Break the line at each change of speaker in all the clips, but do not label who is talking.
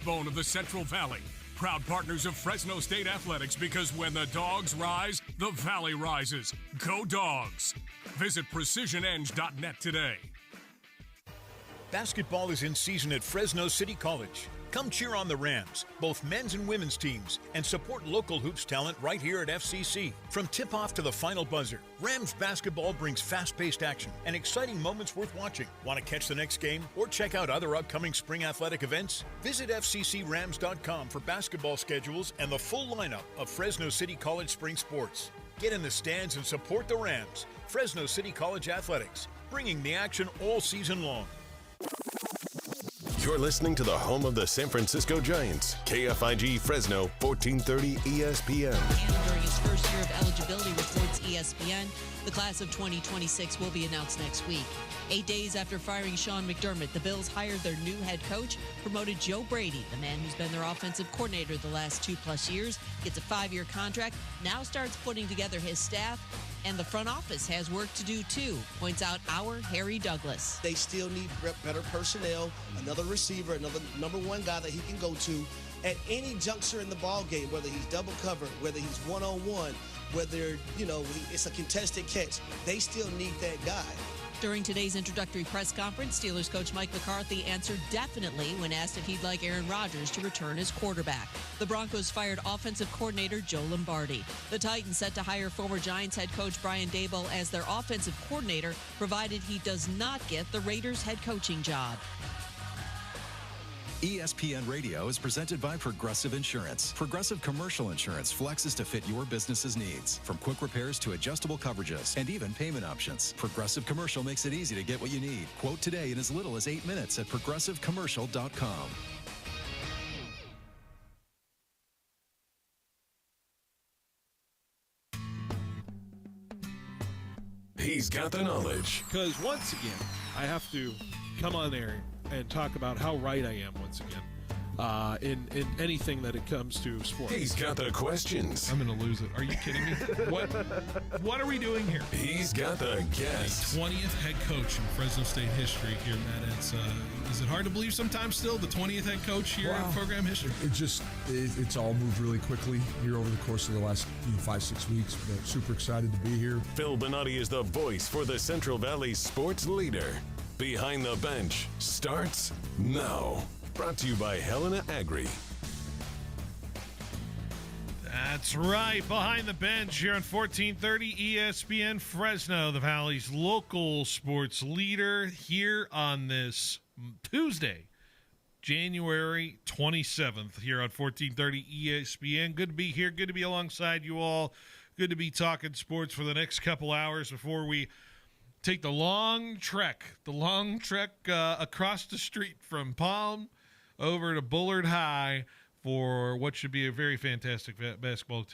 Bone of the Central Valley. Proud partners of Fresno State Athletics, because when the dogs rise, the valley rises. Go Dogs! Visit precisioneng.net today.
Basketball is in season at Fresno City College. Come cheer on the Rams, both men's and women's teams, and support local hoops talent right here at FCC. From tip-off to the final buzzer, Rams basketball brings fast-paced action and exciting moments worth watching. Want to catch the next game or check out other upcoming spring athletic events? Visit FCCRams.com for basketball schedules and the full lineup of Fresno City College spring sports. Get in the stands and support the Rams. Fresno City College Athletics, bringing the action all season long.
You're listening to the home of the San Francisco Giants, KFIG Fresno, 1430 ESPN.
And during his first year of eligibility, reports ESPN, the class of 2026 will be announced next week. 8 days after firing Sean McDermott, the Bills hired their new head coach, promoted Joe Brady, the man who's been their offensive coordinator the last 2+ years, gets a 5-year contract, now starts putting together his staff, and the front office has work to do too, points out our Harry Douglas.
They still need better personnel, another receiver, another number one guy that he can go to at any juncture in the ball game, whether he's double covered, whether he's one-on-one, whether, it's a contested catch. They still need that guy.
During today's introductory press conference, Steelers coach Mike McCarthy answered definitely when asked if he'd like Aaron Rodgers to return as quarterback. The Broncos fired offensive coordinator Joe Lombardi. The Titans set to hire former Giants head coach Brian Daboll as their offensive coordinator, provided he does not get the Raiders head coaching job.
ESPN Radio is presented by Progressive Insurance. Progressive Commercial Insurance flexes to fit your business's needs. From quick repairs to adjustable coverages and even payment options, Progressive Commercial makes it easy to get what you need. Quote today in as little as 8 minutes at progressivecommercial.com.
He's got the knowledge.
Because once again, I have to come on there and talk about how right I am once again in anything that it comes to sports.
He's got the questions.
I'm going to lose it. Are you kidding me? What are we doing here?
He's got the guests.
20th head coach in Fresno State history here, Matt. Is it hard to believe sometimes still the 20th head coach here in program history?
It's all moved really quickly here over the course of the last 5-6 weeks. But super excited to be here.
Phil Bonatti is the voice for the Central Valley sports leader. Behind the Bench starts now. Brought to you by Helena Agri.
That's right. Behind the Bench here on 1430 ESPN Fresno, the Valley's local sports leader, here on this Tuesday, January 27th, here on 1430 ESPN. Good to be here. Good to be alongside you all. Good to be talking sports for the next couple hours before we take the long trek across the street from Palm over to Bullard High for what should be a very fantastic basketball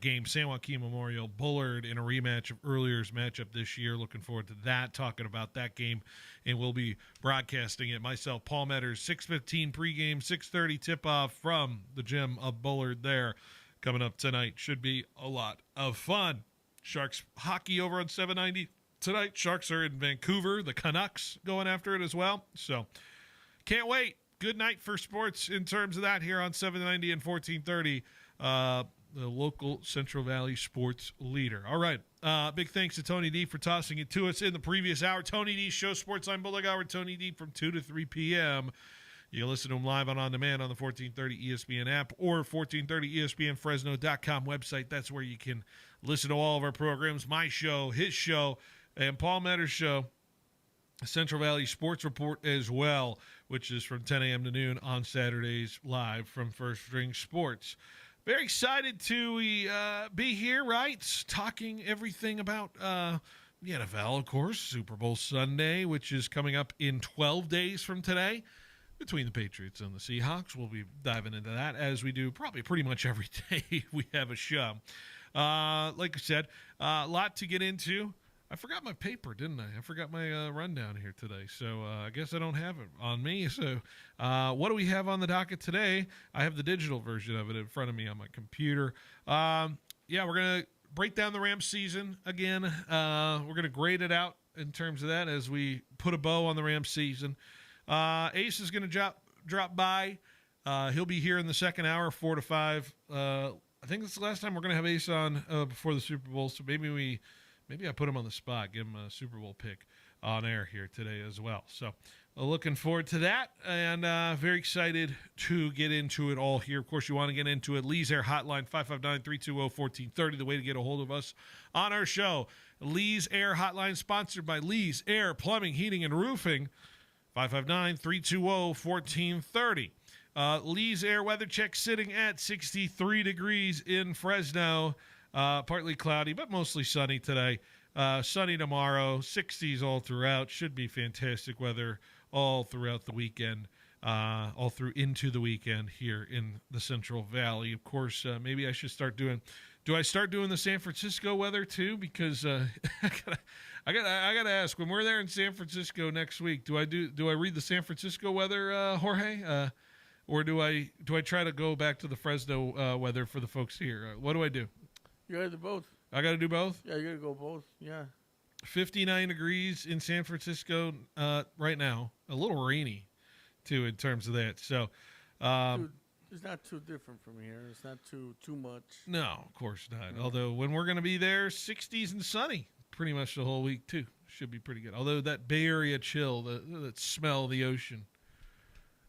game. San Joaquin Memorial, Bullard in a rematch of earlier's matchup this year. Looking forward to that, talking about that game, and we'll be broadcasting it. Myself, Paul Metters, 6:15 pregame, 6:30 tip-off from the gym of Bullard there. Coming up tonight should be a lot of fun. Sharks hockey over on 790 tonight. Sharks are in Vancouver. The Canucks going after it as well. So can't wait. Good night for sports in terms of that here on 790 and 1430, the local Central Valley sports leader. All right. Big thanks to Tony D for tossing it to us in the previous hour. Tony D show Sportsline Bulldog Hour. Tony D from 2 to 3 p.m. You can listen to him live on demand on the 1430 ESPN app or 1430ESPNFresno.com website. That's where you can listen to all of our programs, my show, his show, and Paul Metters' show, Central Valley Sports Report as well, which is from 10 a.m. to noon on Saturdays live from First String Sports. Very excited to be here, right? Talking everything about the NFL, of course, Super Bowl Sunday, which is coming up in 12 days from today. Between the Patriots and the Seahawks, we'll be diving into that as we do probably pretty much every day we have a show. Like I said, a lot to get into. I forgot my paper, didn't I? I forgot my rundown here today, so I guess I don't have it on me. So what do we have on the docket today? I have the digital version of it in front of me on my computer. We're going to break down the Rams season again. We're going to grade it out in terms of that as we put a bow on the Rams season. Ace is going to drop by He'll be here in the second hour, 4 to 5. I think this is the last time we're going to have Ace on before the Super Bowl, so maybe I put him on the spot, give him a Super Bowl pick on air here today as well. So looking forward to that, and very excited to get into it all here. Of course, you want to get into it. Lee's Air Hotline, 559-320-1430, the way to get a hold of us on our show. Lee's Air Hotline, sponsored by Lee's Air Plumbing, Heating, and Roofing, 559-320-1430. Lee's Air weather check sitting at 63 degrees in Fresno. Partly cloudy, but mostly sunny today. Sunny tomorrow, 60s all throughout. Should be fantastic weather all throughout the weekend, all through into the weekend here in the Central Valley. Of course, maybe I should start doing. Do I start doing the San Francisco weather too? Because I gotta ask. When we're there in San Francisco next week, do I read the San Francisco weather, Jorge? Or do I try to go back to the Fresno weather for the folks here? What do I do?
You gotta do both.
I got to do both?
Yeah, you gotta go both. Yeah.
59 degrees in San Francisco right now. A little rainy, too, in terms of that. So,
it's not too different from here. It's not too much.
No, of course not. Although when we're going to be there, 60s and sunny pretty much the whole week, too. Should be pretty good. Although that Bay Area chill, that smell of the ocean.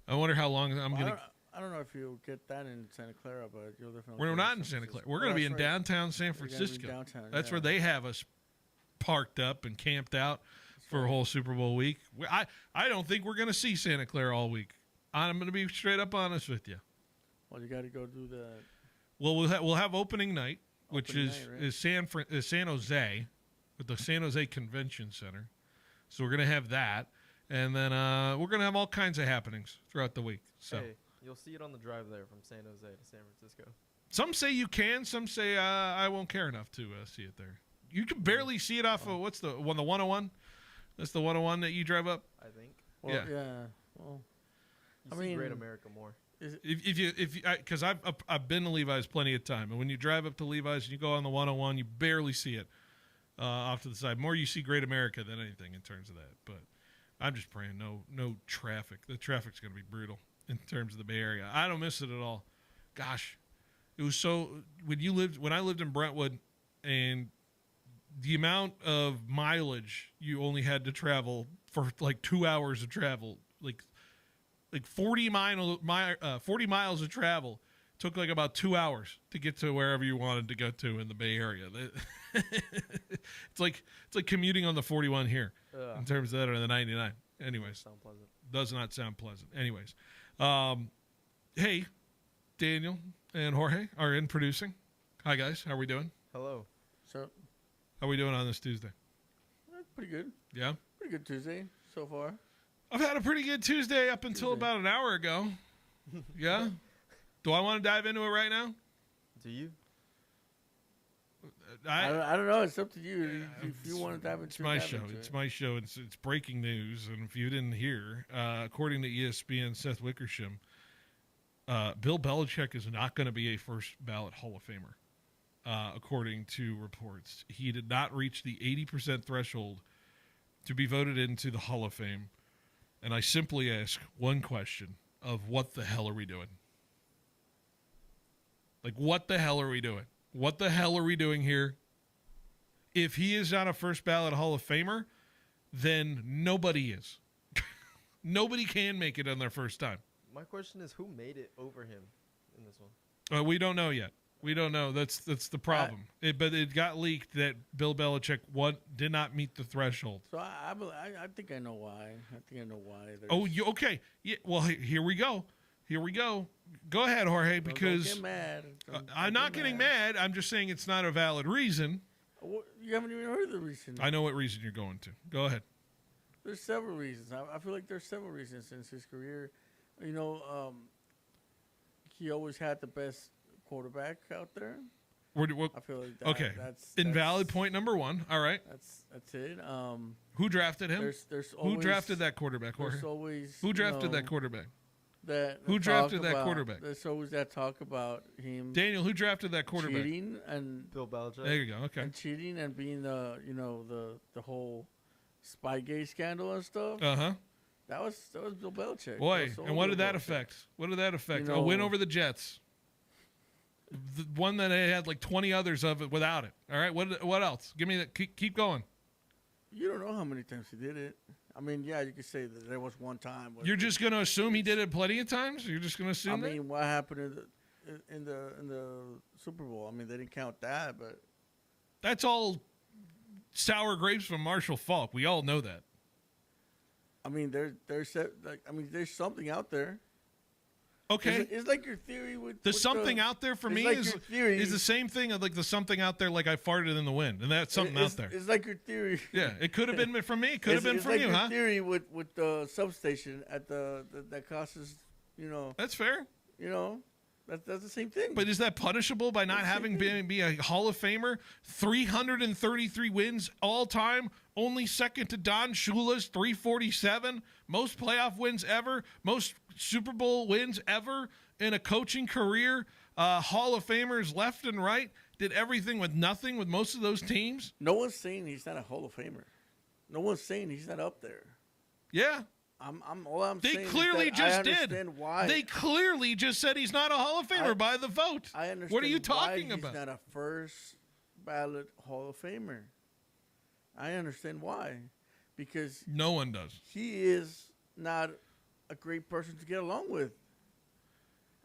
I wonder how long I'm going to...
I don't know if you'll get that in Santa Clara, but you'll definitely...
We're not in Santa Clara. We're going to be in downtown San Francisco.
Downtown,
that's where they have us parked up and camped out for a whole Super Bowl week. I don't think we're going to see Santa Clara all week. I'm going to be straight up honest with you.
Well, you got to go do that.
Well, we'll have opening night, which is San Jose, with the San Jose Convention Center. So we're going to have that. And then we're going to have all kinds of happenings throughout the week. So.
Hey, you'll see it on the drive there from San Jose to San Francisco.
Some say you can. Some say I won't care enough to see it there. You can barely see it off of, what's the 101? That's the 101 that you drive up?
I think.
Well, yeah. Well,
you see Great America more.
Because I've been to Levi's plenty of time. And when you drive up to Levi's and you go on the 101, you barely see it off to the side. More you see Great America than anything in terms of that. But I'm just praying no traffic. The traffic's going to be brutal in terms of the Bay Area. I don't miss it at all. Gosh, it was so when I lived in Brentwood, and the amount of mileage you only had to travel for like 2 hours of travel, like 40 miles of travel took like about 2 hours to get to wherever you wanted to go to in the Bay Area. It's like commuting on the 41 here in terms of that, or the 99. Anyways,
sound pleasant.
Does not sound pleasant. Anyways, hey, Daniel and Jorge are in producing. Hi guys, how are we doing?
Hello.
So,
how are we doing on this Tuesday?
Pretty good.
Yeah.
Pretty good Tuesday so far.
I've had a pretty good Tuesday up until about an hour ago. Yeah. Do I want to dive into it right now?
Do you?
I don't know. It's up to you. If you want to dive into it.
It's my show. It's my show. It's breaking news. And if you didn't hear, according to ESPN, Seth Wickersham, Bill Belichick is not going to be a first ballot Hall of Famer, according to reports. He did not reach the 80% threshold to be voted into the Hall of Fame. And I simply ask one question of what the hell are we doing? Like, what the hell are we doing? What the hell are we doing here? If he is not a first ballot Hall of Famer, then nobody is. Nobody can make it on their first time.
My question is, who made it over him in this one?
We don't know yet. We don't know. That's the problem. But it got leaked that Bill Belichick did not meet the threshold.
So I think I know why.
Okay. Yeah. Well, here we go. Go ahead, Jorge, because
don't get mad.
I'm not getting mad. I'm just saying it's not a valid reason.
You haven't even heard the reason.
I know what reason you're going to. Go ahead.
There's several reasons. I feel like there's several reasons since his career. You know, he always had the best quarterback out there. I feel like that,
okay. That's invalid point number one. All right.
That's it.
Who drafted him?
There's always,
who drafted that quarterback, Jorge? Who drafted that quarterback? Who drafted that quarterback?
There's always that talk about him.
Daniel, who drafted that quarterback?
Cheating and
Bill Belichick.
There you go. Okay.
And cheating and being the whole Spygate scandal and stuff.
Uh-huh.
That was Bill Belichick.
Boy,
That was
and what
Bill
did that
Belichick.
affect? What did that affect?
You
A
know-
win over the Jets. The one that they had like 20 others of it without it. All right, what else? Give me that. Keep going.
You don't know how many times he did it. I mean, yeah, you could say that there was one time. Where
You're just going to assume he did it plenty of times? You're just going to assume
I mean, what happened in the Super Bowl? I mean, they didn't count that, but
that's all sour grapes from Marshall Faulk. We all know that.
I mean, there's something out there.
Okay.
It's like your theory with
The something out there for
it's
me
like
is
your theory.
the same thing of like the something out there like I farted in the wind, and that's something out there.
It's like your theory.
Yeah, it could have been from me. It could have been from
like
you,
your
huh?
theory with the substation at that costs us,
That's fair.
That's the same thing.
But is that punishable by not having be a Hall of Famer? 333 wins all time, only second to Don Shula's 347. Most playoff wins ever, most Super Bowl wins ever in a coaching career. Hall of Famers left and right. Did everything with nothing with most of those teams.
No one's saying he's not a Hall of Famer. No one's saying he's not up there.
Yeah.
They
They clearly just did.
Why.
They clearly just said he's not a Hall of Famer by the vote.
I understand.
What are you
why
talking about?
He's not a first ballot Hall of Famer. I understand why, because
no one does.
He is not a great person to get along with,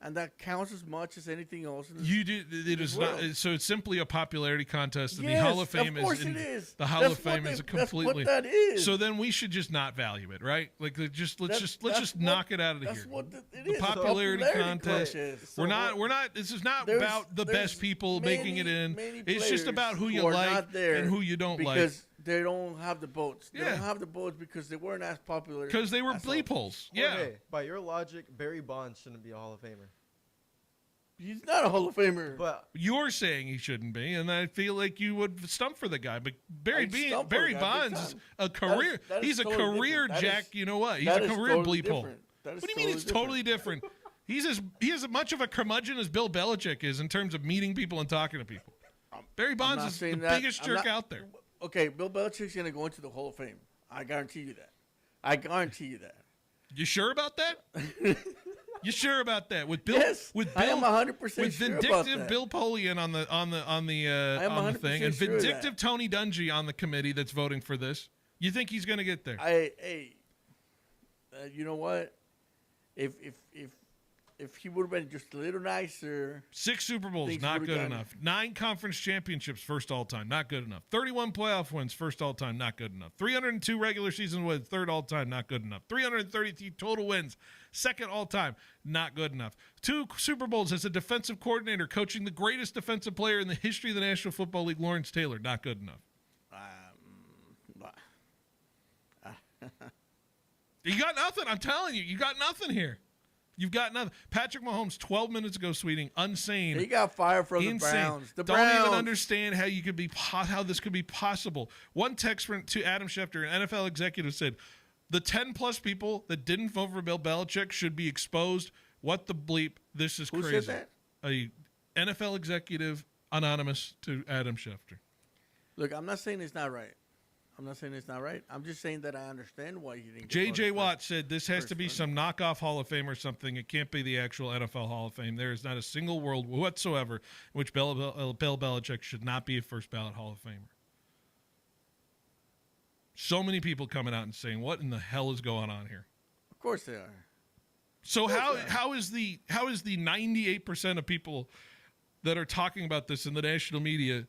and that counts as much as anything else.
You do. It is not. So it's simply a popularity contest, and
Yes,
the Hall of Fame
of course
is.
it is.
The Hall
That's
of Fame
what
is a
they- that's
completely.
what that is.
So then we should just not value it, right? Like let's just
That's
knock it out of
that's
here.
what it
The
is, a
popularity contest.
contest.
We're
So
not. We're not. This is not
there's-
about the
there's
best people making it in.
many
It's just about who
players
you
who are
like
not there
and who you don't like.
because they don't have the votes. They
Yeah.
don't have the votes because they weren't as popular.
Because they were
as
bleep holes. Yeah.
Jorge, by your logic, Barry Bonds shouldn't be a Hall of Famer.
He's not a Hall of Famer.
But
You're saying he shouldn't be, and I feel like you would stump for the guy. But Barry
I'd stump for
Barry
the guy big
Bonds is
time.
a career.
That is
He's a
totally
career
different. That
Jack.
is-
You know what? He's
that
a
is
career
totally
bleep hole.
different. That is
What do you mean he's
totally
totally different? He is as much of a curmudgeon as Bill Belichick is in terms of meeting people and talking to people. Barry
I'm
Bonds
not
is the
saying that.
biggest
I'm
jerk
not-
out there.
Okay, Bill Belichick's going to go into the Hall of Fame. I guarantee you that. I guarantee you that.
You sure about that? You sure about that? With Bill,
Yes,
with
I
Bill,
am 100%
with
sure about
vindictive
that.
Bill Polian on the
am
thing,
100%
and
sure of
vindictive
that.
Tony Dungy on the committee that's voting for this. You think he's going to get there?
You know what? If he would have been just a little nicer.
6 Super Bowls,
things
not
would've
good
gone-
enough. 9 conference championships, first all time, not good enough. 31 playoff wins, first all time, not good enough. 302 regular season wins, third all time, not good enough. 333 total wins, second all time, not good enough. 2 Super Bowls as a defensive coordinator, coaching the greatest defensive player in the history of the National Football League, Lawrence Taylor, not good enough. You got nothing. I'm telling you, you got nothing here. You've got nothing. Patrick Mahomes, 12 minutes ago, tweeting, "Unsane."
He got fired from
Insane.
the Browns. The
Don't
Browns.
even understand how you could be how this could be possible. One text to Adam Schefter, an NFL executive, said, "The 10+ people that didn't vote for Bill Belichick should be exposed. What the bleep? This is
Who
crazy."
said
A NFL executive anonymous to Adam Schefter.
Look, I'm not saying it's not right. I'm just saying that I understand why he didn't get
J.J.
voted
Watt said this has to be
first
some knockoff Hall of Fame or something. It can't be the actual NFL Hall of Fame. There is not a single world whatsoever in which Bill Belichick should not be a first ballot Hall of Famer. So many people coming out and saying, "What in the hell is going on here?"
Of course they are.
So how is the 98% of people that are talking about this in the national media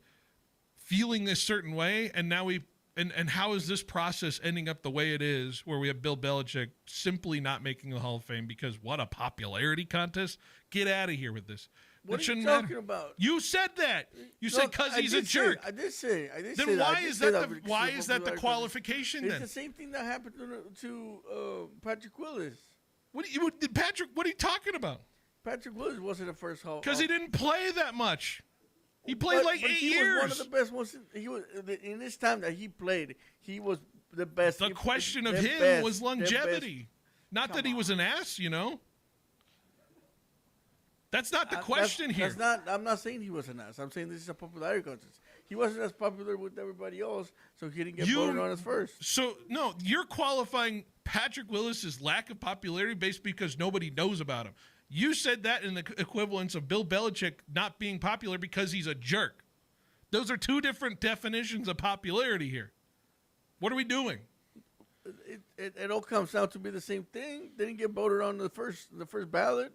feeling this certain way, and now and how is this process ending up the way it is, where we have Bill Belichick simply not making the Hall of Fame because what a popularity contest? Get out of here with this.
What
It
are
shouldn't
you talking
matter.
about?
You said that. You said because he's a jerk.
I did say.
Then why is that the qualification
It's
then?
the same thing that happened to Patrick Willis.
What are you talking about?
Patrick Willis wasn't the first Hall.
Because he didn't play that much. He played like 8 years.
He was one of the best ones. He was in this time that he played. He was the best.
The question of
the
him
best,
was
the
longevity,
best.
not that he was an ass. That's not the question here.
That's not. I'm not saying he was an ass. I'm saying this is a popularity contest. He wasn't as popular with everybody else, so he didn't get voted on as first.
So no, you're qualifying Patrick Willis's lack of popularity based because nobody knows about him. You said that in the equivalence of Bill Belichick not being popular because he's a jerk. Those are two different definitions of popularity here. What are we doing?
It all comes out to be the same thing. Didn't get voted on the first ballot.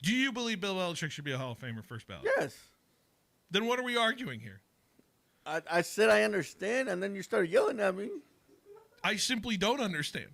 Do you believe Bill Belichick should be a Hall of Famer first ballot?
Yes.
Then what are we arguing here?
I said I understand, and then you started yelling at me.
I simply don't understand.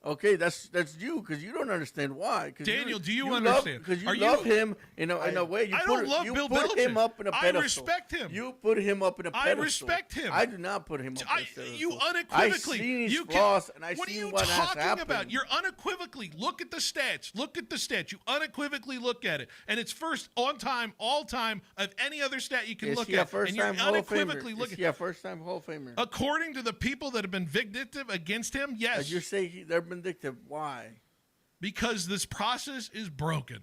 Okay, that's you because you don't understand why.
Daniel, do you understand?
Because you love him in a way.
I don't love Bill Belichick.
You put him up in a pedestal.
I respect him.
You put him up in a pedestal.
I respect him.
I do not put him up in a pedestal.
You unequivocally.
I seen his flaws, and I
what
seen
are you
what has
talking
happened.
about? You're unequivocally. Look at the stats. Look at the stats. You unequivocally look at it. And it's first on time, all time of any other stat you can look at. And you're unequivocally looking.
Yeah, first-time Hall of Famer.
According to the people that have been vindictive against him, yes.
You say they're vindictive. Why?
Because this process is broken.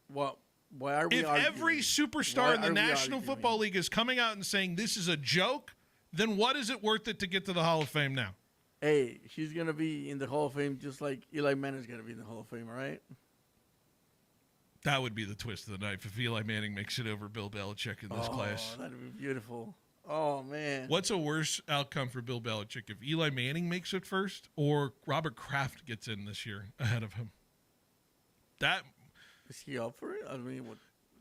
Well, why are we
If
arguing?
every superstar in the National Football League is coming out and saying this is a joke, then what is it worth it to get to the Hall of Fame now?
Hey, he's going to be in the Hall of Fame just like Eli Manning's going to be in the Hall of Fame, right?
That would be the twist of the knife if Eli Manning makes it over Bill Belichick in this class.
Oh, that'd be beautiful. Oh, man.
What's a worse outcome for Bill Belichick, if Eli Manning makes it first or Robert Kraft gets in this year ahead of him?
Is he up for it? I mean, what?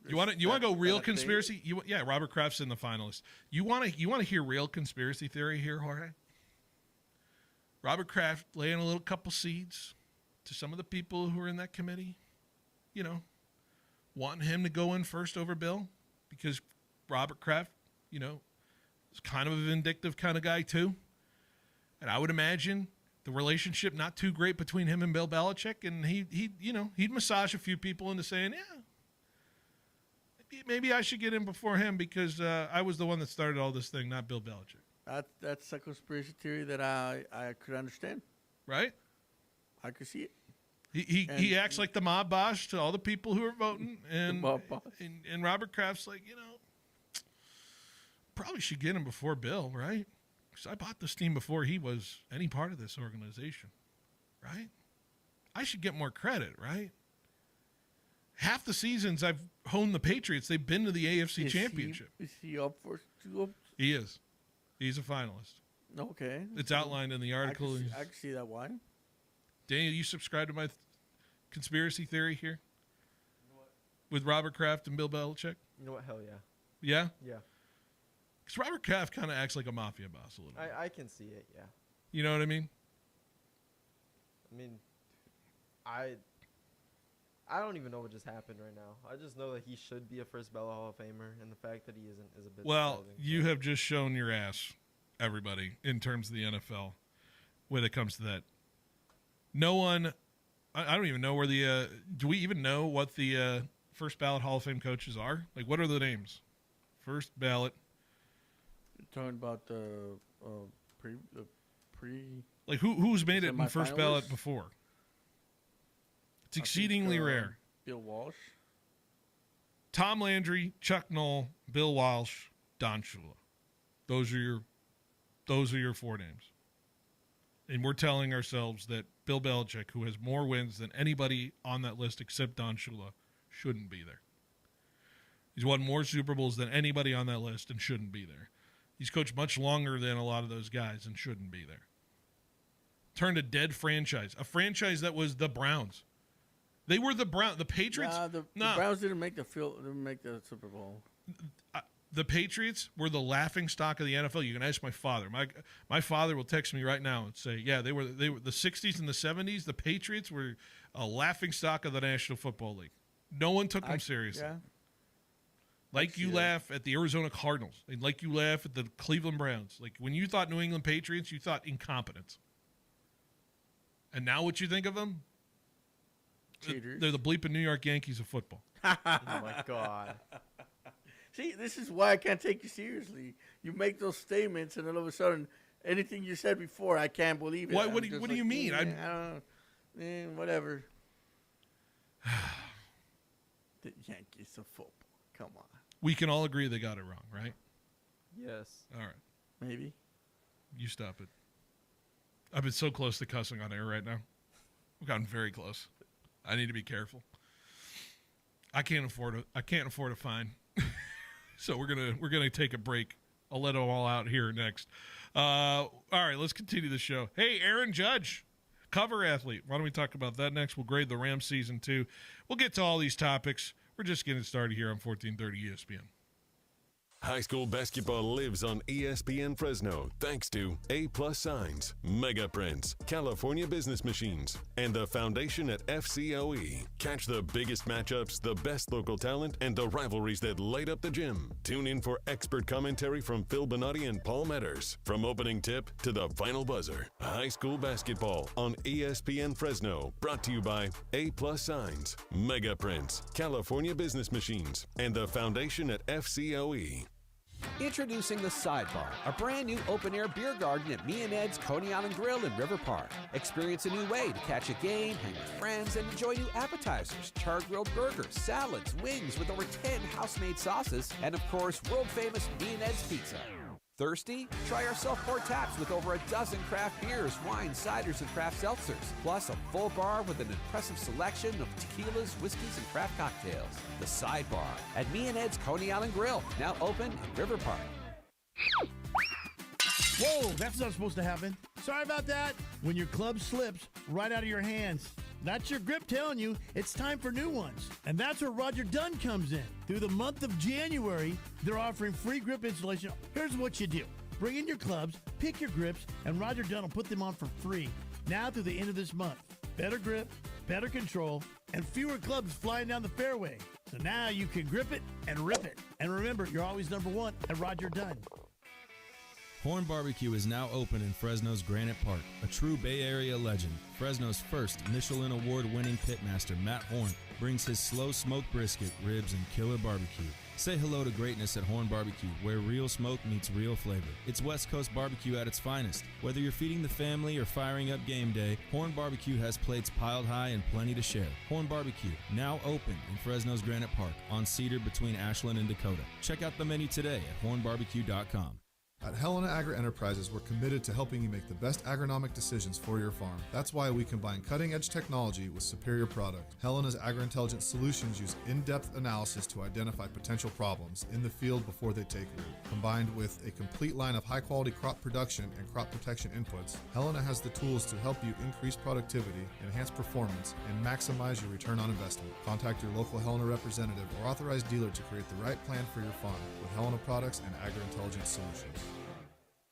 You want to go real conspiracy? Robert Kraft's in the finalist. You want to hear real conspiracy theory here, Jorge? Robert Kraft laying a little couple seeds to some of the people who are in that committee, wanting him to go in first over Bill because Robert Kraft, is kind of a vindictive kind of guy too. And I would imagine the relationship not too great between him and Bill Belichick, and he'd massage a few people into saying, maybe I should get in before him because I was the one that started all this thing, not Bill Belichick.
That's a conspiracy theory that I could understand.
Right?
I could see it.
He acts like the mob boss to all the people who are voting, and Robert Kraft's like, probably should get him before Bill, right? Because I bought this team before he was any part of this organization, right? I should get more credit, right? Half the seasons I've honed the Patriots, they've been to the AFC Championship.
Is he up for two?
He is. He's a finalist.
Okay.
It's outlined in the article.
I can see that. Why?
Daniel, you subscribe to my conspiracy theory here? With Robert Kraft and Bill Belichick?
You know what? Hell yeah.
Yeah?
Yeah.
Because Robert Kraft kind of acts like a mafia boss a little bit.
I can see it, yeah.
You know what I mean?
I don't even know what just happened right now. I just know that he should be a first ballot Hall of Famer, and the fact that he isn't is a bit surprising.
You have just shown your ass, everybody, in terms of the NFL when it comes to that. No one, I don't even know where do we even know what the first ballot Hall of Fame coaches are? Like, what are the names? First ballot.
You're talking about the pre.
Like, who's made it in first ballot before? It's exceedingly rare.
Bill Walsh.
Tom Landry, Chuck Noll, Bill Walsh, Don Shula. Those are your four names. And we're telling ourselves that Bill Belichick, who has more wins than anybody on that list except Don Shula, shouldn't be there. He's won more Super Bowls than anybody on that list and shouldn't be there. He's coached much longer than a lot of those guys and shouldn't be there. Turned a dead franchise, a franchise that was the Browns. They were the Patriots.
The Browns didn't make the Super Bowl.
The Patriots were the laughing stock of the NFL. You can ask my father. My father will text me right now and say, "Yeah, they were the 60s and the 70s. The Patriots were a laughing stock of the National Football League. No one took them seriously.
Yeah.
Like you laugh at the Arizona Cardinals, and like you laugh at the Cleveland Browns. Like when you thought New England Patriots, you thought incompetence. And now what you think of them?
Cheaters.
They're the bleeping New York Yankees of football.
Oh my God.
See, this is why I can't take you seriously. You make those statements, and all of a sudden, anything you said before, I can't believe it.
What do you mean?
I don't know. Whatever. The Yankees of football. Come on.
We can all agree they got it wrong, right?
Yes.
All right.
Maybe.
You stop it. I've been so close to cussing on air right now. I've gotten very close. I need to be careful. I can't afford a fine. So we're gonna take a break. I'll let them all out here next. All right, let's continue the show. Hey, Aaron Judge, cover athlete. Why don't we talk about that next? We'll grade the Rams season 2. We'll get to all these topics. We're just getting started here on 1430 ESPN.
High school basketball lives on ESPN Fresno thanks to A-plus Signs, Mega Prints, California Business Machines, and the Foundation at FCOE. Catch the biggest matchups, the best local talent, and the rivalries that light up the gym. Tune in for expert commentary from Phil Bonatti and Paul Metters. From opening tip to the final buzzer. High school basketball on ESPN Fresno. Brought to you by A-plus Signs, Mega Prints, California Business Machines, and the Foundation at FCOE.
Introducing The Sidebar, a brand new open-air beer garden at Me and Ed's Coney Island Grill in River Park. Experience a new way to catch a game, hang with friends, and enjoy new appetizers, char-grilled burgers, salads, wings with over 10 house-made sauces, and of course, world-famous Me and Ed's Pizza. Thirsty? Try our self-poured taps with over a dozen craft beers, wines, ciders, and craft seltzers. Plus a full bar with an impressive selection of tequilas, whiskeys, and craft cocktails. The Sidebar at Me and Ed's Coney Island Grill, now open in River Park.
Whoa, that's not supposed to happen. Sorry about that. When your club slips right out of your hands. That's your grip telling you it's time for new ones. And that's where Roger Dunn comes in. Through the month of January, they're offering free grip installation. Here's what you do. Bring in your clubs, pick your grips, and Roger Dunn will put them on for free. Now through the end of this month. Better grip, better control, and fewer clubs flying down the fairway. So now you can grip it and rip it. And remember, you're always number one at Roger Dunn.
Horn Barbecue is now open in Fresno's Granite Park, a true Bay Area legend. Fresno's first Michelin Award-winning pitmaster, Matt Horn, brings his slow-smoked brisket, ribs, and killer barbecue. Say hello to greatness at Horn Barbecue, where real smoke meets real flavor. It's West Coast barbecue at its finest. Whether you're feeding the family or firing up game day, Horn Barbecue has plates piled high and plenty to share. Horn Barbecue, now open in Fresno's Granite Park, on Cedar between Ashland and Dakota. Check out the menu today at hornbarbecue.com.
At Helena Agri-Enterprises, we're committed to helping you make the best agronomic decisions for your farm. That's why we combine cutting-edge technology with superior product. Helena's agri-intelligence solutions use in-depth analysis to identify potential problems in the field before they take root. Combined with a complete line of high-quality crop production and crop protection inputs, Helena has the tools to help you increase productivity, enhance performance, and maximize your return on investment. Contact your local Helena representative or authorized dealer to create the right plan for your farm with Helena products and agri-intelligence solutions.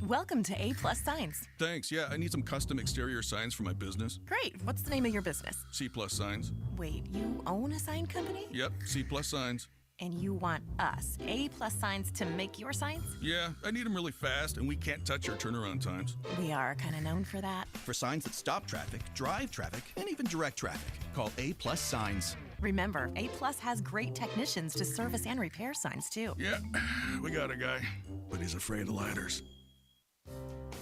Welcome to A-plus Signs.
Thanks. Yeah, I need some custom exterior signs for my business.
Great. What's the name of your business?
C-plus signs.
Wait, you own a sign company?
Yep, C-plus signs.
And you want us, A-plus Signs, to make your signs?
Yeah, I need them really fast, and we can't touch our turnaround times.
We are kind of known for that.
For signs that stop traffic, drive traffic, and even direct traffic, call A-plus Signs.
Remember, A-plus has great technicians to service and repair signs, too.
Yeah, we got a guy, but he's afraid of ladders.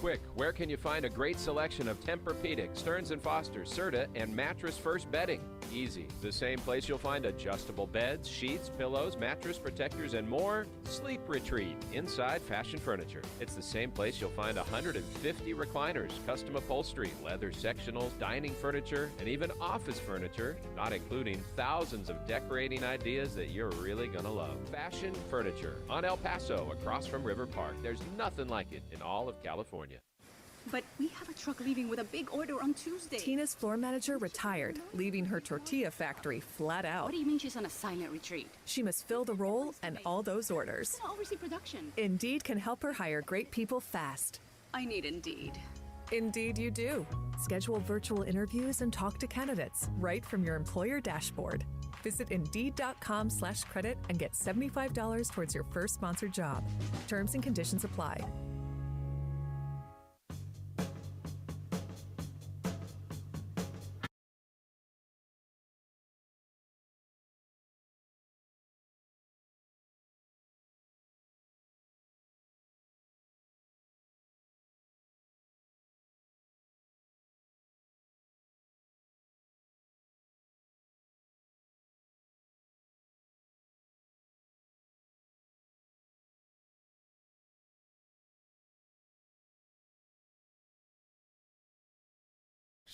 Quick, where can you find a great selection of Tempur-Pedic, Stearns & Foster, Serta, and Mattress First bedding? Easy. The same place you'll find adjustable beds, sheets, pillows, mattress protectors, and more. Sleep Retreat, inside fashion furniture. It's the same place you'll find 150 recliners, custom upholstery, leather sectionals, dining furniture, and even office furniture, not including thousands of decorating ideas that you're really gonna love. Fashion Furniture on El Paso, across from River Park. There's nothing like it in all of California.
But we have a truck leaving with a big order on Tuesday.
Tina's floor manager retired, leaving her tortilla factory flat out.
What do you mean she's on a silent retreat?
She must fill the role and all those orders.
I'll oversee production.
Indeed can help her hire great people fast.
I need Indeed.
Indeed you do. Schedule virtual interviews and talk to candidates right from your employer dashboard. Visit Indeed.com/credit and get $75 towards your first sponsored job. Terms and conditions apply.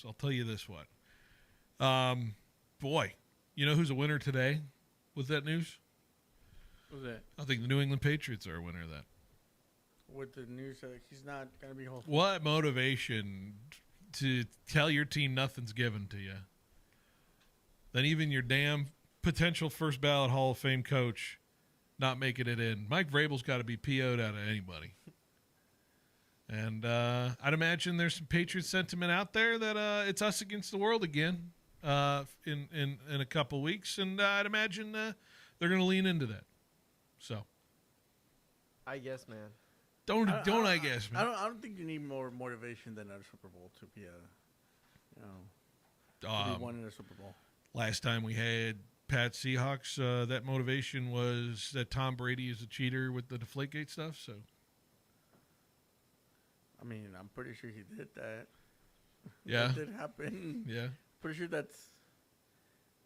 I'll tell you this what. Boy, you know who's a winner today with that news?
Who's that?
I think the New England Patriots are a winner of that.
With the news that he's not going to be Hall of Fame.
What motivation to tell your team nothing's given to you? Then even your damn potential first ballot Hall of Fame coach not making it in. Mike Vrabel's got to be PO'd out of anybody. And I'd imagine there's some Patriot sentiment out there that it's us against the world again in a couple weeks. And I'd imagine they're going to lean into that. So.
I guess, man.
I guess, man.
I don't think you need more motivation than a Super Bowl to be to be one in a Super Bowl.
Last time we had Pat Seahawks, that motivation was that Tom Brady is a cheater with the Deflategate stuff. So,
I mean, I'm pretty sure he did that.
Yeah,
that did happen.
Yeah,
pretty sure that's.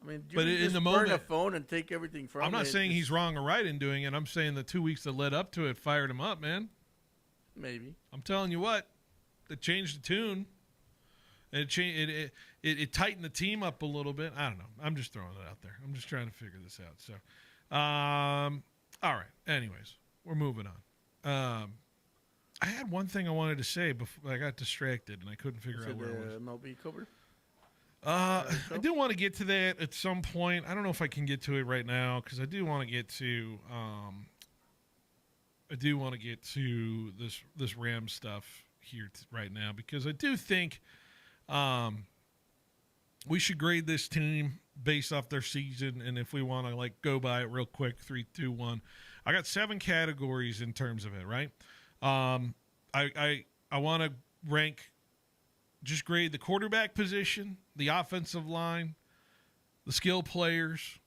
I mean, you
but
can
in
just
the
burn
moment,
a phone and take everything from it.
I'm not saying he's wrong or right in doing it. I'm saying the 2 weeks that led up to it fired him up, man.
Maybe.
I'm telling you what, it changed the tune. And it tightened the team up a little bit. I don't know. I'm just throwing it out there. I'm just trying to figure this out. So, all right. Anyways, we're moving on. I had one thing I wanted to say before I got distracted and I couldn't figure out where it was.
MLB cover?
I do want to get to that at some point. I don't know if I can get to it right now because I do want to get to this Rams stuff here right now because I do think we should grade this team based off their season, and if we want to go by it real quick, 3, 2, 1. I got 7 categories in terms of it, right? I want to just grade the quarterback position, the offensive line, the skill players,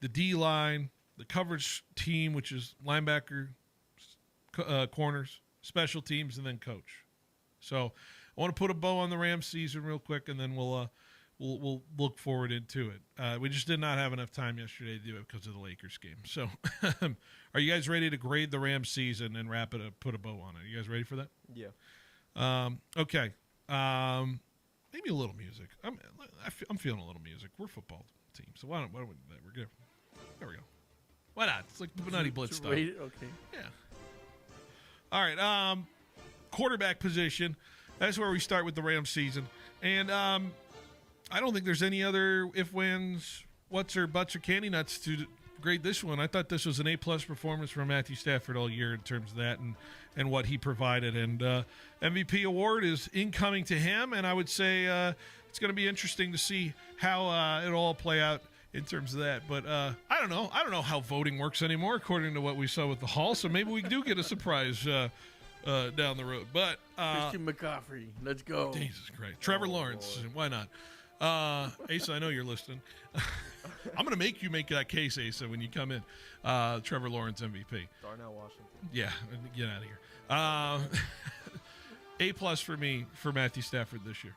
the D line, the coverage team, which is linebacker, corners, special teams, and then coach. So I want to put a bow on the Rams season real quick, and then we'll look forward into it. We just did not have enough time yesterday to do it because of the Lakers game. So are you guys ready to grade the Rams season and wrap it up, put a bow on it? Are you guys ready for that?
Yeah.
Okay. Maybe a little music. I'm feeling a little music. We're a football team, so why don't we do that? We're good. There we go. Why not? It's like the Nutty Blitz stuff.
Okay.
Yeah. All right. Quarterback position. That's where we start with the Rams season. And I don't think there's any other if, whens, whats, or buts, or candy nuts to grade this one. I thought this was an A-plus performance from Matthew Stafford all year in terms of that and what he provided. And MVP award is incoming to him, and I would say it's going to be interesting to see how it'll all play out in terms of that. But I don't know. I don't know how voting works anymore, according to what we saw with the Hall. So maybe we do get a surprise down the road. But
Christian McCaffrey, let's go.
Jesus Christ. Trevor Lawrence, why not? Asa, I know you're listening. I'm going to make you make that case, Asa, when you come in. Trevor Lawrence MVP.
Darnell Washington.
Yeah, get out of here. A+ for me for Matthew Stafford this year.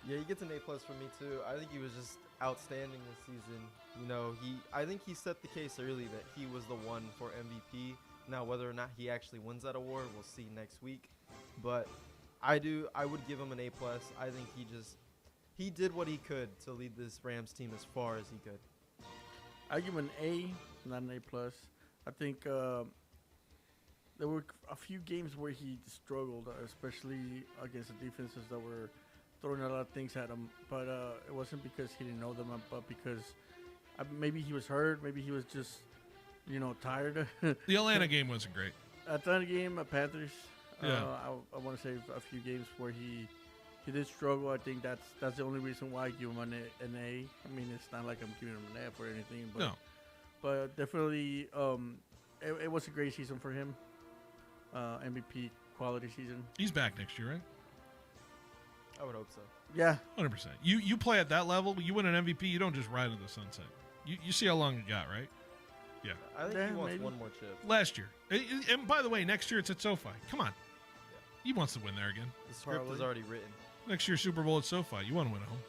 Yeah, he gets an A+ for me too. I think he was just outstanding this season. You know, I think he set the case early that he was the one for MVP. Now, whether or not he actually wins that award, we'll see next week. But I would give him an A+. I think he did what he could to lead this Rams team as far as he could.
I give him an A, not an A+. I think there were a few games where he struggled, especially against the defenses that were throwing a lot of things at him. But it wasn't because he didn't know them, but because maybe he was hurt, maybe he was just, tired.
The Atlanta game wasn't great.
Atlanta game, Panthers.
Yeah.
I want to say a few games where he did struggle. I think that's the only reason why I give him an A. I mean, it's not like I'm giving him an F or anything. But,
no.
But definitely, it was a great season for him. MVP quality season.
He's back next year, right?
I would hope so.
Yeah.
100%. You play at that level, you win an MVP, you don't just ride into the sunset. You see how long you got, right? Yeah.
I think he wants one more chip.
Last year. And by the way, next year it's at SoFi. Come on. Yeah. He wants to win there again.
The script is already written.
Next year's Super Bowl at SoFi. You want to win at home.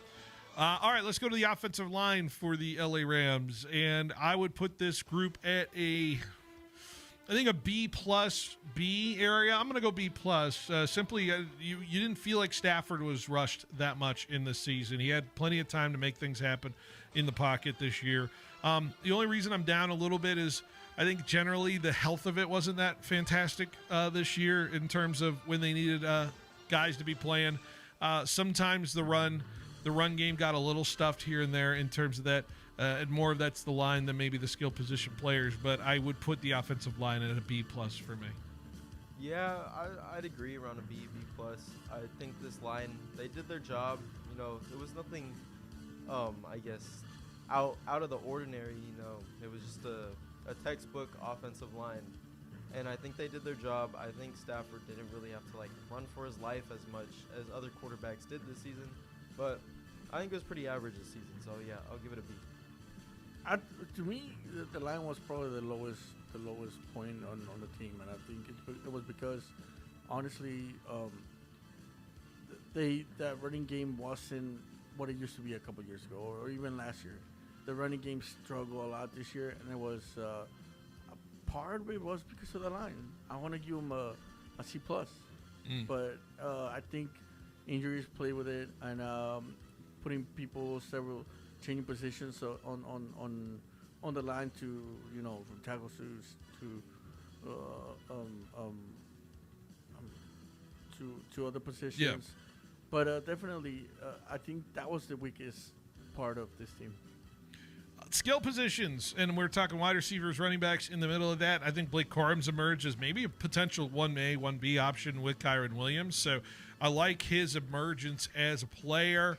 All right, let's go to the offensive line for the LA Rams. And I would put this group at a I think a B plus B area. I'm going to go B plus. Simply, you didn't feel like Stafford was rushed that much in this season. He had plenty of time to make things happen in the pocket this year. The only reason I'm down a little bit is I think generally the health of it wasn't that fantastic this year in terms of when they needed guys to be playing. Sometimes the run game got a little stuffed here and there in terms of that. And more of that's the line than maybe the skill position players, but I would put the offensive line at a B plus for me.
Yeah, I'd agree around a B plus. I think this line, they did their job. You know, it was nothing, I guess, out of the ordinary. You know, it was just a textbook offensive line, and I think they did their job. I think Stafford didn't really have to like run for his life as much as other quarterbacks did this season, but I think it was pretty average this season. So yeah, I'll give it a B.
To me, the line was probably the lowest point on the team, and I think it was because, honestly, that running game wasn't what it used to be a couple years ago, or even last year. The running game struggled a lot this year, and it was part of it was because of the line. I want to give them a C plus, but I think injuries play with it, and putting people changing positions on the line to, you know, from tackles to other positions.
Yeah.
But definitely, I think that was the weakest part of this team.
Skill positions, and we're talking wide receivers, running backs in the middle of that. I think Blake Corum's emerged as maybe a potential 1A, 1B option with Kyron Williams. So I like his emergence as a player.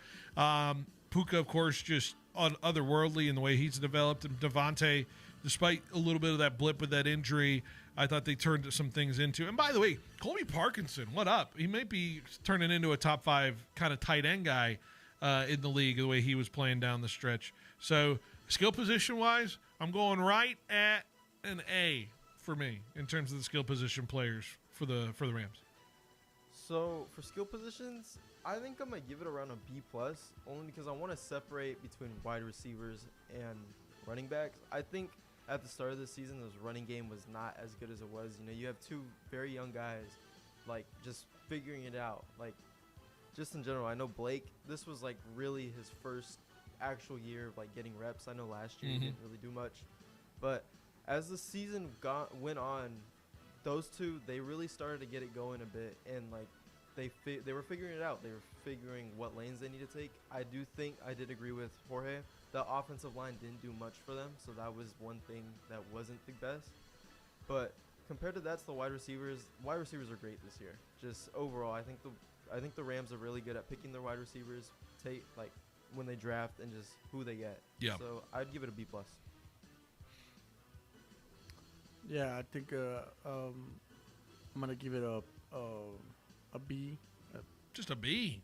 Puka, of course, just otherworldly in the way he's developed. And Devontae, despite a little bit of that blip with that injury, I thought they turned some things into. And by the way, Colby Parkinson, what up? He might be turning into a top 5 kind of tight end guy in the league the way he was playing down the stretch. So skill position-wise, I'm going right at an A for me in terms of the skill position players for the Rams.
So for skill positions, I think I'm gonna give it around a B plus, only because I want to separate between wide receivers and running backs. I think at the start of the season, this running game was not as good as it was. You know, you have two very young guys, like just figuring it out. Like just in general, I know Blake. This was like really his first actual year of like getting reps. I know last year he didn't really do much, but as the season went on, those two, they really started to get it going a bit, and like they were figuring it out. They were figuring what lanes they need to take. I do think I did agree with Jorge. The offensive line didn't do much for them, so that was one thing that wasn't the best. But compared to that, the wide receivers are great this year. Just overall, I think the Rams are really good at picking their wide receivers, like when they draft and just who they get.
Yeah.
So I'd give it a B plus.
Yeah, I think I'm gonna give it a B.
Just a B.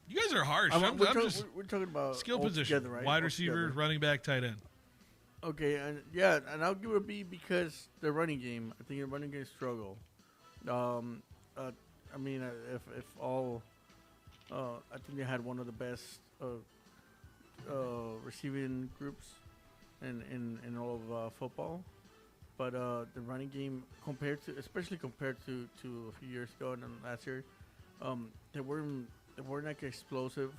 You guys are harsh.
We're talking about
skill position,
together, right?
wide receiver, running back, tight end.
Okay, and I'll give it a B because the running game. I think the running game struggle. I mean, if all, I think they had one of the best receiving groups in all of football, but the running game especially compared to a few years ago and last year, they weren't like explosive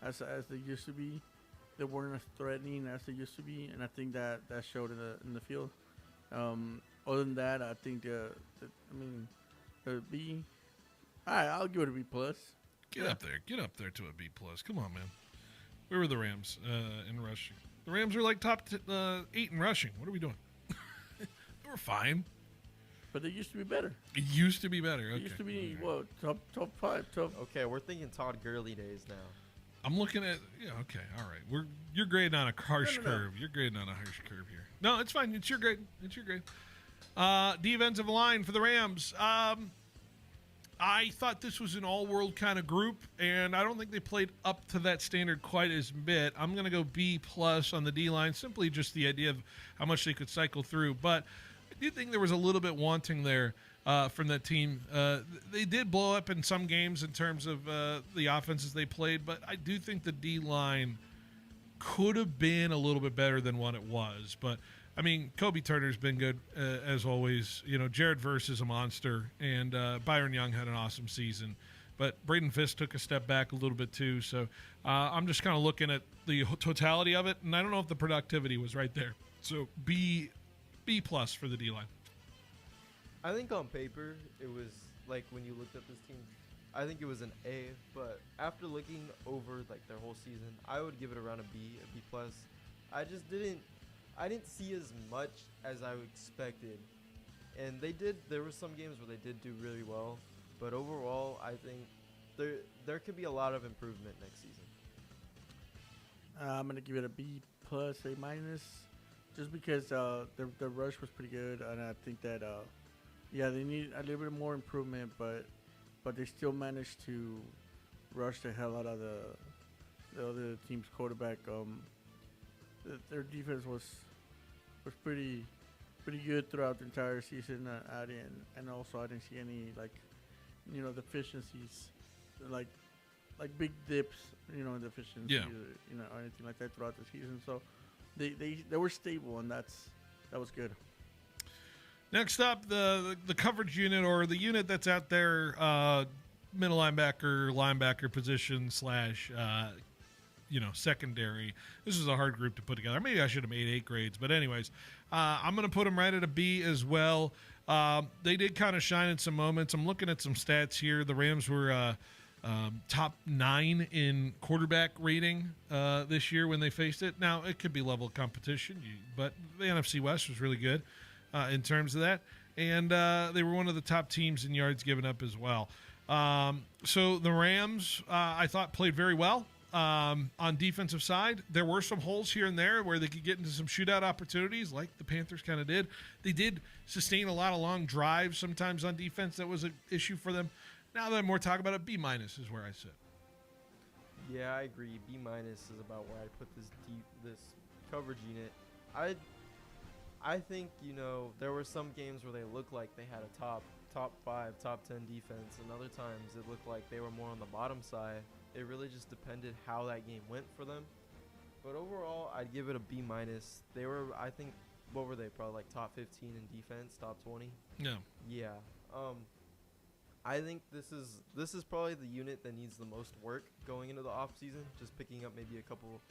as they used to be. They weren't as threatening as they used to be, and I think that showed in the field. Other than that, I think the B. All right, I'll give it a B plus.
Get up there to a B plus. Come on, man. Where were the Rams in rushing? The Rams are like top 8 in rushing. What are we doing? We're fine.
But they used to be better.
It used to be better. Okay.
It used to be top 5.
Okay, we're thinking Todd Gurley days now.
I'm looking at okay, all right. You're grading on a harsh curve. You're grading on a harsh curve here. No, it's fine. It's your grade. Defensive line for the Rams. I thought this was an all-world kind of group, and I don't think they played up to that standard quite as bit. I'm going to go B plus on the D-line, simply just the idea of how much they could cycle through. But I do think there was a little bit wanting there from that team. They did blow up in some games in terms of the offenses they played, but I do think the D-line could have been a little bit better than what it was. But, I mean, Kobe Turner's been good, as always. You know, Jared Verse is a monster, and Byron Young had an awesome season. But Braden Fisk took a step back a little bit too. So I'm just kind of looking at the totality of it, and I don't know if the productivity was right there. So B plus for the D-line.
I think on paper it was like when you looked at this team, I think it was an A. But after looking over like their whole season, I would give it around a B plus. I didn't see as much as I expected, and there were some games where they did do really well. But overall, I think there could be a lot of improvement next season.
I'm gonna give it a B plus, A minus, just because the rush was pretty good, and I think that they need a little bit more improvement, but they still managed to rush the hell out of the other team's quarterback. Their defense was pretty good throughout the entire season. I didn't see any deficiencies, like big dips, in deficiencies, or anything like that throughout the season. So they were stable, and that was good.
Next up, the coverage unit, or the unit that's out there, middle linebacker position / secondary. This is a hard group to put together. Maybe I should have made 8 grades, but anyways, I'm going to put them right at a B as well. They did kind of shine in some moments. I'm looking at some stats here. The Rams were top 9 in quarterback rating this year when they faced it. Now, it could be level of competition, but the NFC West was really good in terms of that. And they were one of the top teams in yards given up as well. So the Rams, I thought, played very well. On defensive side, there were some holes here and there where they could get into some shootout opportunities, like the Panthers kind of did. They did sustain a lot of long drives sometimes on defense. That was an issue for them. Now that I'm more talking about it, B minus is where I sit.
Yeah, I agree. B minus is about where I put this coverage unit. I think there were some games where they looked like they had a top 5, top 10 defense, and other times it looked like they were more on the bottom side. It really just depended how that game went for them. But overall, I'd give it a B minus. They were, I think, what were they? Probably like top 15 in defense, top 20.
No.
Yeah. I think this is probably the unit that needs the most work going into the off season. Just picking up maybe a couple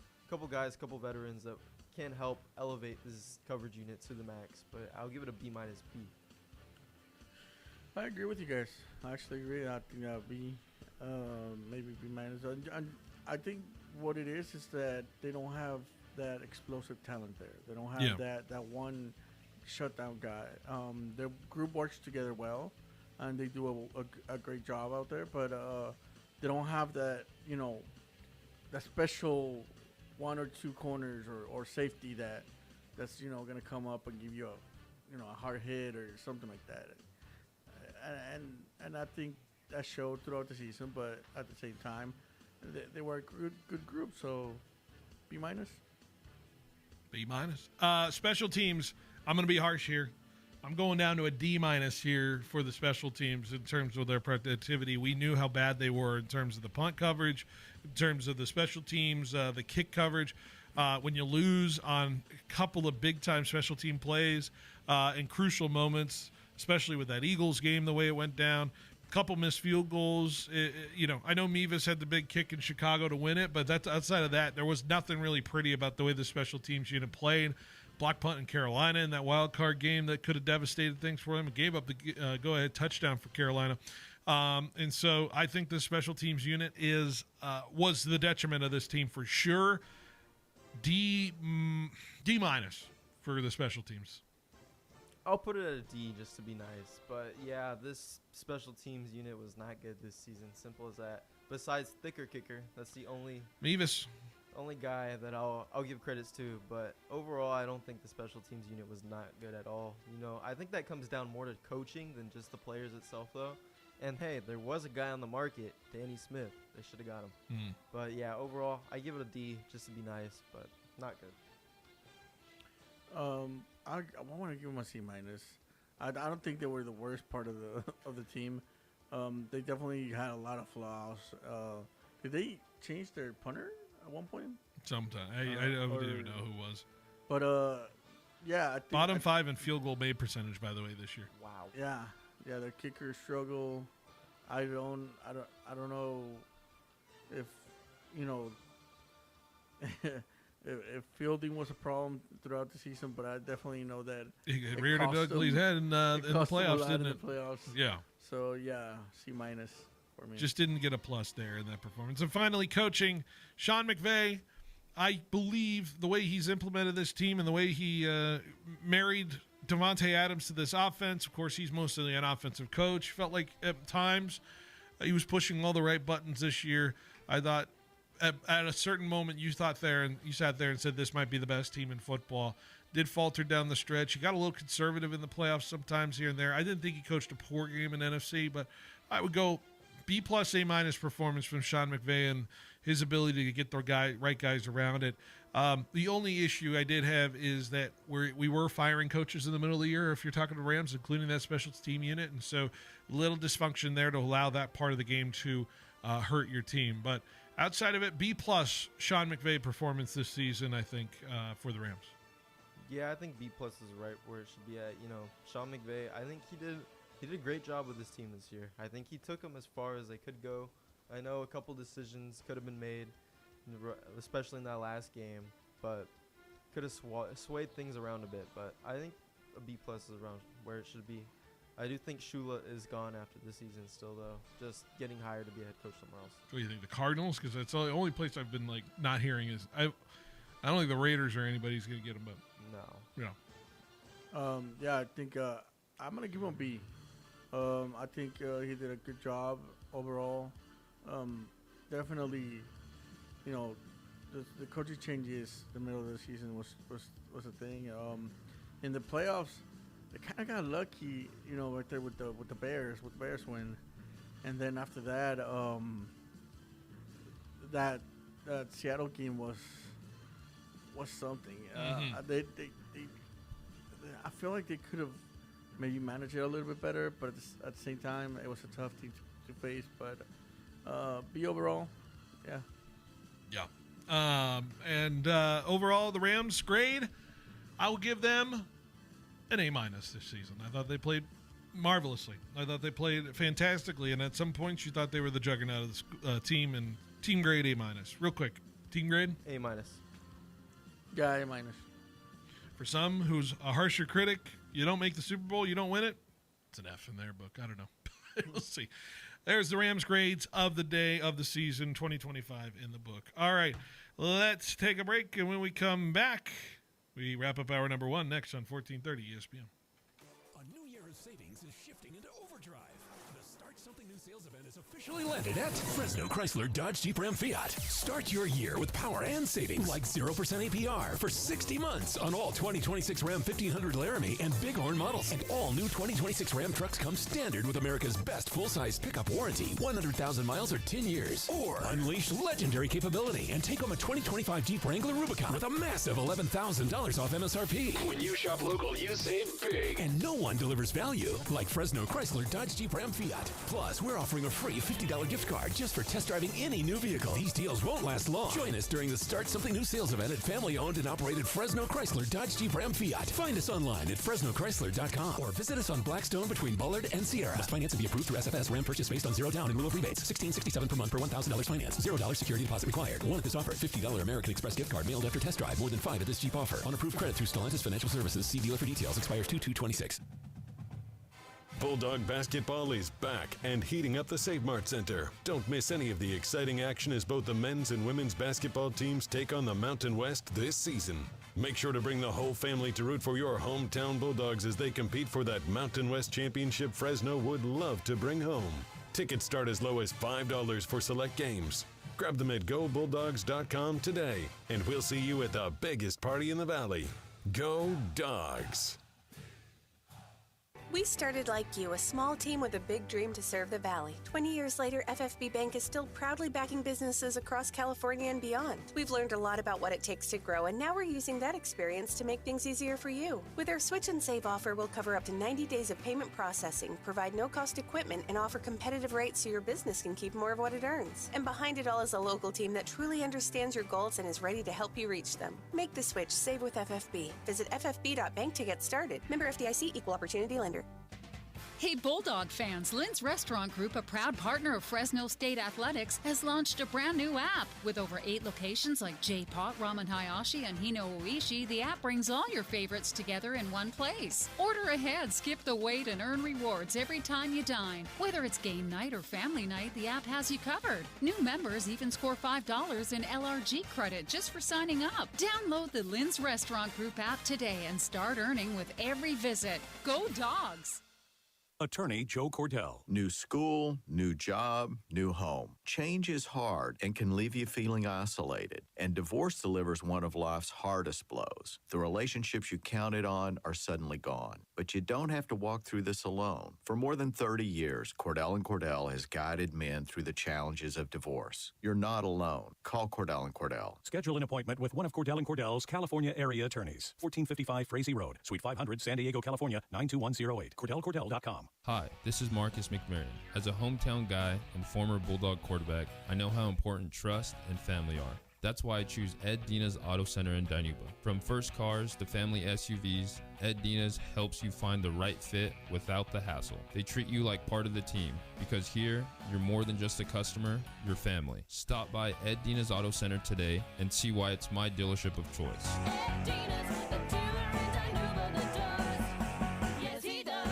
guys, couple veterans that can help elevate this coverage unit to the max. But I'll give it a B minus B.
I agree with you guys. I actually agree. I think B. Maybe B minus. I think what it is that they don't have that explosive talent there. They don't have that one shutdown guy. Their group works together well, and they do a great job out there. But they don't have that that special 1 or 2 corners or safety that's going to come up and give you a hard hit or something like that. And I think that showed throughout the season, but at the same time, they were a good group. So, B minus.
B minus. Special teams. I'm going to be harsh here. I'm going down to a D minus here for the special teams in terms of their productivity. We knew how bad they were in terms of the punt coverage, in terms of the special teams, the kick coverage. When you lose on a couple of big-time special team plays in crucial moments, especially with that Eagles game, the way it went down, a couple missed field goals. I know Mevis had the big kick in Chicago to win it, but that's outside of that, there was nothing really pretty about the way the special teams unit played. Block punt in Carolina in that wild card game that could have devastated things for them. It gave up the go-ahead touchdown for Carolina. And so I think the special teams unit was the detriment of this team for sure. D minus for the special teams.
I'll put it at a D just to be nice. But, yeah, this special teams unit was not good this season. Simple as that. Besides Thicker Kicker, that's the only guy that I'll give credits to. But overall, I don't think the special teams unit was not good at all. I think that comes down more to coaching than just the players itself, though. And, hey, there was a guy on the market, Danny Smith. They should have got him. But, yeah, overall, I give it a D just to be nice, but not good.
I want to give them a C minus. I don't think they were the worst part of the team. They definitely had a lot of flaws. Did they change their punter at one point?
Sometime. I don't even know who was.
But yeah, I think
bottom 5 in field goal made percentage, by the way, this year.
Wow.
Yeah, their kickers struggle. I don't know if if fielding was a problem throughout the season, but I definitely know that
it reared a ugly head in the playoffs, didn't it? Yeah.
So yeah, C- for me.
Just didn't get a plus there in that performance. And finally, coaching Sean McVay. I believe the way he's implemented this team and the way he married Davante Adams to this offense. Of course, he's mostly an offensive coach. Felt like at times he was pushing all the right buttons this year. I thought at a certain moment you sat there and said this might be the best team in football. Did falter down the stretch. He got a little conservative in the playoffs sometimes here and there. I didn't think he coached a poor game in NFC, but I would go B+, A- performance from Sean McVay and his ability to get the right guys around it. The only issue I did have is that we were firing coaches in the middle of the year, if you're talking to Rams, including that special team unit. And so a little dysfunction there to allow that part of the game to hurt your team. But outside of it, B+, Sean McVay performance this season, I think, for the Rams.
Yeah, I think B+ is right where it should be at. Sean McVay, I think he did a great job with his team this year. I think he took them as far as they could go. I know a couple decisions could have been made, especially in that last game, but could have swayed things around a bit. But I think a B+ is around where it should be. I do think Shula is gone after this season still, though. Just getting hired to be a head coach somewhere else.
What do you think, the Cardinals? Because that's the only place I've been not hearing is I don't think the Raiders or anybody's going to get him. But
no.
Yeah.
Yeah, I think I'm gonna give him a B. I think he did a good job overall. Definitely, the coaching changes in the middle of the season was a thing. In the playoffs, they kind of got lucky, right there with the Bears, with the Bears win, and then after that, that Seattle game was something. I feel like they could have maybe managed it a little bit better, but at the same time, it was a tough team to face. But B overall, yeah.
Yeah. And overall, the Rams grade, I will give them an A- this season. I thought they played marvelously. I thought they played fantastically, and at some points you thought they were the juggernaut of the team. And team grade A-. Real quick, team grade?
A-.
Yeah, A-.
For some who's a harsher critic, you don't make the Super Bowl, you don't win it. It's an F in their book. I don't know. We'll see. There's the Rams grades of the day of the season 2025 in the book. All right, let's take a break, and when we come back, we wrap up hour number 1 next on 1430 ESPN.
A new year of savings is shifting into overdrive. The Start Something New sales event is officially landed at Fresno Chrysler Dodge Jeep Ram Fiat. Start your year with power and savings like 0% APR for 60 months on all 2026 Ram 1500 Laramie and Bighorn models. And all new 2026 Ram trucks come standard with America's best full-size pickup warranty, 100,000 miles or 10 years. Or unleash legendary capability and take home a 2025 Jeep Wrangler Rubicon with a massive $11,000 off MSRP. When you shop local, you save big. And no one delivers value like Fresno Chrysler Dodge Jeep Ram Fiat. Plus, we're offering a free $50 gift card just for test driving any new vehicle. These deals won't last long. Join us during the Start Something New sales event at family-owned and operated Fresno Chrysler Dodge Jeep Ram Fiat. Find us online at FresnoChrysler.com or visit us on Blackstone between Bullard and Sierra. Must finance and be approved through SFS. Ram purchase based on 0 down in lieu of rebates. $16.67 per month per $1,000 finance. $0 security deposit required. One at this offer. $50 American Express gift card mailed after test drive. More than 5 at this Jeep offer. On approved credit through Stellantis Financial Services. See dealer for details. Expires 2/2/26.
Bulldog basketball is back and heating up the Save Mart Center. Don't miss any of the exciting action as both the men's and women's basketball teams take on the Mountain West this season. Make sure to bring the whole family to root for your hometown Bulldogs as they compete for that Mountain West championship Fresno would love to bring home. Tickets start as low as $5 for select games. Grab them at GoBulldogs.com today, and we'll see you at the biggest party in the Valley. Go Dogs!
We started like you, a small team with a big dream to serve the Valley. 20 years later, FFB Bank is still proudly backing businesses across California and beyond. We've learned a lot about what it takes to grow, and now we're using that experience to make things easier for you. With our Switch and Save offer, we'll cover up to 90 days of payment processing, provide no-cost equipment, and offer competitive rates so your business can keep more of what it earns. And behind it all is a local team that truly understands your goals and is ready to help you reach them. Make the switch. Save with FFB. Visit ffb.bank to get started. Member FDIC, Equal Opportunity Lender.
Hey Bulldog fans, Lynn's Restaurant Group, a proud partner of Fresno State Athletics, has launched a brand new app. With over 8 locations like J-Pot, Ramen Hayashi, and Hino Oishi, the app brings all your favorites together in one place. Order ahead, skip the wait, and earn rewards every time you dine. Whether it's game night or family night, the app has you covered. New members even score $5 in LRG credit just for signing up. Download the Lynn's Restaurant Group app today and start earning with every visit. Go Dogs!
Attorney Joe Cordell.
New school, new job, new home. Change is hard and can leave you feeling isolated. And divorce delivers one of life's hardest blows. The relationships you counted on are suddenly gone. But you don't have to walk through this alone. For more than 30 years, Cordell & Cordell has guided men through the challenges of divorce. You're not alone. Call Cordell & Cordell.
Schedule an appointment with one of Cordell & Cordell's California area attorneys. 1455 Frazee Road, Suite 500, San Diego, California, 92108. CordellCordell.com.
Hi, this is Marcus McMarion. As a hometown guy and former Bulldog quarterback, I know how important trust and family are. That's why I choose Ed Dina's Auto Center in Dinuba. From first cars to family SUVs, Ed Dina's helps you find the right fit without the hassle. They treat you like part of the team, because here, you're more than just a customer, you're family. Stop by Ed Dina's Auto Center today and see why it's my dealership of choice.
Ed Dina's, the dealer in Dinuba that does. Yes, he does.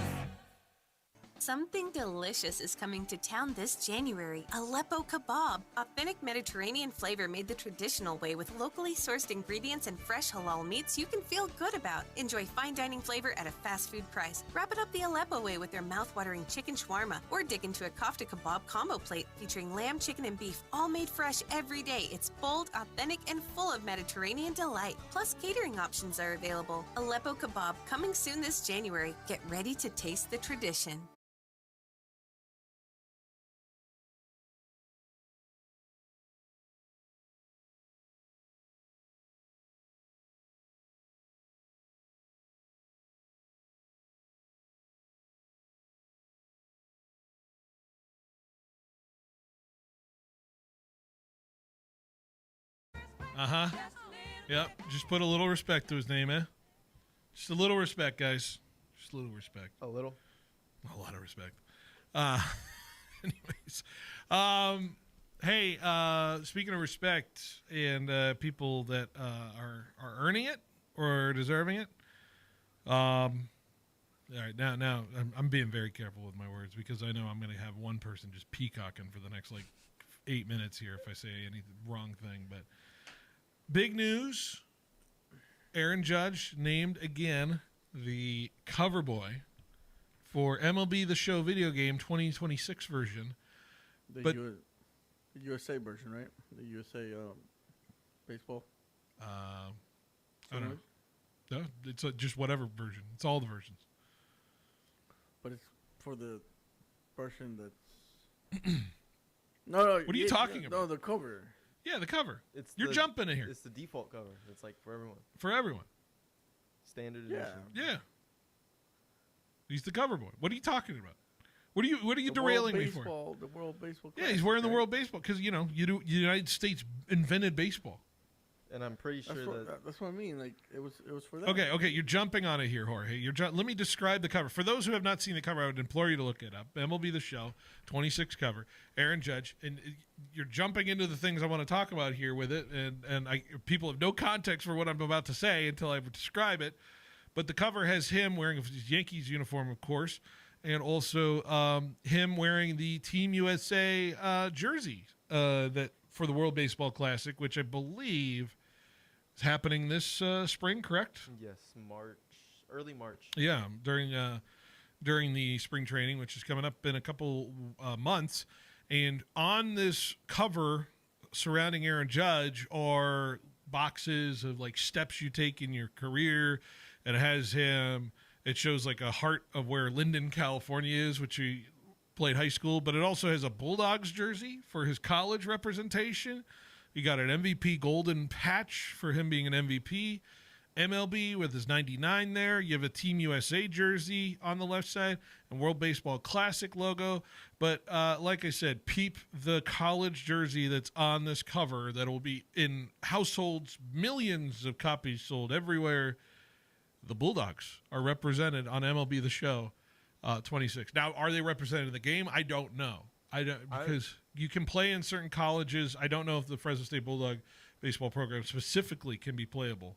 Something delicious is coming to town this January. Aleppo Kebab. Authentic Mediterranean flavor made the traditional way with locally sourced ingredients and fresh halal meats you can feel good about. Enjoy fine dining flavor at a fast food price. Wrap it up the Aleppo way with their mouth-watering chicken shawarma, or dig into a kofta kebab combo plate featuring lamb, chicken, and beef, all made fresh every day. It's bold, authentic, and full of Mediterranean delight. Plus, catering options are available. Aleppo Kebab, coming soon this January. Get ready to taste the tradition.
Yep. Just put a little respect to his name, eh? Just a little respect, guys. Just a little respect.
A little?
A lot of respect. Anyways. Hey, speaking of respect and people that are earning it or deserving it. All right, now I'm being very careful with my words, because I know I'm going to have one person just peacocking for the next 8 minutes here if I say any wrong thing, but big news. Aaron Judge named again the cover boy for MLB The Show video game 2026 version.
The USA version, right? The USA baseball.
I don't know. No, it's just whatever version. It's all the versions.
But it's for the version that's... No.
What are you talking about?
No, the cover.
Yeah, the cover. You're jumping in here.
It's the default cover. It's for everyone.
For everyone.
Standard edition.
Yeah. He's the cover boy. What are you talking about? What are you derailing me for?
The World Baseball.
Yeah, he's wearing the World Baseball because the United States invented baseball.
And I'm pretty sure
that's what I mean. It was for that.
Okay, you're jumping on it here, Jorge. Let me describe the cover. For those who have not seen the cover, I would implore you to look it up. MLB The Show, 26 cover, Aaron Judge, and you're jumping into the things I want to talk about here with it, and people have no context for what I'm about to say until I describe it. But the cover has him wearing his Yankees uniform, of course, and also him wearing the Team USA jersey that for the World Baseball Classic, which I believe is happening this spring, correct?
Yes, early March.
Yeah, during the spring training, which is coming up in a couple months. And on this cover surrounding Aaron Judge are boxes of steps you take in your career. It has him It shows like a heart of where Linden, California is, which he played high school, but it also has a Bulldogs jersey for his college representation. You got an MVP golden patch for him being an MVP. MLB with his 99 there. You have a Team USA jersey on the left side and World Baseball Classic logo. But like I said, peep the college jersey that's on this cover that will be in households, millions of copies sold everywhere. The Bulldogs are represented on MLB The Show 26. Now, are they represented in the game? I don't know. Because you can play in certain colleges. I don't know if the Fresno State Bulldog baseball program specifically can be playable.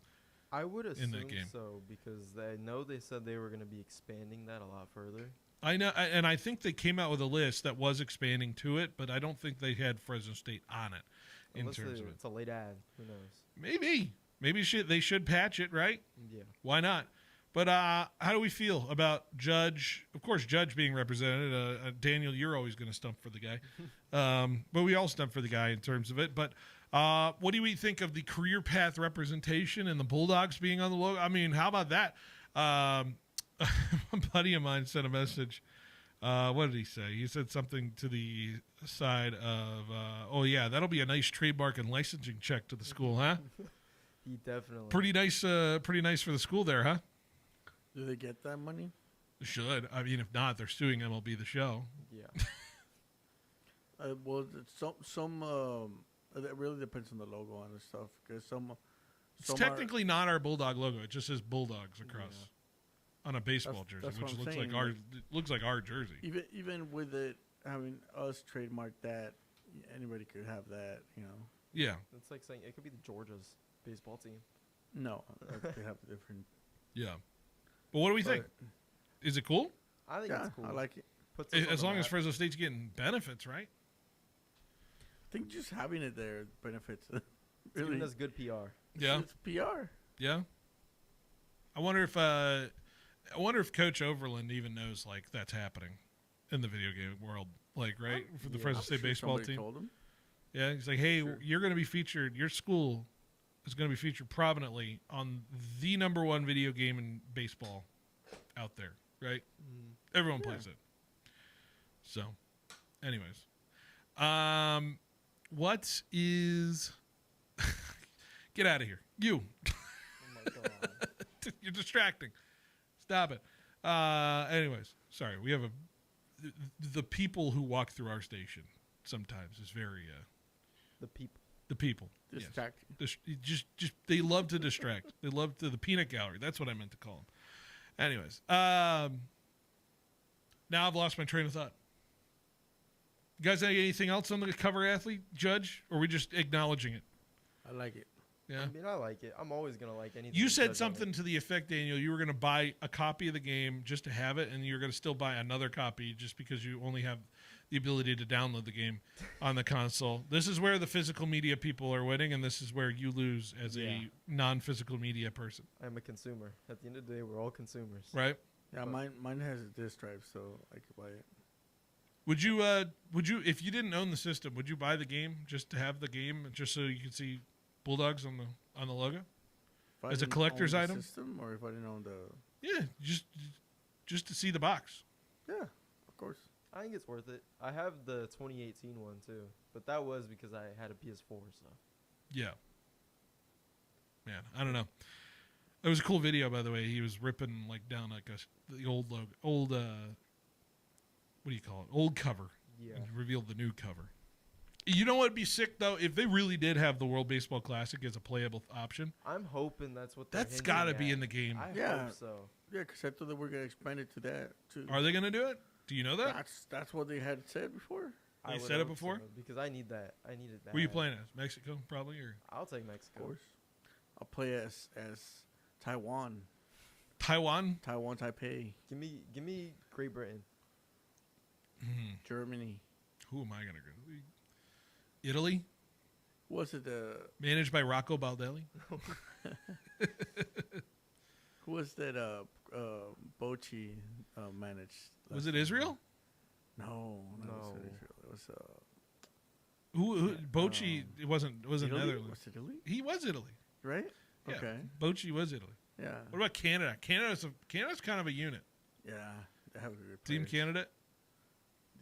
I would assume
that game.
so because I know they said they were going to be expanding that a lot further.
I know, and I think they came out with a list that was expanding to it, but I don't think they had Fresno State on it
Unless
in terms of it.
It's a late ad. Who knows?
Maybe they should patch it, right?
Yeah.
Why not? But how do we feel about Judge? Of course, Judge being represented. Daniel, you're always going to stump for the guy, but we all stump for the guy in terms of it. But what do we think of the career path representation and the Bulldogs being on the logo? I mean, how about that? A buddy of mine sent a message. What did he say? He said something to the side of, "Oh yeah, that'll be a nice trademark and licensing check to the school, huh?"
He definitely
Pretty nice for the school there, huh?
Do they get that money?
Should. I mean, if not, they're suing MLB The Show.
Yeah.
Well, it really depends on the logo on this stuff because
It's technically not our Bulldog logo. It just says Bulldogs across on a baseball jersey, which looks like our jersey.
Even with it having us trademark that, anybody could have that, you know.
Yeah.
It's like saying it could be the Georgia's baseball team.
No, they have different.
Yeah. But what do we think? Is it cool?
I think it's cool.
I like it.
As long as Fresno State's getting benefits, right?
I think just having it there benefits.
Really, giving us good PR.
Yeah,
it's PR.
Yeah. I wonder if Coach Overland even knows like that's happening in the video game world, like right for the Fresno State baseball team.
Told him.
Yeah, he's like, hey, you're going to be featured. Your school is going to be featured prominently on the #1 video game in baseball out there, right? Everyone plays it. So, anyways, what is? Get out of here, you!
Oh my god,
you're distracting. Stop it. Anyways, sorry. We have the people who walk through our station sometimes is very
the people.
The people.
Distracting.
Yes. Just they love to distract. They love the peanut gallery. That's what I meant to call them. Anyways, now I've lost my train of thought. You guys have anything else on the cover athlete, Judge? Or are we just acknowledging it?
I like it.
Yeah.
I mean, I like it. I'm always going to like anything.
You said something to the effect, Daniel, you were going to buy a copy of the game just to have it, and you're going to still buy another copy just because you only have the ability to download the game on the console. This is where the physical media people are winning, and this is where you lose as a non-physical media person.
I'm a consumer. At the end of the day, we're all consumers.
Right?
Yeah, mine has a disk drive, so I could buy it.
Would you, if you didn't own the system, would you buy the game just to have the game, just so you could see Bulldogs on the logo as a collector's item?
System, or if I didn't own the
just to see the box.
Yeah, of course.
I think it's worth it. I have the 2018 one too, but that was because I had a PS4. So
yeah, man, I don't know. It was a cool video, by the way. He was ripping like down like the old logo, what do you call it? Old cover.
Yeah.
And revealed the new cover. You know what'd be sick though if they really did have the World Baseball Classic as a playable option.
I'm hoping that's what.
That's got to be in the game.
I hope so.
Yeah, because I thought that we're gonna expand it to that too.
Are they gonna do it? Do you know that?
That's what they had said before.
They said it before?
So, because I need that. I needed that.
Where you playing as? Mexico, probably, or
I'll take Mexico.
Of course. I'll play as Taiwan.
Taiwan,
Taipei.
Give me Great Britain.
Germany.
Who am I gonna go? Italy.
Was it
managed by Rocco Baldelli?
Who was that? Bochy managed.
Was it Israel?
No. It was
Who Bochy? It wasn't
Italy?
Netherlands.
Was it Italy?
He was Italy,
right?
Yeah.
Okay.
Bochy was Italy.
Yeah.
What about Canada? Canada's kind of a unit.
Yeah, they have a good
Team
players.
Canada.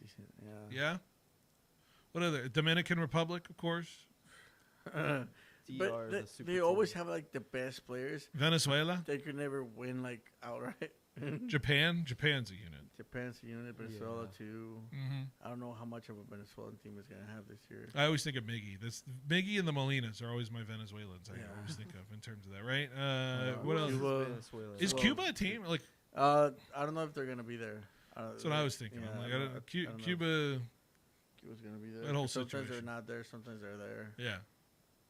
Decent, yeah.
Yeah. What other? Dominican Republic, of course.
But they always have like the best players.
Venezuela.
They could never win like outright.
Japan's a unit.
Japan's a unit. Venezuela too.
Mhm.
I don't know how much of a Venezuelan team is gonna have this year.
I always think of Miggy. Miggy and the Molinas are always my Venezuelans. I always think of in terms of that, right? What else? Is Cuba a team? Like,
I don't know if they're gonna be there.
that's what I was thinking.
Yeah,
I'm like,
I don't know
Cuba.
Cuba's gonna be there.
That whole
Sometimes
situation.
they're not there. Sometimes they're there.
Yeah.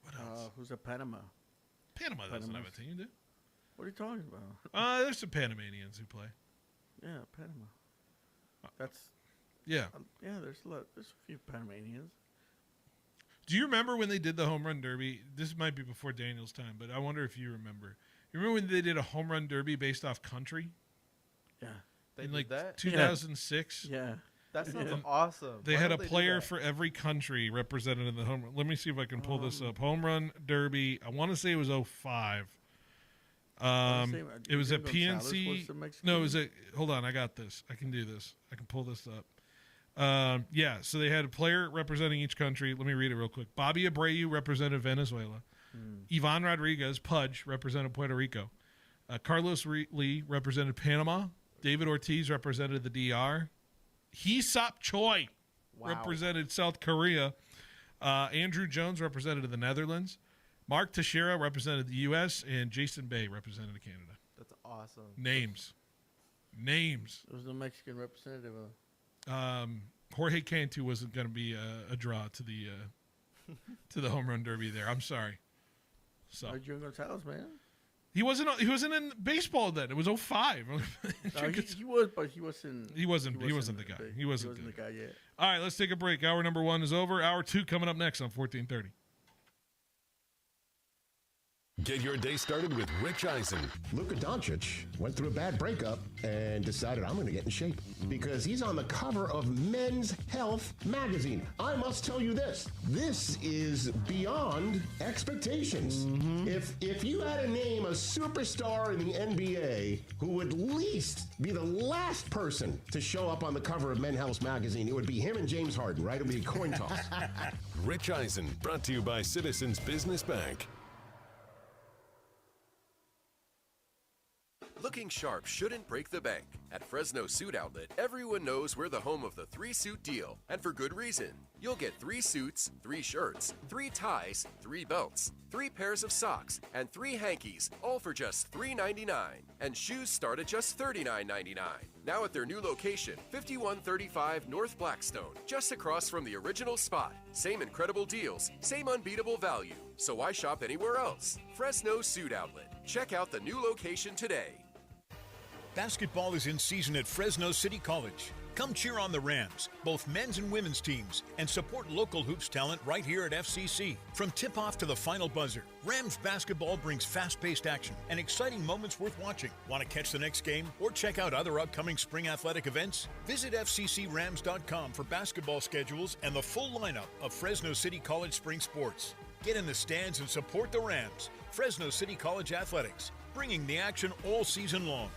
What else?
Who's at Panama?
Panama doesn't have a
Panama's-
team, do?
What are you talking about?
There's some Panamanians who play.
Yeah, Panama. That's
Yeah.
yeah. There's a lot. There's a few Panamanians.
Do you remember when they did the home run derby? This might be before Daniel's time, but I wonder if you remember. You remember when they did a home run derby based off country?
Yeah.
They
in
did
like
that?
2006.
Yeah.
That sounds
And
awesome.
They
Why
had a
don't they do
player
that?
for every country represented in the home run. Let me see if I can pull this up. Home run derby. I want to say it was 05. It was a
Gonzalez was
PNC.
the Mexican?
No, it was a. Hold on, I got this. I can do this. I can pull this up. Yeah, so they had a player representing each country. Let me read it real quick. Bobby Abreu represented Venezuela. Ivan Rodriguez, Pudge, represented Puerto Rico. Carlos Lee represented Panama. David Ortiz represented the DR. Hee-Sop Choi represented South Korea. Andrew Jones represented the Netherlands. Mark Teixeira represented the U.S. and Jason Bay represented Canada.
That's awesome.
Names.
It was the Mexican representative.
Jorge Cantu wasn't going to be a draw to the home run derby there. I'm sorry. So
Adrian Gonzalez, man.
he wasn't in baseball then. It was 05.
He was, but he wasn't.
He wasn't the guy.
big.
He wasn't
the guy yet.
All right, let's take a break. Hour number 1 is over. Hour 2 coming up next on 1430.
Get your day started with Rich Eisen.
Luka Doncic went through a bad breakup and decided, I'm going to get in shape because he's on the cover of Men's Health magazine. I must tell you this is beyond expectations. If you had to name a superstar in the NBA who would at least be the last person to show up on the cover of Men's Health magazine, it would be him and James Harden, right? It would be a coin toss.
Rich Eisen, brought to you by Citizens Business Bank.
Looking sharp shouldn't break the bank. At Fresno Suit Outlet, everyone knows we're the home of the 3-suit deal, and for good reason. You'll get 3 suits, 3 shirts, 3 ties, 3 belts, 3 pairs of socks, and 3 hankies, all for just $3.99. And shoes start at just $39.99. Now at their new location, 5135 North Blackstone, just across from the original spot. Same incredible deals, same unbeatable value. So why shop anywhere else? Fresno Suit Outlet. Check out the new location today.
Basketball is in season at Fresno City College. Come cheer on the Rams, both men's and women's teams, and support local hoops talent right here at FCC. From tip-off to the final buzzer, Rams basketball brings fast-paced action and exciting moments worth watching. Want to catch the next game or check out other upcoming spring athletic events? Visit FCCRams.com for basketball schedules and the full lineup of Fresno City College spring sports. Get in the stands and support the Rams. Fresno City College Athletics, bringing the action all season long.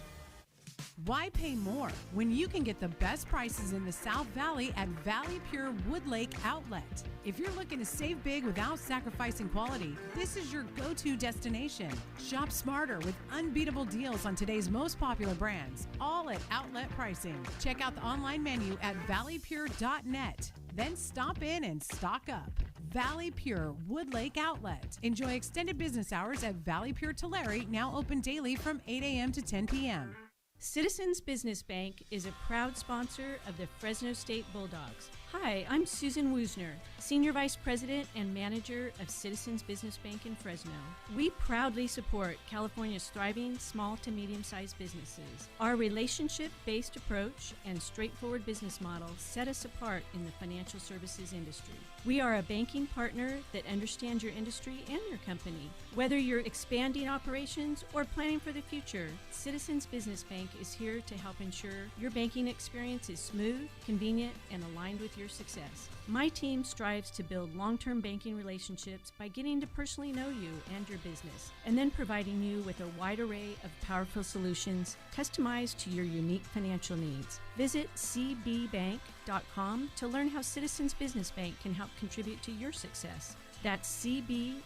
Why pay more when you can get the best prices in the South Valley at Valley Pure Wood Lake Outlet? If you're looking to save big without sacrificing quality, this is your go-to destination. Shop smarter with unbeatable deals on today's most popular brands, all at outlet pricing. Check out the online menu at valleypure.net. Then stop in and stock up. Valley Pure Wood Lake Outlet. Enjoy extended business hours at Valley Pure Tulare, now open daily from 8 a.m. to 10 p.m.
Citizens Business Bank is a proud sponsor of the Fresno State Bulldogs. Hi, I'm Susan Woosner, Senior Vice President and Manager of Citizens Business Bank in Fresno. We proudly support California's thriving small to medium-sized businesses. Our relationship-based approach and straightforward business model set us apart in the financial services industry. We are a banking partner that understands your industry and your company. Whether you're expanding operations or planning for the future, Citizens Business Bank is here to help ensure your banking experience is smooth, convenient, and aligned with your your success. My team strives to build long-term banking relationships by getting to personally know you and your business, and then providing you with a wide array of powerful solutions customized to your unique financial needs. Visit cbbank.com to learn how Citizens Business Bank can help contribute to your success. That's cbbank.com.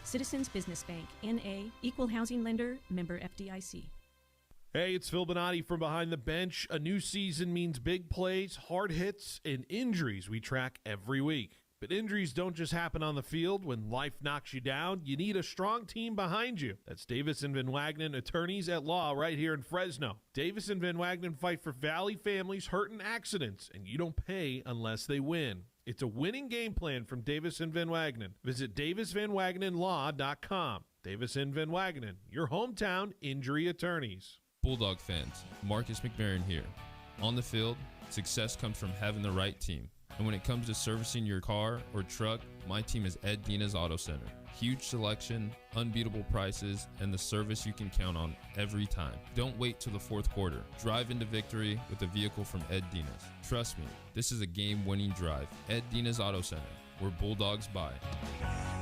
Citizens Business Bank, N.A., Equal Housing Lender, member FDIC.
Hey, it's Phil Bonatti from Behind the Bench. A new season means big plays, hard hits, and injuries we track every week. But injuries don't just happen on the field. When life knocks you down, you need a strong team behind you. That's Davis and Van Wagenen, attorneys at law right here in Fresno. Davis and Van Wagenen fight for Valley families hurt in accidents, and you don't pay unless they win. It's a winning game plan from Davis and Van Wagenen. Visit DavisVanWagenenLaw.com. Davis and Van Wagenen, your hometown injury attorneys.
Bulldog fans, Marcus McMarron here. On the field, success comes from having the right team. And when it comes to servicing your car or truck, my team is Ed Dina's Auto Center. Huge selection, unbeatable prices, and the service you can count on every time. Don't wait till the fourth quarter. Drive into victory with a vehicle from Ed Dina's. Trust me, this is a game-winning drive. Ed Dina's Auto Center, where Bulldogs buy.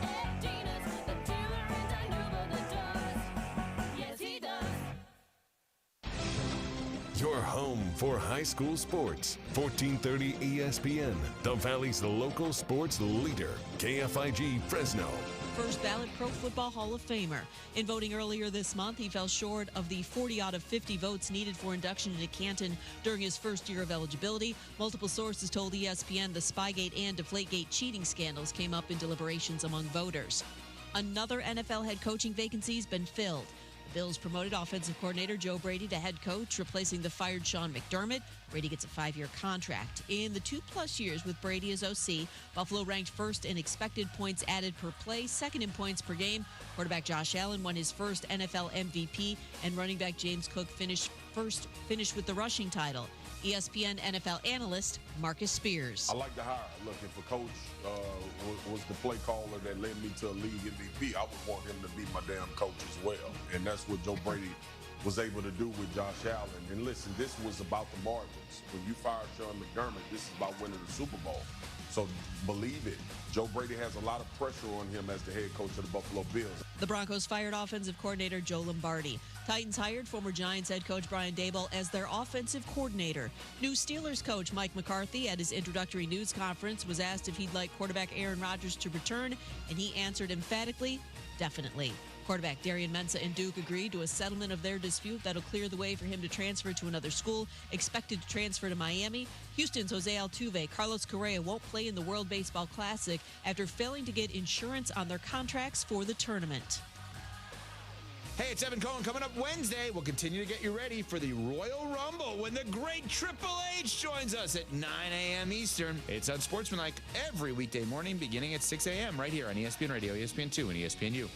Ed Dina's, the dealer in Dinuba that does. Yes, he does.
Your home for high school sports. 1430 ESPN, the Valley's local sports leader. KFIG Fresno.
First ballot Pro Football Hall of Famer. In voting earlier this month, he fell short of the 40 out of 50 votes needed for induction into Canton during his first year of eligibility. Multiple sources told ESPN the Spygate and Deflategate cheating scandals came up in deliberations among voters. Another NFL head coaching vacancy has been filled. The Bills promoted offensive coordinator Joe Brady to head coach, replacing the fired Sean McDermott. Brady gets a 5-year contract. In the 2+ years with Brady as OC, Buffalo ranked first in expected points added per play, second in points per game. Quarterback Josh Allen won his first NFL MVP, and running back James Cook finished with the rushing title. ESPN NFL analyst Marcus Spears.
I like the hire. Looking for coach was the play caller that led me to a league MVP. I would want him to be my damn coach as well. And that's what Joe Brady was able to do with Josh Allen. And listen, this was about the margins. When you fired Sean McDermott, this is about winning the Super Bowl. So believe it. Joe Brady has a lot of pressure on him as the head coach of the Buffalo Bills.
The Broncos fired offensive coordinator Joe Lombardi. Titans hired former Giants head coach Brian Daboll as their offensive coordinator. New Steelers coach Mike McCarthy at his introductory news conference was asked if he'd like quarterback Aaron Rodgers to return, and he answered emphatically, definitely. Quarterback Darian Mensah and Duke agreed to a settlement of their dispute that'll clear the way for him to transfer to another school, expected to transfer to Miami. Houston's Jose Altuve, Carlos Correa won't play in the World Baseball Classic after failing to get insurance on their contracts for the tournament.
Hey, it's Evan Cohen. Coming up Wednesday, we'll continue to get you ready for the Royal Rumble when the great Triple H joins us at 9 a.m. Eastern. It's Unsportsmanlike every weekday morning beginning at 6 a.m. right here on ESPN Radio, ESPN2, and ESPNU.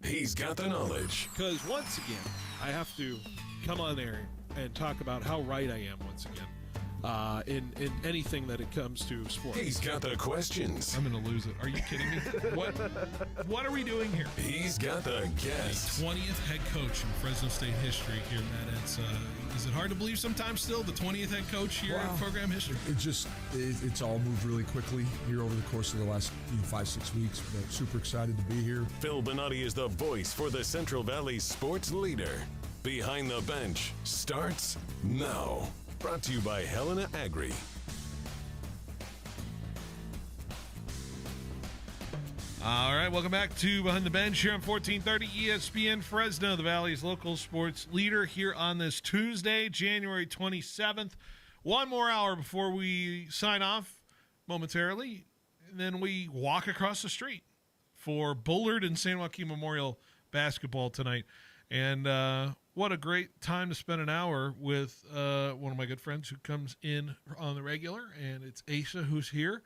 He's got the knowledge.
Because once again, I have to come on there and talk about how right I am once again in anything that it comes to sports.
He's got the questions.
I'm going to lose it. Are you kidding me? What are we doing here?
He's got the guests.
The 20th head coach in Fresno State history here, Matt. Is it hard to believe sometimes still the 20th head coach here in program history?
It's all moved really quickly here over the course of the last 5-6 weeks. But super excited to be here.
Phil Bonatti is the voice for the Central Valley sports leader. Behind the Bench starts now. Brought to you by Helena Agri.
All right, welcome back to Behind the Bench here on 1430 ESPN Fresno, the Valley's local sports leader here on this Tuesday, January 27th. One more hour before we sign off momentarily, and then we walk across the street for Bullard and San Joaquin Memorial basketball tonight. And what a great time to spend an hour with one of my good friends who comes in on the regular, and it's Asa who's here.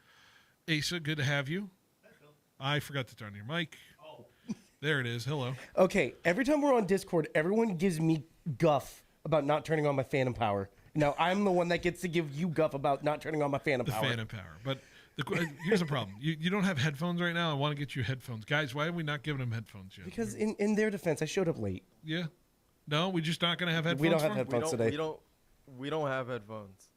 Asa, good to have you. I forgot to turn your mic. Oh. There it is. Hello.
Okay, every time we're on Discord, everyone gives me guff about not turning on my Phantom Power. Now, I'm the one that gets to give you guff about not turning on my Phantom Power.
The Phantom Power. But Here's the problem. You don't have headphones right now. I want to get you headphones. Guys, why have we not given them headphones yet?
Because in their defense, I showed up late.
Yeah. No, we're just not going to have headphones.
We don't have
for him?
headphones today.
We don't have headphones.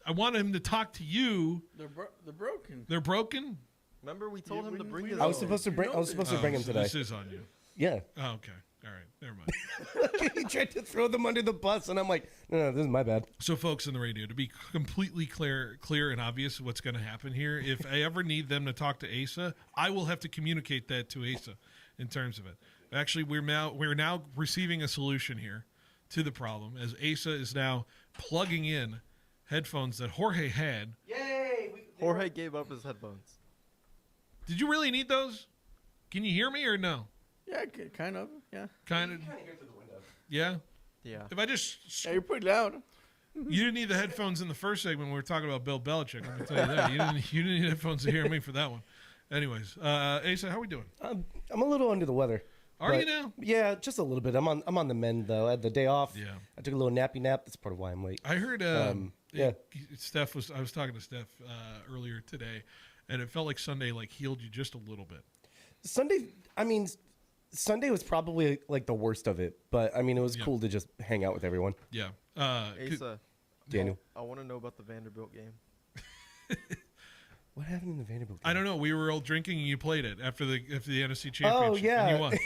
I want him to talk to you.
They're broken.
They're broken?
Remember, we told him to bring his
I was
own.
supposed to bring. I was supposed to bring him
so
today.
This is on you.
Yeah.
Oh, okay. All right. Never mind.
He tried to throw them under the bus, and I'm like, no, this is my bad.
So, folks in the radio, to be completely clear and obvious what's going to happen here, if I ever need them to talk to Asa, I will have to communicate that to Asa in terms of it. Actually, we're now receiving a solution here to the problem, as Asa is now plugging in headphones that Jorge had.
Yay!
Jorge gave up his headphones.
Did you really need those? Can you hear me or no?
Yeah, kind of. Yeah.
Kind of. Yeah.
Yeah.
If I just
you're pretty loud.
You didn't need the headphones in the first segment when we were talking about Bill Belichick. Let me tell you that. You didn't need headphones to hear me for that one. Anyways, Asa, how we doing?
I'm a little under the weather.
Are you now?
Yeah, just a little bit. I'm on the mend though. I had the day off.
Yeah.
I took a little nappy nap. That's part of why I'm late.
I heard.
Yeah.
I was talking to Steph earlier today, and it felt like Sunday healed you just a little bit.
Sunday was probably like the worst of it, but I mean, it was cool to just hang out with everyone.
Yeah.
Asa,
Daniel,
I want to know about the Vanderbilt game.
what happened in the Vanderbilt game?
I don't know. We were all drinking, and you played it after the NFC Championship.
Oh yeah.
And you won.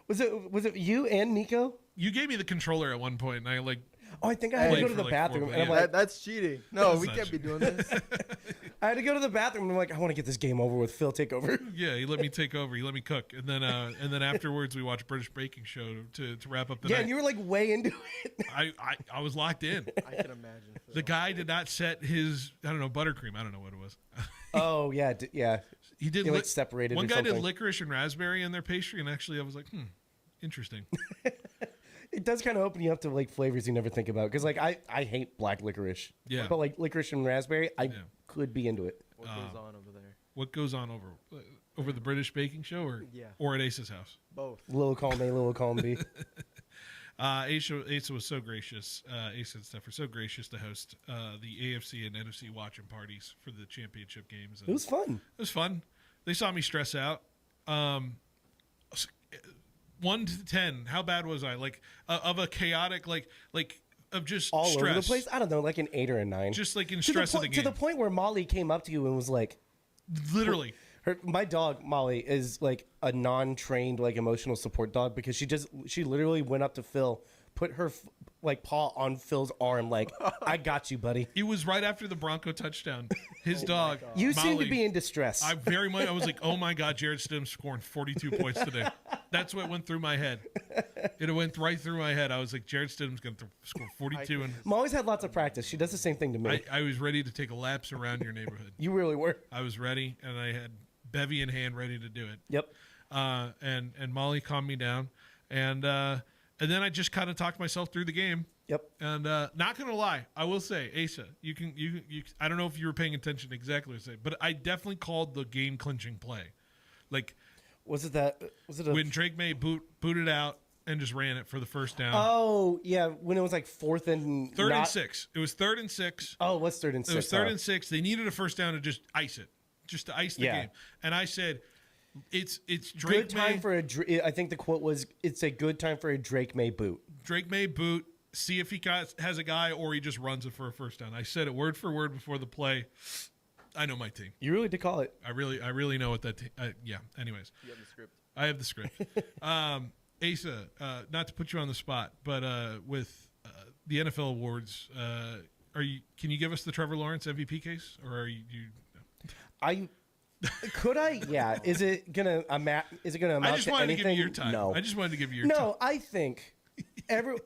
Was it you and Nico?
You gave me the controller at one point, and I
Oh, I think I had to go to the bathroom. And I'm like,
that's cheating. No,
That's
we
not
can't be
cheating.
doing this.
I had to go to the bathroom. And I'm like, I want to get this game over with. Phil, take over.
Yeah, he let me take over. He let me cook, and then afterwards we watched British Baking Show to wrap up the night.
And you were like way into it.
I was locked in.
I can imagine.
The guy did not set his buttercream. I don't know what it was.
Oh yeah, yeah.
He did
like separated.
One
or
guy
something.
did licorice and raspberry in their pastry, and actually I was like, interesting.
It does kind of open you up to like flavors you never think about. Because like I hate black licorice.
Yeah.
But like licorice and raspberry, I could be into it.
What goes on over there?
What goes on over the British Baking Show, or at Ace's house?
Both.
Little column A, little column B.
Asa was so gracious. Asa and Steph were so gracious to host the AFC and NFC watching parties for the championship games. And
It was fun.
It was fun. They saw me stress out. 1 to 10, how bad was I? Of a chaotic, of just
All
stress.
over the place. I don't know, like an 8 or a 9.
Just like in
To
stress of the game.
To the point where Molly came up to you and was like,
literally.
My dog Molly is like a non-trained like emotional support dog because she literally went up to Phil, put her paw on Phil's arm, like, I got you, buddy.
It was right after the Bronco touchdown. His dog.
You seem to
Molly,
be in distress.
I was like, oh my God, Jared Stidham scoring 42 points today. That's what went through my head. It went right through my head. I was like, Jared Stidham's going to score 42. And
Molly's had lots of practice. She does the same thing to me.
I was ready to take a laps around your neighborhood.
You really were.
I was ready, and I had bevy in hand ready to do it.
Yep.
And Molly calmed me down, and then I just kind of talked myself through the game.
Yep.
And not gonna lie, I will say, Asa, you can. I don't know if you were paying attention to exactly what I said, but I definitely called the game clinching play.
Was it
when Drake May booted out and just ran it for the first down?
Oh yeah, when it was like fourth and
3rd and 6. It was 3rd and 6.
Oh, what's 3rd and 6?
It was 3rd and 6. They needed a first down to just ice it, just to ice the game. And I said, it's Drake
good time
May,
for I think the quote was, "It's a good time for a Drake May boot."
Drake May boot. See if he has a guy or he just runs it for a first down. I said it word for word before the play. I know my team.
You really did call it.
I really know what that team. Yeah. Anyways,
You have the script.
I have the script. Asa, not to put you on the spot, but with the NFL awards, can you give us the Trevor Lawrence MVP case, or are you?
Could I? Yeah. Is it gonna amount? Is it gonna amount
I just
to
wanted
anything?
to give you your time.
No.
I just wanted to give you your time.
No, I think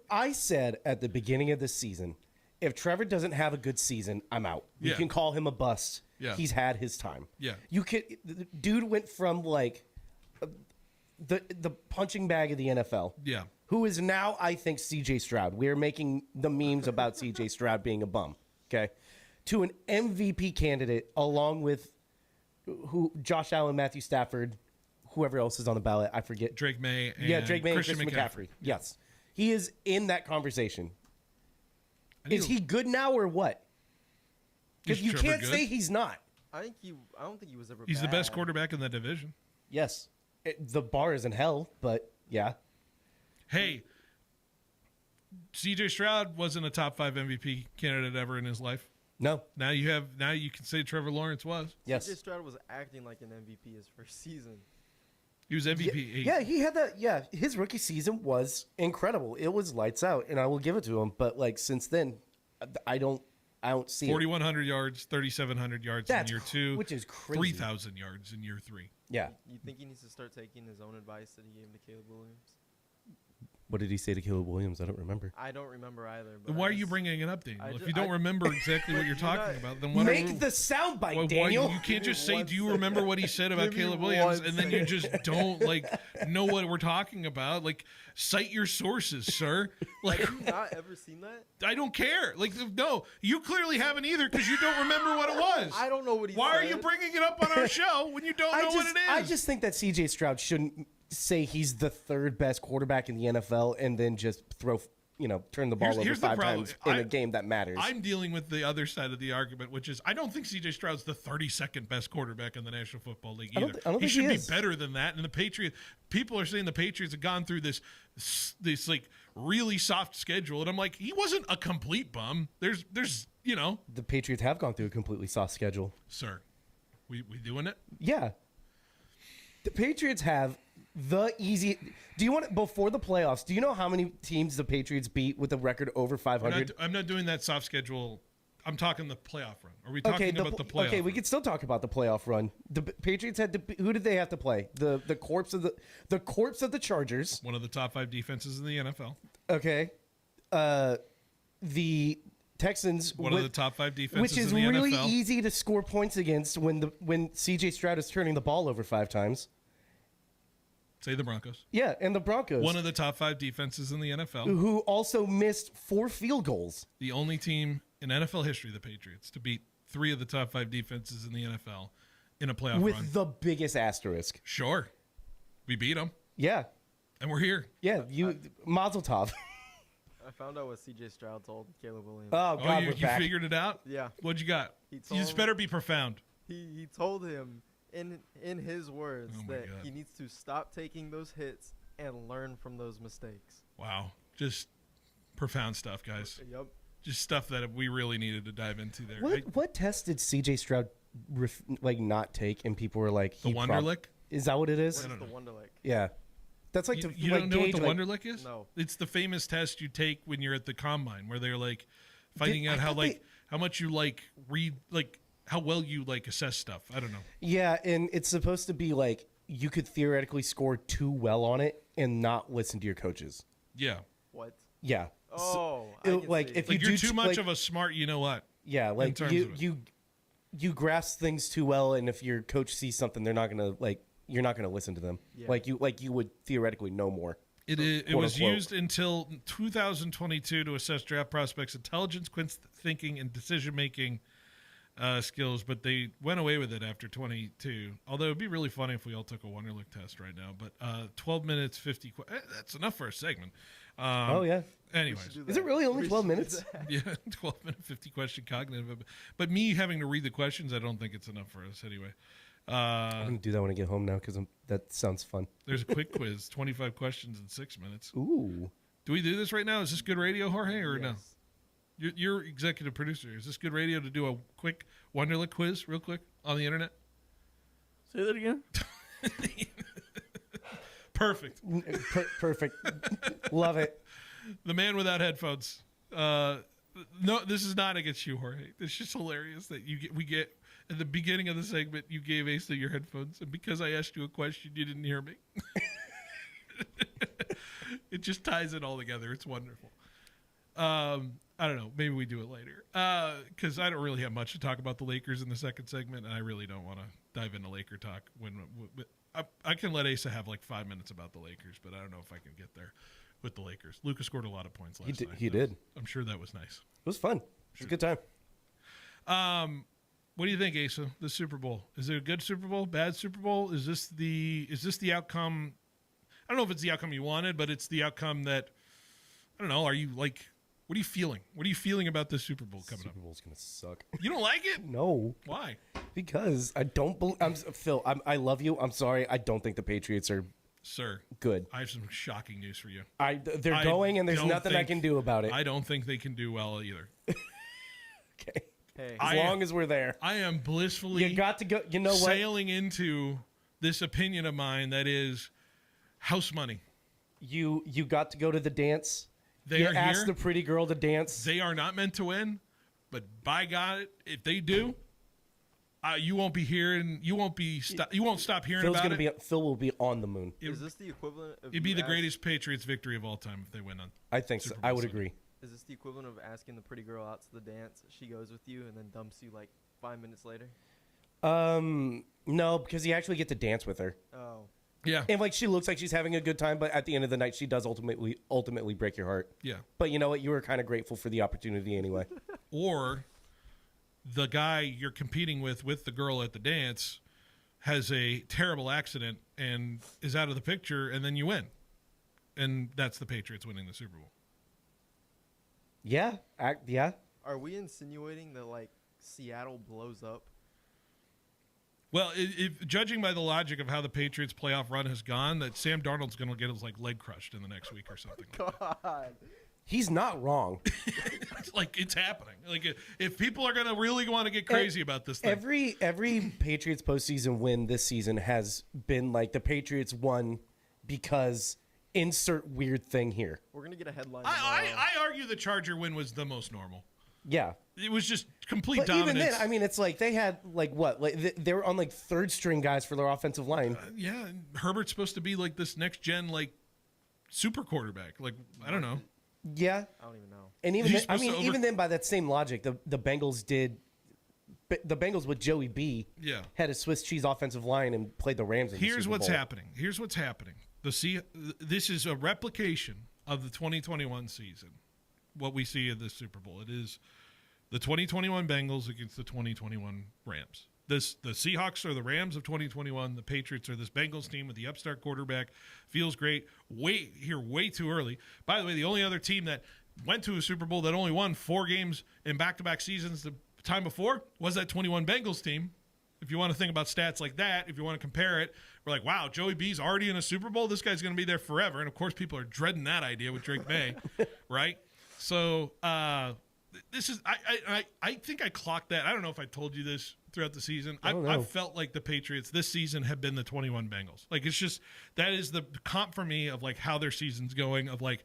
I said at the beginning of the season, if Trevor doesn't have a good season, I'm out. You
Yeah.
can call him a bust.
Yeah.
He's had his time.
Yeah.
The dude went from like the punching bag of the NFL.
Yeah.
Who is now, I think, CJ Stroud. We're making the memes about CJ Stroud being a bum. Okay. To an MVP candidate along with Josh Allen, Matthew Stafford, whoever else is on the ballot, I forget.
Drake May. And
Drake May
Christian
and Christian McCaffrey. Yes. He is in that conversation. Is he good now or what? Because you
Trevor
can't
good?
say he's not.
I don't think he was ever.
He's the best
bad.
quarterback in that division.
Yes. The bar is in hell, but yeah.
Hey, C.J. Stroud wasn't a top 5 MVP candidate ever in his life.
No.
Now you can say Trevor Lawrence was.
Yes.
CJ Stroud was acting like an MVP his first season.
He was MVP.
Yeah, he had that. Yeah, his rookie season was incredible. It was lights out, and I will give it to him. But like since then, I don't see
4,100 yards, 3,700 yards
That's
in year 2,
which is crazy.
3,000 yards in year 3.
Yeah.
You think he needs to start taking his own advice that he gave to Caleb Williams?
What did he say to Caleb Williams? I don't remember.
I don't remember either. But
Then why are you bringing it up, Daniel?
I
If
ju-
you don't
I-
remember exactly what you're talking about, then what
Make the soundbite,
why-
Daniel.
You can't just say, "Do you remember what he said about
Give me
Caleb Williams?"
one
and then you just don't know what we're talking about. Like, cite your sources, sir. Like,
Have you not ever seen that?
I don't care. Like, no, you clearly haven't either because you don't remember what it was.
I don't know what he
Why
said.
are you bringing it up on our show when you don't know what it is?
I just think that C.J. Stroud shouldn't say he's the third best quarterback in the NFL and then just turn the ball over
Here's the
5
problem.
times in a game that matters.
I'm dealing with the other side of the argument, which is I don't think C.J. Stroud's the 32nd best quarterback in the National Football League
I
either.
don't think
he should
he
be
is.
better than that. And the Patriots, people are saying the Patriots have gone through this like really soft schedule, and I'm like, he wasn't a complete bum. There's
the Patriots have gone through a completely soft schedule.
sir, we doing it?
Yeah. The Patriots have the easy. Do you want it before the playoffs? Do you know how many teams the Patriots beat with a record over 500?
I'm not doing that soft schedule. I'm talking the playoff run. Are we talking about the playoff?
Okay, we could still talk about the playoff run. The Patriots had to. Who did they have to play? The corpse of the Chargers.
One of the top 5 defenses in the NFL.
Okay. The Texans.
One of the top 5 defenses
which is
in the
really
NFL.
easy to score points against when C.J. Stroud is turning the ball over 5 times.
Say the Broncos.
Yeah, and the Broncos.
One of the top 5 defenses in the NFL.
Who also missed 4 field goals.
The only team in NFL history, the Patriots, to beat 3 of the top 5 defenses in the NFL in a playoff
With
run.
the biggest asterisk.
Sure. We beat them.
Yeah.
And we're here.
Yeah, Mazel Tov.
I found out what C.J. Stroud told Caleb Williams.
Oh, God,
you
we're back.
figured it out?
Yeah.
What'd you got?
He
You
told
just better be profound.
He told him in his words
Oh my
that
God.
he needs to stop taking those hits and learn from those mistakes.
Wow. Just profound stuff, guys.
Yep.
Just stuff that we really needed to dive into there.
What test did C.J. Stroud not take, and people were like,
The Wonderlic?
Is that what it is?
What is the Wonderlic?
Yeah, that's like
You don't know what the
gauge,
Wonderlic is?
No.
It's the famous test you take when you're at the combine, where they're like finding out how much you read, how well you assess stuff. I don't know.
Yeah, and it's supposed to be like you could theoretically score too well on it and not listen to your coaches.
Yeah.
What?
Yeah.
Oh,
if you
you're
do
too much of a smart, you know what?
Yeah,
in
like
terms of it.
you grasp things too well, and if your coach sees something, they're not gonna you're not gonna listen to them.
Yeah.
Like you would theoretically know more.
It
quote
was
unquote.
used until 2022 to assess draft prospects' intelligence, quick thinking, and decision-making skills, but they went away with it after 22. Although it'd be really funny if we all took a Wonderlic test right now. But 12 minutes, 50. That's enough for a segment.
Oh yeah.
Anyways,
Is it really only 12 minutes?
yeah, 12-minute, 50 question cognitive. But me having to read the questions, I don't think it's enough for us anyway.
I'm gonna do that when I get home now because that sounds fun.
There's a quick quiz, 25 questions in 6 minutes.
Ooh.
Do we do this right now? Is this good radio, Jorge, or no? You're executive producer. Is this good radio to do a quick Wonderlic quiz real quick on the internet?
Say that again.
Perfect.
Perfect. Love it.
The man without headphones. No, this is not against you, Jorge. It's just hilarious that we get at the beginning of the segment, you gave Asa your headphones, and because I asked you a question, you didn't hear me. It just ties it all together. It's wonderful. I don't know. Maybe we do it later because I don't really have much to talk about the Lakers in the second segment, and I really don't want to dive into Laker talk. I can let Asa have 5 minutes about the Lakers, but I don't know if I can get there with the Lakers. Lucas scored a lot of points last night.
He did.
I'm sure that was nice.
It was fun. It was a good time.
What do you think, Asa? The Super Bowl, is it a good Super Bowl? Bad Super Bowl? Is this the outcome? I don't know if it's the outcome you wanted, but it's the outcome that I don't know. Are you What are you feeling? What are you feeling about this Super Bowl coming up?
Super Bowl's gonna suck.
You don't like it?
No.
Why?
Because I don't believe. Phil, I love you. I'm sorry. I don't think the Patriots are
Sir,
good.
I have some shocking news for you.
They're going, and there's
don't
nothing I
think-
can do about it.
I don't think they can do well either.
Okay.
Hey.
As long as we're there.
I am blissfully
You got to go. You know what?
sailing into this opinion of mine that is house money.
You got to go to the dance.
They
you
are
asked
here.
the pretty girl to dance.
They are not meant to win, but by God, if they do, you won't be hearing. You won't stop hearing
Phil's
about
gonna
it.
be. Phil will be on the moon.
Is this the equivalent of
It'd be
you
the
ask-
greatest Patriots victory of all time if they win on.
I think so.
Super
I
Bowl
would
Sunday.
agree.
Is this the equivalent of asking the pretty girl out to the dance? She goes with you and then dumps you like 5 minutes later.
No, because you actually get to dance with her.
Oh.
Yeah.
And like she looks like she's having a good time, but at the end of the night, she does ultimately break your heart.
Yeah.
But you know what? You were kind of grateful for the opportunity anyway.
Or the guy you're competing with the girl at the dance has a terrible accident and is out of the picture, and then you win, and that's the Patriots winning the Super Bowl.
Yeah. Yeah.
Are we insinuating that like Seattle blows up?
Well, if judging by the logic of how the Patriots playoff run has gone, that Sam Darnold's going to get his leg crushed in the next week or something.
God.
He's not wrong.
It's happening. Like if people are going to really want to get crazy about this thing.
Every Patriots postseason win this season has been like the Patriots won because insert weird thing here.
We're gonna get a headline.
I argue the Charger win was the most normal.
Yeah.
It was just complete
But
dominance.
even then, I mean, it's like they had like what? Like they were on like third string guys for their offensive line.
Yeah, and Herbert's supposed to be like this next gen super quarterback. Like I don't know.
Yeah.
I don't even know.
And even
He's
then, I
supposed
mean,
to
even then, by that same logic, the Bengals with Joey B.
Yeah.
Had a Swiss cheese offensive line and played the Rams. In the
Here's
Super
what's
Bowl.
happening. This is a replication of the 2021 season. What we see in this Super Bowl. It is the 2021 Bengals against the 2021 Rams. The Seahawks are the Rams of 2021. The Patriots are this Bengals team with the upstart quarterback. Feels great. Way too early. By the way, the only other team that went to a Super Bowl that only won 4 games in back-to-back seasons the time before was that 21 Bengals team. If you want to think about stats like that, if you want to compare it, we're like, wow, Joey B's already in a Super Bowl. This guy's going to be there forever. And, of course, people are dreading that idea with Drake May, right? So this is I think I clocked that. I don't know if I told you this throughout the season. I felt like the Patriots this season have been the 21 Bengals. Like it's just that is the comp for me of like how their season's going. Of like,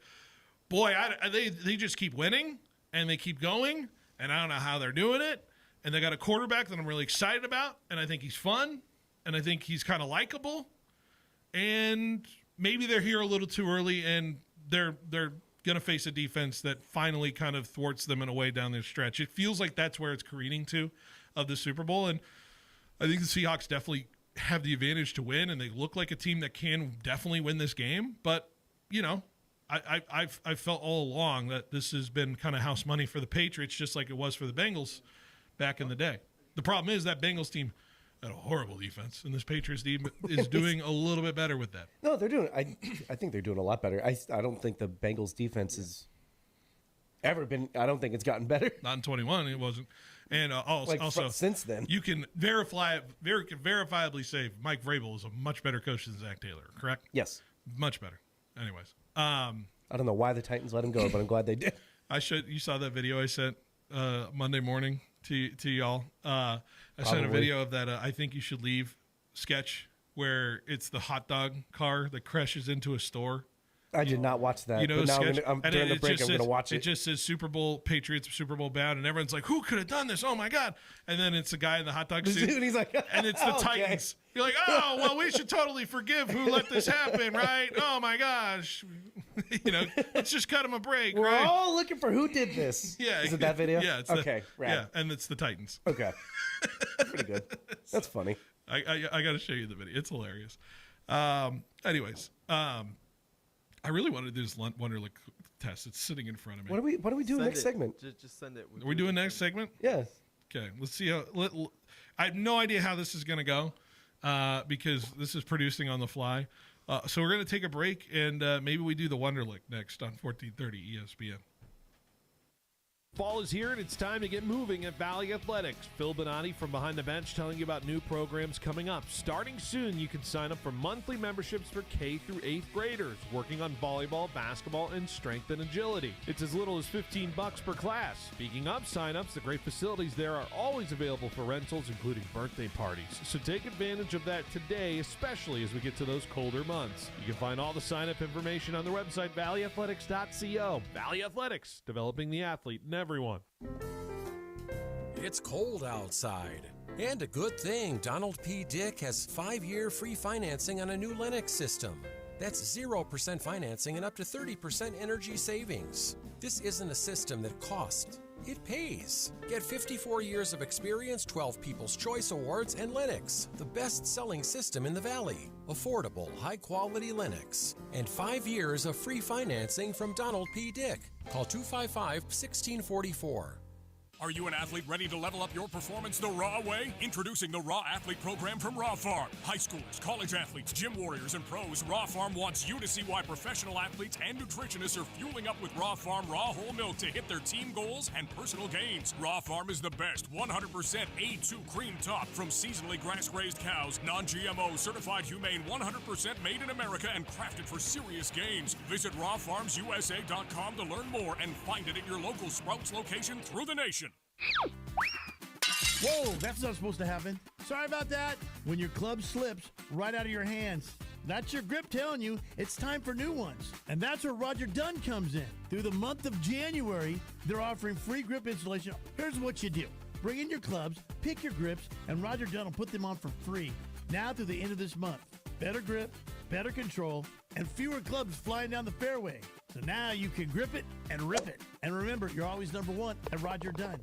boy, they just keep winning and they keep going, and I don't know how they're doing it. And they got a quarterback that I'm really excited about, and I think he's fun, and I think he's kind of likable. And maybe they're here a little too early, and they're going to face a defense that finally kind of thwarts them in a way down their stretch. It feels like that's where it's careening to of the Super Bowl, and I think the Seahawks definitely have the advantage to win, and they look like a team that can definitely win this game. But, you know, I've felt all along that this has been kind of house money for the Patriots, just like it was for the Bengals back in the day. The problem is that Bengals team had a horrible defense, and this Patriots team is doing a little bit better with that.
No, they're doing. I think they're doing a lot better. I don't think the Bengals defense has ever been. I don't think it's gotten better.
Not in 21, it wasn't. And also
since then,
you can verifiably say Mike Vrabel is a much better coach than Zach Taylor. Correct?
Yes,
much better. Anyways,
I don't know why the Titans let him go, but I'm glad they did.
You saw that video I sent Monday morning to y'all. I sent a
Probably.
video of that I think you should leave sketch where it's the hot dog car that crashes into a store.
I did not watch that.
You know,
but now
sketch?
during the break, I'm going to watch
It
it.
just says Super Bowl Patriots, Super Bowl bound, and everyone's like, "Who could have done this? Oh my god!" And then it's a guy in the hot dog suit,
And he's like,
and it's the
okay.
Titans. You're like, "Oh well, we should totally forgive who let this happen, right? Oh my gosh, you know, let's just cut him a break."
We're
right?
all looking for who did this.
Yeah,
Is it that video?
Yeah, it's
okay. Rad.
Yeah, and it's the Titans.
Okay, pretty good. That's funny.
I got to show you the video. It's hilarious. Anyways, I really want to do this Wonderlic test. It's sitting in front of me.
What do we do next segment?
Just send it.
Are we doing next segment?
Yeah.
Okay. Let's see how. I have no idea how this is going to go because this is producing on the fly. So we're going to take a break and maybe we do the Wonderlic next on 1430 ESPN.
Fall is here, and it's time to get moving at Valley Athletics. Phil Bonatti from Behind the Bench telling you about new programs coming up. Starting soon, you can sign up for monthly memberships for K through 8th graders working on volleyball, basketball, and strength and agility. It's as little as $15 per class. Speaking of sign-ups, the great facilities there are always available for rentals, including birthday parties. So take advantage of that today, especially as we get to those colder months. You can find all the sign-up information on their website, valleyathletics.co. Valley Athletics, developing the athlete in everyone.
It's cold outside. And a good thing, Donald P. Dick has 5-year free financing on a new Lennox system. That's 0% financing and up to 30% energy savings. This isn't a system that costs. It pays. Get 54 years of experience, 12 People's Choice Awards, and Lennox, the best-selling system in the Valley. Affordable, high-quality Lennox. And 5 years of free financing from Donald P. Dick. Call 255-1644.
Are you an athlete ready to level up your performance the raw way? Introducing the Raw Athlete Program from Raw Farm. High schoolers, college athletes, gym warriors, and pros, Raw Farm wants you to see why professional athletes and nutritionists are fueling up with Raw Farm raw whole milk to hit their team goals and personal gains. Raw Farm is the best 100% A2 cream top from seasonally grass-raised cows, non-GMO, certified humane, 100% made in America, and crafted for serious gains. Visit rawfarmsusa.com to learn more and find it at your local Sprouts location through the nation.
Whoa, that's not supposed to happen. Sorry about that. When your club slips right out of your hands, that's your grip telling you it's time for new ones. And that's where Roger Dunn comes in. Through the month of January, they're offering free grip installation. Here's what you do. Bring in your clubs, pick your grips, and Roger Dunn will put them on for free. Now through the end of this month. Better grip, better control, and fewer clubs flying down the fairway. So now you can grip it and rip it. And remember, you're always number one at Roger Dunn.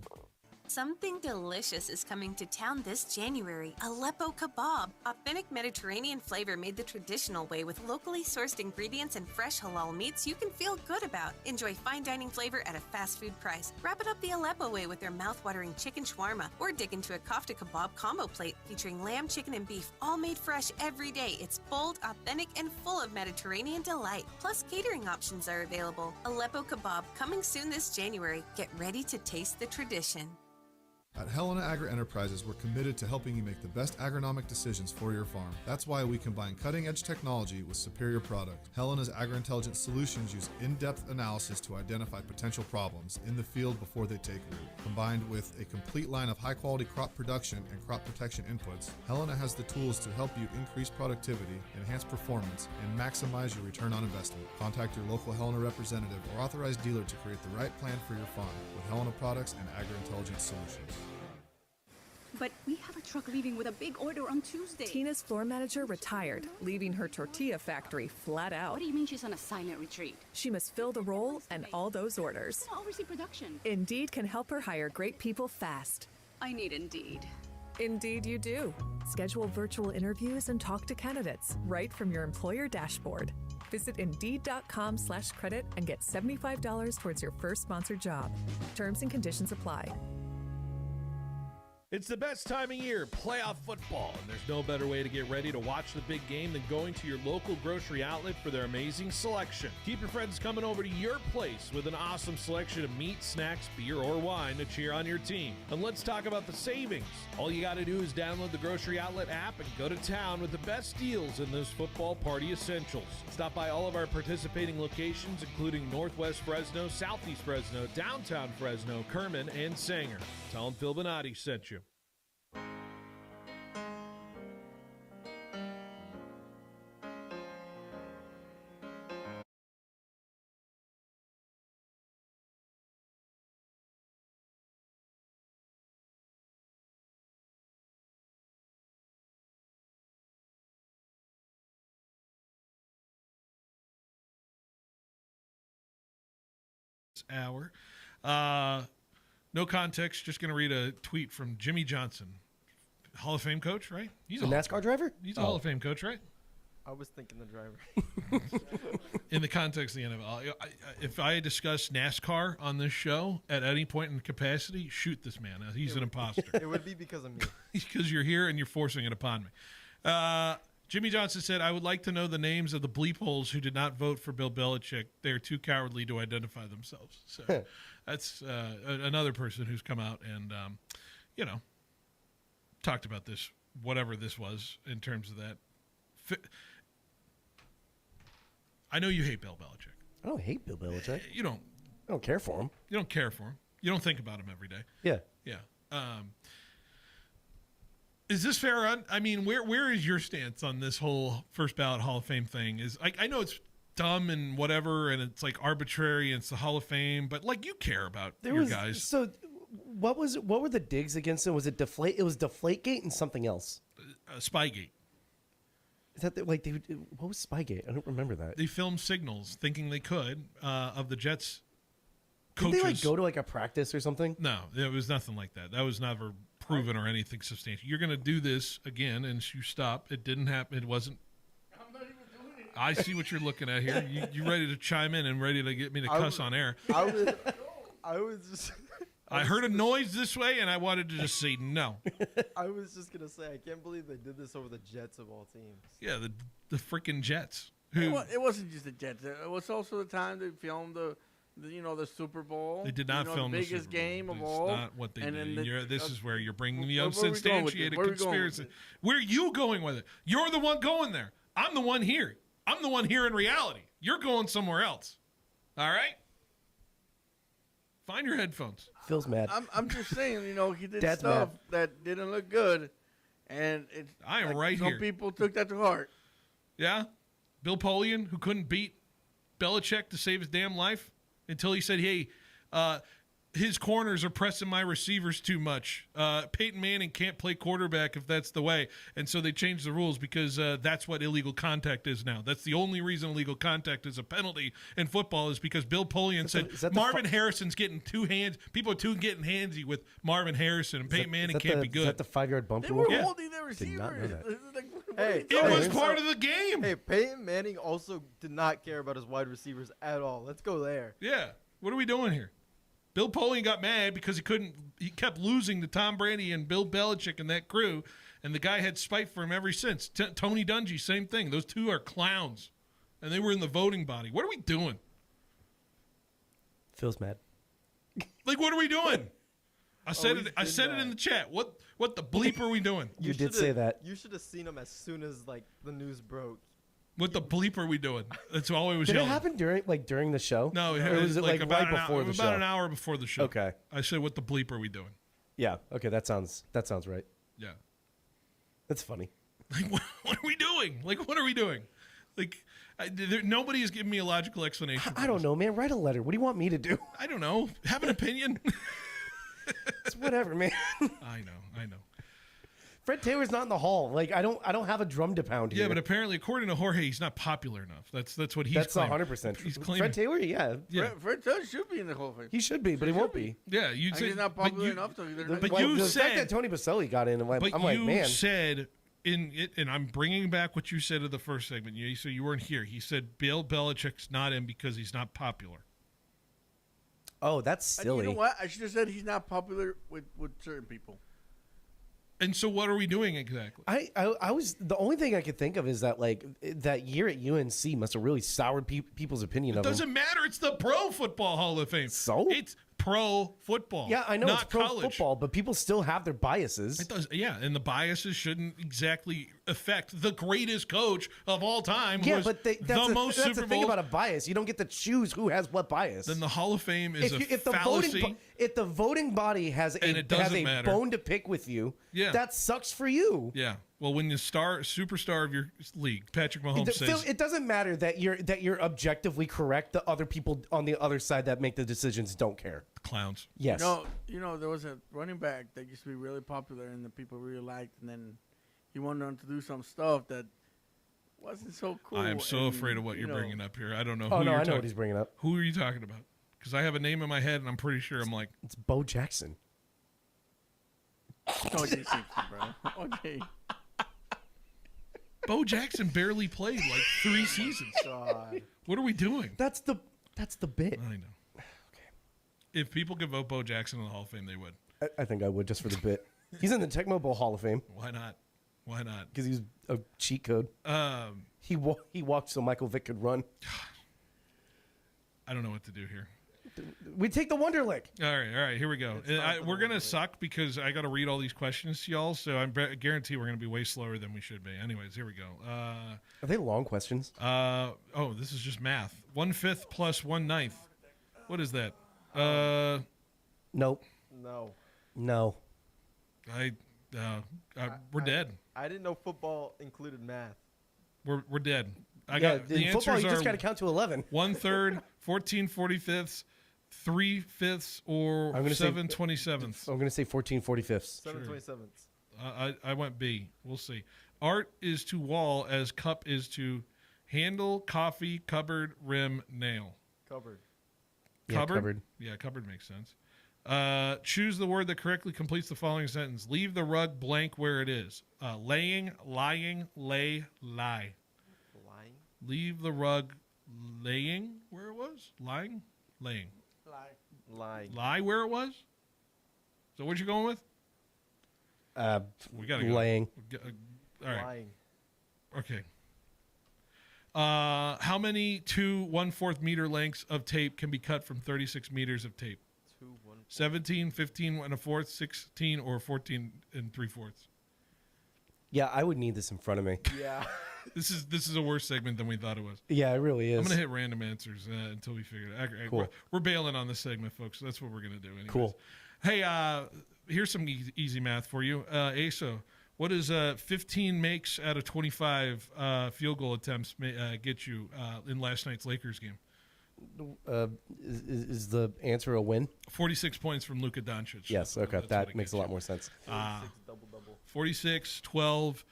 Something delicious is coming to town this January. Aleppo Kebab. Authentic Mediterranean flavor made the traditional way with locally sourced ingredients and fresh halal meats you can feel good about. Enjoy fine dining flavor at a fast food price. Wrap it up the Aleppo way with their mouth-watering chicken shawarma, or dig into a kofta kebab combo plate featuring lamb, chicken, and beef, all made fresh every day. It's bold, authentic, and full of Mediterranean delight. Plus, catering options are available. Aleppo Kebab, coming soon this January. Get ready to taste the tradition.
At Helena Agri-Enterprises, we're committed to helping you make the best agronomic decisions for your farm. That's why we combine cutting-edge technology with superior product. Helena's agri-intelligence solutions use in-depth analysis to identify potential problems in the field before they take root. Combined with a complete line of high-quality crop production and crop protection inputs, Helena has the tools to help you increase productivity, enhance performance, and maximize your return on investment. Contact your local Helena representative or authorized dealer to create the right plan for your farm with Helena products and agri-intelligence solutions.
But we have a truck leaving with a big order on Tuesday.
Tina's floor manager retired, leaving her tortilla factory flat out.
What do you mean she's on a silent retreat?
She must fill the role and all those orders.
I'll oversee production.
Indeed can help her hire great people fast.
I need Indeed.
Indeed you do. Schedule virtual interviews and talk to candidates right from your employer dashboard. Visit Indeed.com/credit and get $75 towards your first sponsored job. Terms and conditions apply.
It's the best time of year, playoff football, and there's no better way to get ready to watch the big game than going to your local grocery outlet for their amazing selection. Keep your friends coming over to your place with an awesome selection of meat, snacks, beer, or wine to cheer on your team. And let's talk about the savings. All you got to do is download the Grocery Outlet app and go to town with the best deals in those football party essentials. Stop by all of our participating locations, including Northwest Fresno, Southeast Fresno, Downtown Fresno, Kerman, and Sanger. Tell them Phil Bonatti sent you.
Hour. No context, just going to read a tweet from Jimmy Johnson, Hall of Fame coach, right?
He's a NASCAR driver?
He's a Hall of Fame coach, right?
I was thinking the driver.
In the context of the NFL, if I discuss NASCAR on this show at any point in capacity, shoot this man. He's an imposter.
It would be because of me.
Because you're here and you're forcing it upon me.
Jimmy Johnson said, I would like to know the names of the bleep holes who did not vote for Bill Belichick. They are too cowardly to identify themselves. So that's another person who's come out and, talked about this, whatever this was in terms of that. I know you hate Bill Belichick.
I don't hate Bill Belichick.
You don't.
I don't care for him.
You don't care for him. You don't think about him every day.
Yeah.
Yeah. Is this fair? I mean, where is your stance on this whole first ballot Hall of Fame thing? I know it's dumb and whatever, and it's like arbitrary, and it's the Hall of Fame, but like you care about your guys.
So, what were the digs against him? Was it Deflate? It was Deflategate and something else.
Spygate.
Is that what was Spygate? I don't remember that.
They filmed signals, thinking they could, of the Jets.
Did
Coaches.
they go to a practice or something?
No, it was nothing like that. That was never proven or anything substantial. You're going to do this again, and you stop. It didn't happen. It wasn't.
I'm not even doing it.
I see what you're looking at here. You ready to chime in and ready to get me to cuss on air?
I was just.
I heard a noise this way, and I wanted to just say no.
I was just gonna say I can't believe they did this over the Jets of all teams.
Yeah, the freaking Jets.
It wasn't just the Jets. It was also the time they filmed the Super Bowl.
They did not film
the biggest
Super Bowl.
game of
It's
all.
not what they did. This is where you're bringing the
where are we going with it?
unsubstantiated
Where are we going with
conspiracy.
it?
Where are you going with it? You're the one going there. I'm the one here. I'm the one here in reality. You're going somewhere else. All right? Find your headphones.
Phil's mad.
I'm just saying, he did
Dad's
stuff
mad.
that didn't look good, and
I am right
some
here.
people took that to heart.
Yeah? Bill Polian, who couldn't beat Belichick to save his damn life until he said, hey, his corners are pressing my receivers too much. Peyton Manning can't play quarterback if that's the way. And so they changed the rules because that's what illegal contact is now. That's the only reason illegal contact is a penalty in football is because Bill Polian said Marvin Harrison's getting two hands. People are getting handsy with Marvin Harrison, and Peyton Manning can't be good.
Is that the 5-yard bump
They
rule?
were holding their
Did not know
receivers.
that.
Hey,
It was part of the game.
Hey, Peyton Manning also did not care about his wide receivers at all. Let's go there.
Yeah. What are we doing here? Bill Polian got mad because he kept losing to Tom Brady and Bill Belichick and that crew, and the guy had spite for him ever since. Tony Dungy, same thing. Those two are clowns, and they were in the voting body. What are we doing?
Phil's mad.
Like, what are we doing? I said it in the chat. What the bleep are we doing?
You did say that.
You should have seen him as soon as the news broke.
What the bleep are we doing? That's all I was
Did
yelling.
it happen during the show?
No,
Or was it
like
right
about
before the show?
About an hour before the show.
Okay.
I said, what the bleep are we doing?
Yeah. Okay. That sounds right.
Yeah.
That's funny.
Like, what are we doing? Like, what are we doing? Like, nobody has given me a logical explanation.
I don't know, man. Write a letter. What do you want me to do?
I don't know. Have an opinion.
It's whatever, man.
I know.
Fred Taylor's not in the hall. Like I don't have a drum to pound here.
Yeah, but apparently, according to Jorge, he's not popular enough. That's what he's.
That's
claiming.
100%.
He's claiming.
Fred Taylor, yeah.
Fred Taylor should be in the Hall of Fame.
He should be, but he won't be.
Yeah, you said
He's not popular enough to.
The fact that Tony Baselli got in, I'm like, man.
Said in it, and I'm bringing back what you said in the first segment. So you weren't here. He said Bill Belichick's not in because he's not popular.
Oh, that's silly.
You know what? I should have said he's not popular with certain people.
And so, what are we doing exactly?
I was the only thing I could think of is that that year at UNC must have really soured people's opinion of him.
It doesn't matter. It's the Pro Football Hall of Fame.
So
it's pro football.
Yeah, I know
not
it's pro
college.
football, but people still have their biases.
It does, yeah, and the biases shouldn't exactly affect the greatest coach of all time.
Yeah,
was
but that's
Super
the thing
Bowl.
about a bias. You don't get to choose who has what bias.
Then the Hall of Fame is
if
a fallacy.
If the voting body has
And it doesn't matter.
bone to pick with you,
Yeah.
that sucks for you.
Yeah. Well, when the superstar of your league, Patrick Mahomes
Phil,
says,
it doesn't matter that you're objectively correct. The other people on the other side that make the decisions don't care.
Clowns.
Yes.
You know, there was a running back that used to be really popular and the people really liked, and then he went on to do some stuff that wasn't so cool.
I am so
and,
afraid of what
you
you're
know,
bringing up here. I don't know
Oh
who
no,
you're
I know what he's bringing up.
Who are you talking about? Because I have a name in my head, and I'm pretty sure I'm like,
It's Bo Jackson.
OJ Simpson, bro. OJ.
Bo Jackson barely played like 3 seasons.
God.
What are we doing?
That's the bit.
I know. Okay. If people could vote Bo Jackson in the Hall of Fame, they would.
I think I would just for the bit. He's in the Tecmo Bowl Hall of Fame.
Why not? Why not?
Because he was a cheat code. He walked so Michael Vick could run.
I don't know what to do here.
We take the Wonderlic.
All right, here we go. We're going to suck because I got to read all these questions to y'all, so I guarantee we're going to be way slower than we should be. Anyways, here we go.
Are they long questions?
This is just math. 1/5 plus 1/9. What is that?
Nope.
No.
We're dead.
I didn't know football included math.
We're dead.
In football, you just got to count to 11.
1/3, 14/45, 3/5, or 7/27.
I'm going to say 14/45.
7/27.
I went B. We'll see. Art is to wall as cup is to handle, coffee, cupboard, rim, nail.
Cupboard.
Yeah, cupboard.
Yeah, cupboard makes sense. Choose the word that correctly completes the following sentence. Leave the rug blank where it is. Laying, lying, lay, lie.
Lying?
Leave the rug laying where it was? Lying? Laying.
Lying.
Lie where it was? So what you going with? We gotta go.
Laying.
All right.
Lying.
Okay. How many 2 1/4 meter lengths of tape can be cut from 36 meters of tape?
2 1/4.
17, 15 1/4, 16, or 14 3/4.
Yeah, I would need this in front of me.
Yeah.
This is a worse segment than we thought it was.
Yeah, it really is.
I'm gonna hit random answers until we figure it out.
Cool.
We're bailing on this segment, folks. So that's what we're gonna do. Anyways.
Cool.
Hey, here's some easy math for you. Asa, what does 15 makes out of 25 field goal attempts get you in last night's Lakers game?
Is the answer a win?
46 points from Luka Doncic.
Yes, okay. That makes a lot more sense.
46 double-double.
46, 12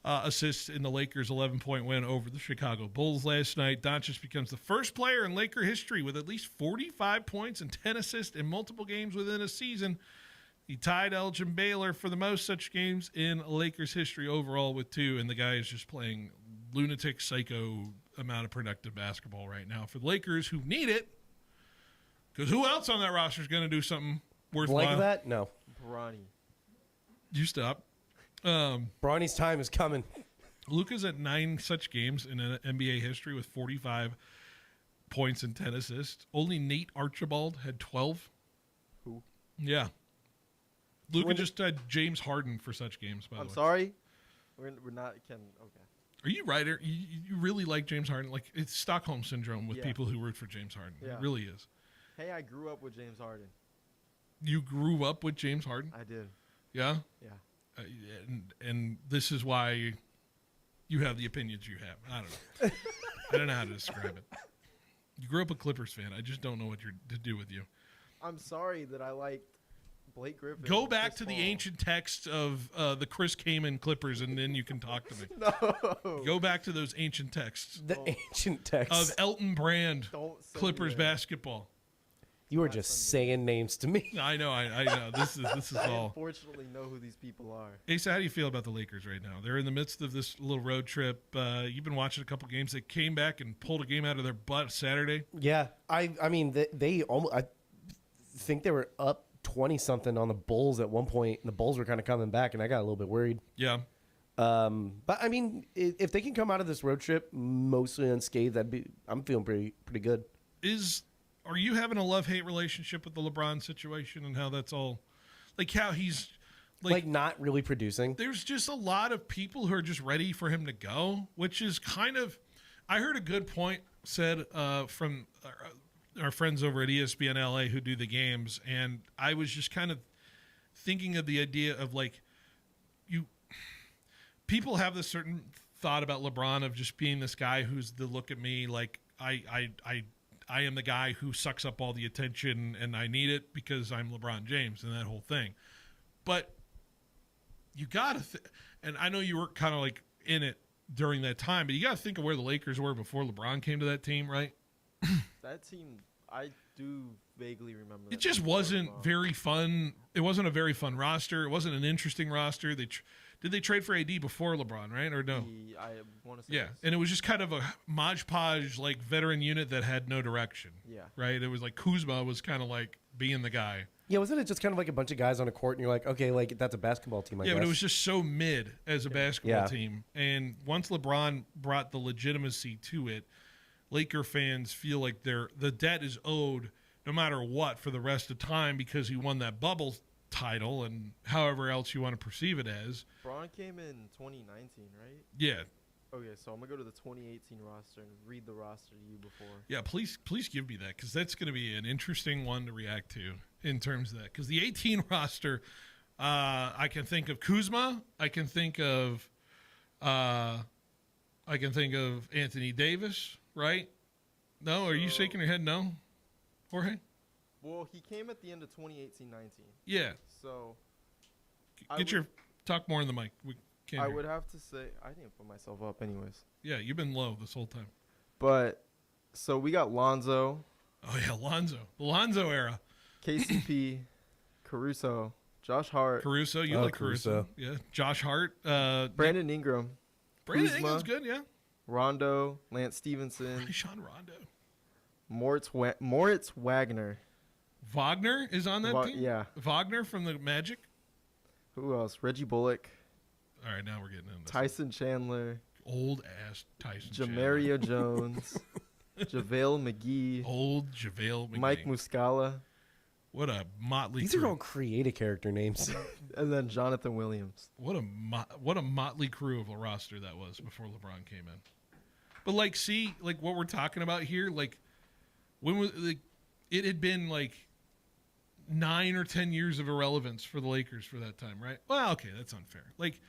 assists in the Lakers' 11-point win over the Chicago Bulls last night. Doncic becomes the first player in Laker history with at least 45 points and 10 assists in multiple games within a season. He tied Elgin Baylor for the most such games in Lakers history overall with 2, and the guy is just playing lunatic, psycho amount of productive basketball right now for the Lakers, who need it. Because who else on that roster is going to do something worthwhile?
Like that? No.
Bronny.
You stop.
Bronny's time is coming.
Luka's at 9 such games in NBA history with 45 points and 10 assists. Only Nate Archibald had 12.
Who?
Yeah. Luka just had James Harden for such games, by the way.
I'm sorry? We're not... Okay.
Are you right? You really like James Harden? Like, it's Stockholm Syndrome with people who root for James Harden.
Yeah.
It really is.
Hey, I grew up with James Harden.
You grew up with James Harden?
I did.
Yeah?
Yeah.
And this is why you have the opinions you have. I don't know. I don't know how to describe it. You grew up a Clippers fan. I just don't know what to do with you.
I'm sorry that I liked Blake Griffin.
Go back to the ancient text of the Chris Kaman Clippers, and then you can talk to me.
No.
Go back to those ancient texts.
The ancient texts.
Of Elton Brand
Don't send
Clippers
me there.
basketball.
You are just saying names to me.
I know. I know. This is
I
all.
unfortunately know who these people are.
Asa, how do you feel about the Lakers right now? They're in the midst of this little road trip. You've been watching a couple games. They came back and pulled a game out of their butt Saturday.
Yeah, I mean they almost. I think they were up 20-something on the Bulls at one point, and the Bulls were kind of coming back, and I got a little bit worried.
Yeah.
But I mean, if they can come out of this road trip mostly unscathed, I'm feeling pretty good.
Are you having a love-hate relationship with the LeBron situation and how that's all, like how he's
like not really producing?
There's just a lot of people who are just ready for him to go, which is kind of, I heard a good point said from our friends over at ESPN LA who do the games, and I was just kind of thinking of the idea of like people have this certain thought about LeBron of just being this guy who's the look at me like I am the guy who sucks up all the attention and I need it because I'm LeBron James and that whole thing. But you got to and I know you were kind of like in it during that time, but you got to think of where the Lakers were before LeBron came to that team, right?
That team, I do vaguely remember.
It just wasn't very fun. It wasn't a very fun roster. It wasn't an interesting roster. Did they trade for AD before LeBron, right? Or no?
I want to say
yeah.
yes.
And it was just kind of a Mod Podge, like, veteran unit that had no direction.
Yeah.
Right? It was like Kuzma was kind of like being the guy.
Yeah, wasn't it just kind of like a bunch of guys on a court, and you're like, okay, like that's a basketball team, I guess.
But it was just so mid as a basketball
Yeah.
team. And once LeBron brought the legitimacy to it, Laker fans feel like the debt is owed no matter what for the rest of time because he won that bubble title and however else you want to perceive it as.
Braun came in 2019, right?
Yeah.
Okay, so I'm gonna go to the 2018 roster and read the roster to you before.
Yeah, please give me that because that's going to be an interesting one to react to in terms of that. Because the 18 roster, I can think of Kuzma, I can think of Anthony Davis, right? No, are you shaking your head? No, Jorge.
Well, he came at the end of 2018-19.
Yeah.
So
Talk more in the mic. We can't.
I
hear
would
you.
have to say I didn't put myself up, anyways.
Yeah, you've been low this whole time.
But so we got Lonzo.
Oh yeah, Lonzo. The Lonzo era.
KCP, Caruso, Josh Hart.
Caruso, you like Caruso. Yeah. Josh Hart.
Brandon Ingram.
Brandon
Kuzma,
Ingram's good, yeah.
Rondo, Lance Stevenson.
Sean Rondo.
Moritz Wagner.
Wagner is on that team?
Yeah.
Wagner from the Magic?
Who else? Reggie Bullock.
All right, now we're getting into this.
Tyson Chandler.
Old ass Tyson
Jamario Jones. JaVale McGee.
Old JaVale McGee.
Mike Muscala.
What a motley
These
crew.
are all creative character names.
And then Jonathan Williams.
What a motley crew of a roster that was before LeBron came in. But like, see, like what we're talking about here, like when was like it had been like 9 or 10 years of irrelevance for the Lakers for that time, right? Well, okay, that's unfair. Like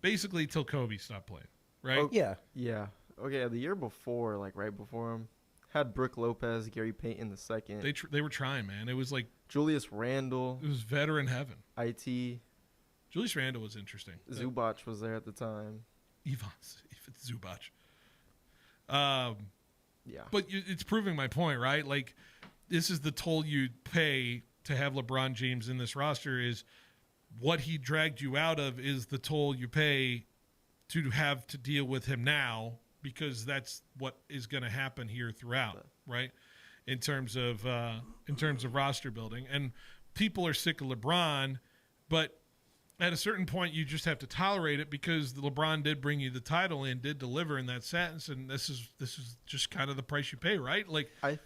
basically till Kobe stopped playing, right?
Oh, yeah. Okay, the year before, like right before him, had Brooke Lopez, Gary Payton the second.
They were trying, man. It was like
Julius Randle.
It was veteran heaven.
IT.
Julius Randle was interesting.
Zubac was there at the time.
Ivan Zubac.
Yeah.
But it's proving my point, right? Like, this is the toll you pay to have LeBron James in this roster is what he dragged you out of is the toll you pay to have to deal with him now because that's what is going to happen here throughout, right? In terms of roster building. And people are sick of LeBron, but at a certain point you just have to tolerate it because LeBron did bring you the title and did deliver in that sentence, and this is just kind of the price you pay, right? Like
I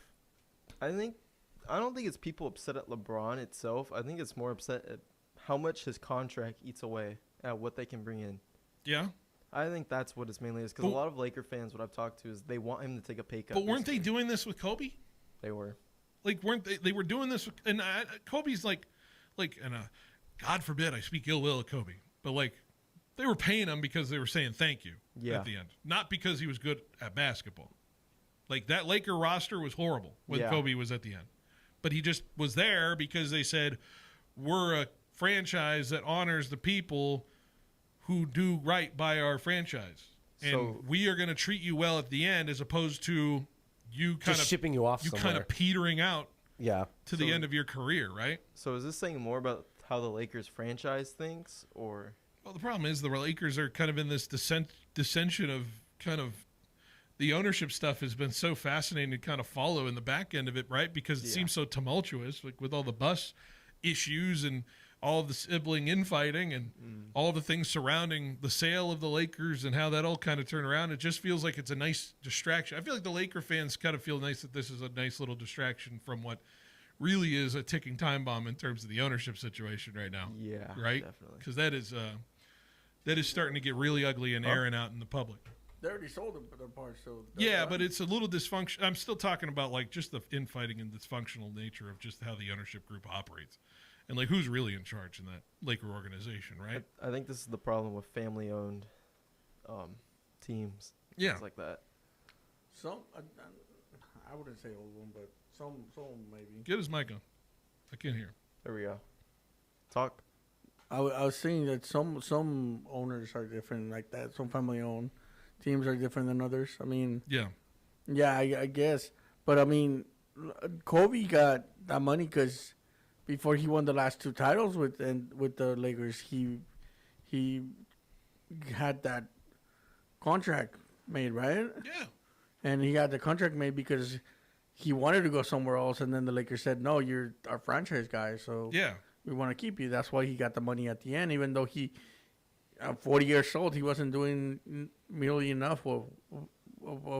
don't think it's people upset at LeBron itself. I think it's more upset at how much his contract eats away at what they can bring in.
Yeah.
I think that's what it's mainly is because a lot of Laker fans, what I've talked to, is they want him to take a pay cut.
But weren't they doing this with Kobe?
They were.
Like, weren't they? They were doing this, and Kobe's like, and God forbid I speak ill will of Kobe, but like, they were paying him because they were saying thank you at the end, not because he was good at basketball. Like that Laker roster was horrible when Kobe was at the end, but he just was there because they said we're a franchise that honors the people who do right by our franchise, and we are going to treat you well at the end, as opposed to you kind
Just
of
shipping you off
you kind
somewhere.
of petering out to the
So-
end of your career, right?
So is this saying more about how the Lakers franchise thinks, or?
Well, the problem is the Lakers are kind of in this dissension of kind of the ownership stuff has been so fascinating to kind of follow in the back end of it, right? Because it seems so tumultuous, like with all the bus issues and all of the sibling infighting and all the things surrounding the sale of the Lakers and how that all kind of turned around. It just feels like it's a nice distraction. I feel like the Laker fans kind of feel nice that this is a nice little distraction from what really is a ticking time bomb in terms of the ownership situation right now.
Yeah,
right?
definitely.
Because that is starting to get really ugly and airing out in the public.
They already sold their part, so
Yeah, but it's a little dysfunction. I'm still talking about like just the infighting and dysfunctional nature of just how the ownership group operates, and like who's really in charge in that Laker organization, right?
I think this is the problem with family-owned teams.
Yeah.
Things like that.
Some, I wouldn't say all of them, but some maybe.
Get his mic on. I can't hear.
There we go. Talk.
I was saying that some owners are different like that. Some family-owned teams are different than others. I mean,
yeah,
I guess. But I mean, Kobe got that money because before he won the last 2 titles with the Lakers, he had that contract made, right?
Yeah.
And he got the contract made because he wanted to go somewhere else, and then the Lakers said, "No, you're our franchise guy, so
Yeah.
we want to keep you." That's why he got the money at the end, even though he, 40 years old, he wasn't doing nearly enough of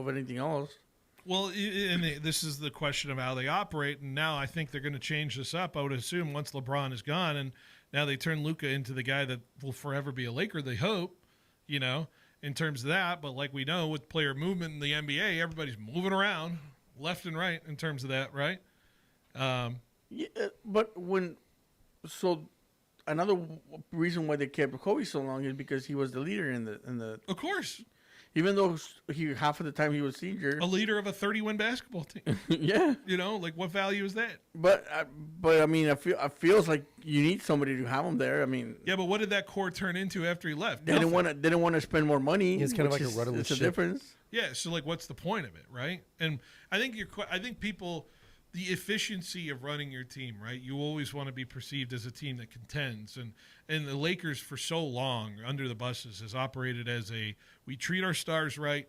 anything else.
Well, and this is the question of how they operate, and now I think they're going to change this up. I would assume once LeBron is gone, and now they turn Luka into the guy that will forever be a Laker. They hope, in terms of that. But like we know, with player movement in the NBA, everybody's moving around left and right in terms of that, right?
Yeah, but another reason why they kept Kobe so long is because he was the leader in the.
Of course.
Even though half of the time he was senior,
A leader of a 30-win basketball team.
yeah.
What value is that?
But I mean, I feels like you need somebody to have him there. I mean,
Yeah, but what did that core turn into after he left?
they didn't want to spend more money.
It's kind of
which
like a rudderless
it's a
ship.
difference.
Yeah, so what's the point of it, right? And I think the efficiency of running your team, right? You always want to be perceived as a team that contends, and the Lakers for so long under the buses has operated as we treat our stars right,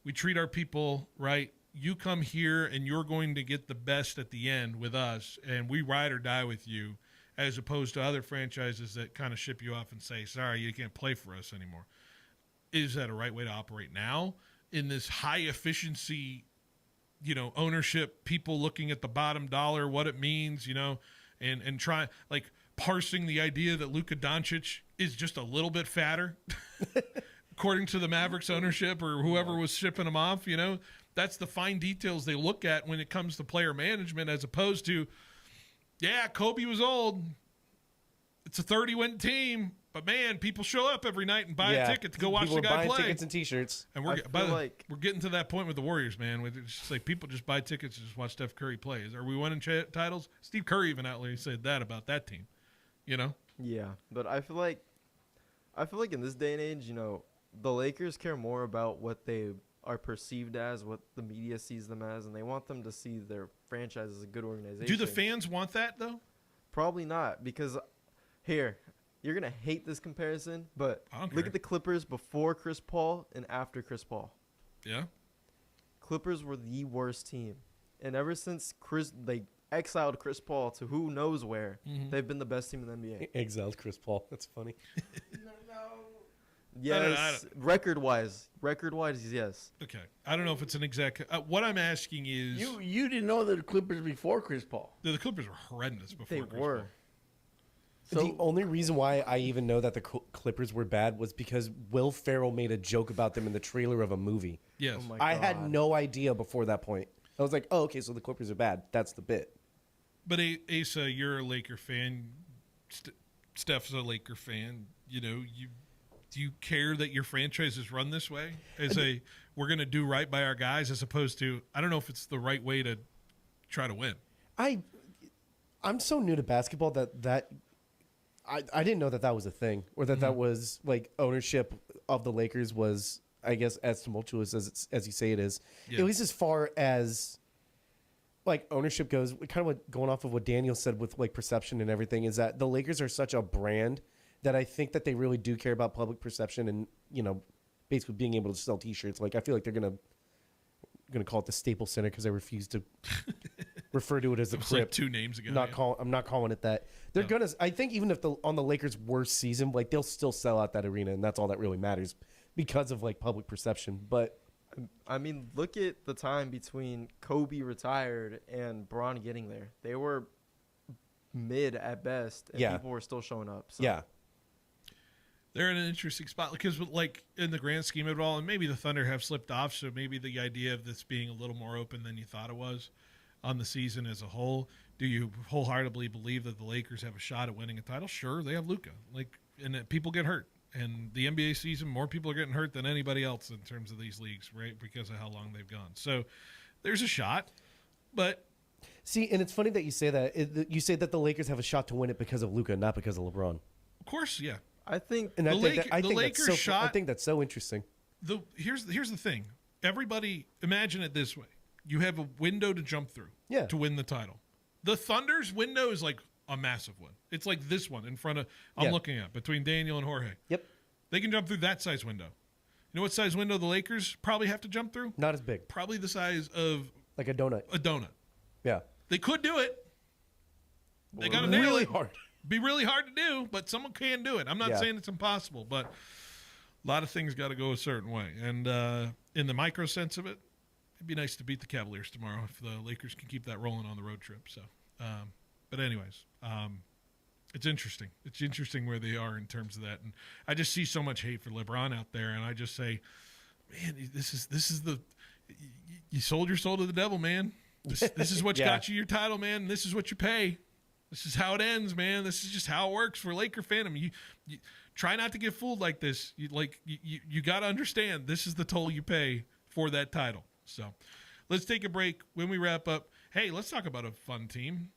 we treat our people right. You come here and you're going to get the best at the end with us, and we ride or die with you, as opposed to other franchises that kind of ship you off and say, sorry, you can't play for us anymore. Is that a right way to operate now in this high efficiency, ownership, people looking at the bottom dollar, what it means, and try parsing the idea that Luka Doncic is just a little bit fatter according to the Mavericks ownership or whoever was shipping him off, that's the fine details they look at when it comes to player management, as opposed to, yeah, Kobe was old. It's a 30-win team, but man, people show up every night and buy a ticket to go watch the guy play.
Tickets and T-shirts.
And we're getting to that point with the Warriors, man. It's just like people just buy tickets to just watch Steph Curry play. Are we winning titles? Steve Curry even outly said that about that team.
Yeah, but I feel like in this day and age, the Lakers care more about what they are perceived as, what the media sees them as, and they want them to see their franchise as a good organization.
Do the fans want that though?
Probably not, because here, you're gonna hate this comparison, but look at the Clippers before Chris Paul and after Chris Paul.
Yeah.
Clippers were the worst team, and ever since they exiled Chris Paul to who knows where, they've been the best team in the NBA.
Exiled Chris Paul. That's funny.
Yes, record-wise, yes.
Okay, I don't know if it's an exact. What I'm asking is,
you didn't know the Clippers before Chris Paul.
The Clippers were horrendous before.
They
Chris
were.
Paul.
The only reason why I even know that the Clippers were bad was because Will Ferrell made a joke about them in the trailer of a movie.
Yes.
Oh my
I
God.
had no idea before that point. I was like, oh, okay, so the Clippers are bad. That's the bit.
But Asa, you're a Laker fan. Steph's a Laker fan. Do you care that your franchise is run this way? We're going to do right by our guys, as opposed to, I don't know if it's the right way to try to win.
I'm so new to basketball that I didn't know that was a thing, or that was like ownership of the Lakers was, I guess, as tumultuous as you say it is.
Yeah.
At least as far as like ownership goes, kind of going off of what Daniel said with like perception and everything, is that the Lakers are such a brand that I think that they really do care about public perception and, basically being able to sell T-shirts. Like, I feel like they're gonna call it the Staples Center because I refuse to refer to it as the
was
Crypt.
like 2 names ago.
I'm not calling it that. They're gonna. I think even if on the Lakers' worst season, like they'll still sell out that arena, and that's all that really matters because of like public perception. But
I mean, look at the time between Kobe retired and Bron getting there. They were mid at best, and people were still showing up. So.
Yeah.
They're in an interesting spot because, like, in the grand scheme of it all, and maybe the Thunder have slipped off, so maybe the idea of this being a little more open than you thought it was on the season as a whole. Do you wholeheartedly believe that the Lakers have a shot at winning a title? Sure, they have Luka. And that people get hurt. And the NBA season, more people are getting hurt than anybody else in terms of these leagues, right, because of how long they've gone. So there's a shot, but...
See, and it's funny that you say that. You say that the Lakers have a shot to win it because of Luka, not because of LeBron.
Of course, yeah.
I think
and I
I
think that's so interesting.
Here's the thing. Everybody, imagine it this way: you have a window to jump through, to win the title. The Thunder's window is like a massive one. It's like this one in front of I'm looking at between Daniel and Jorge.
Yep,
they can jump through that size window. You know what size window the Lakers probably have to jump through?
Not as big.
Probably the size of
Like a donut.
A donut.
Yeah.
They could do it. They got to
Really
nail it.
hard.
Be really hard to do, but someone can do it. I'm not saying it's impossible, but a lot of things got to go a certain way. And in the micro sense of it, it'd be nice to beat the Cavaliers tomorrow if the Lakers can keep that rolling on the road trip. So, but anyways, it's interesting. It's interesting where they are in terms of that. And I just see so much hate for LeBron out there, and I just say, man, this is the you sold your soul to the devil, man. This is what got you your title, man. This is what you pay. This is how it ends, man. This is just how it works for a Laker fan. I mean, you try not to get fooled like this. You got to understand this is the toll you pay for that title. So let's take a break. When we wrap up, hey, let's talk about a fun team.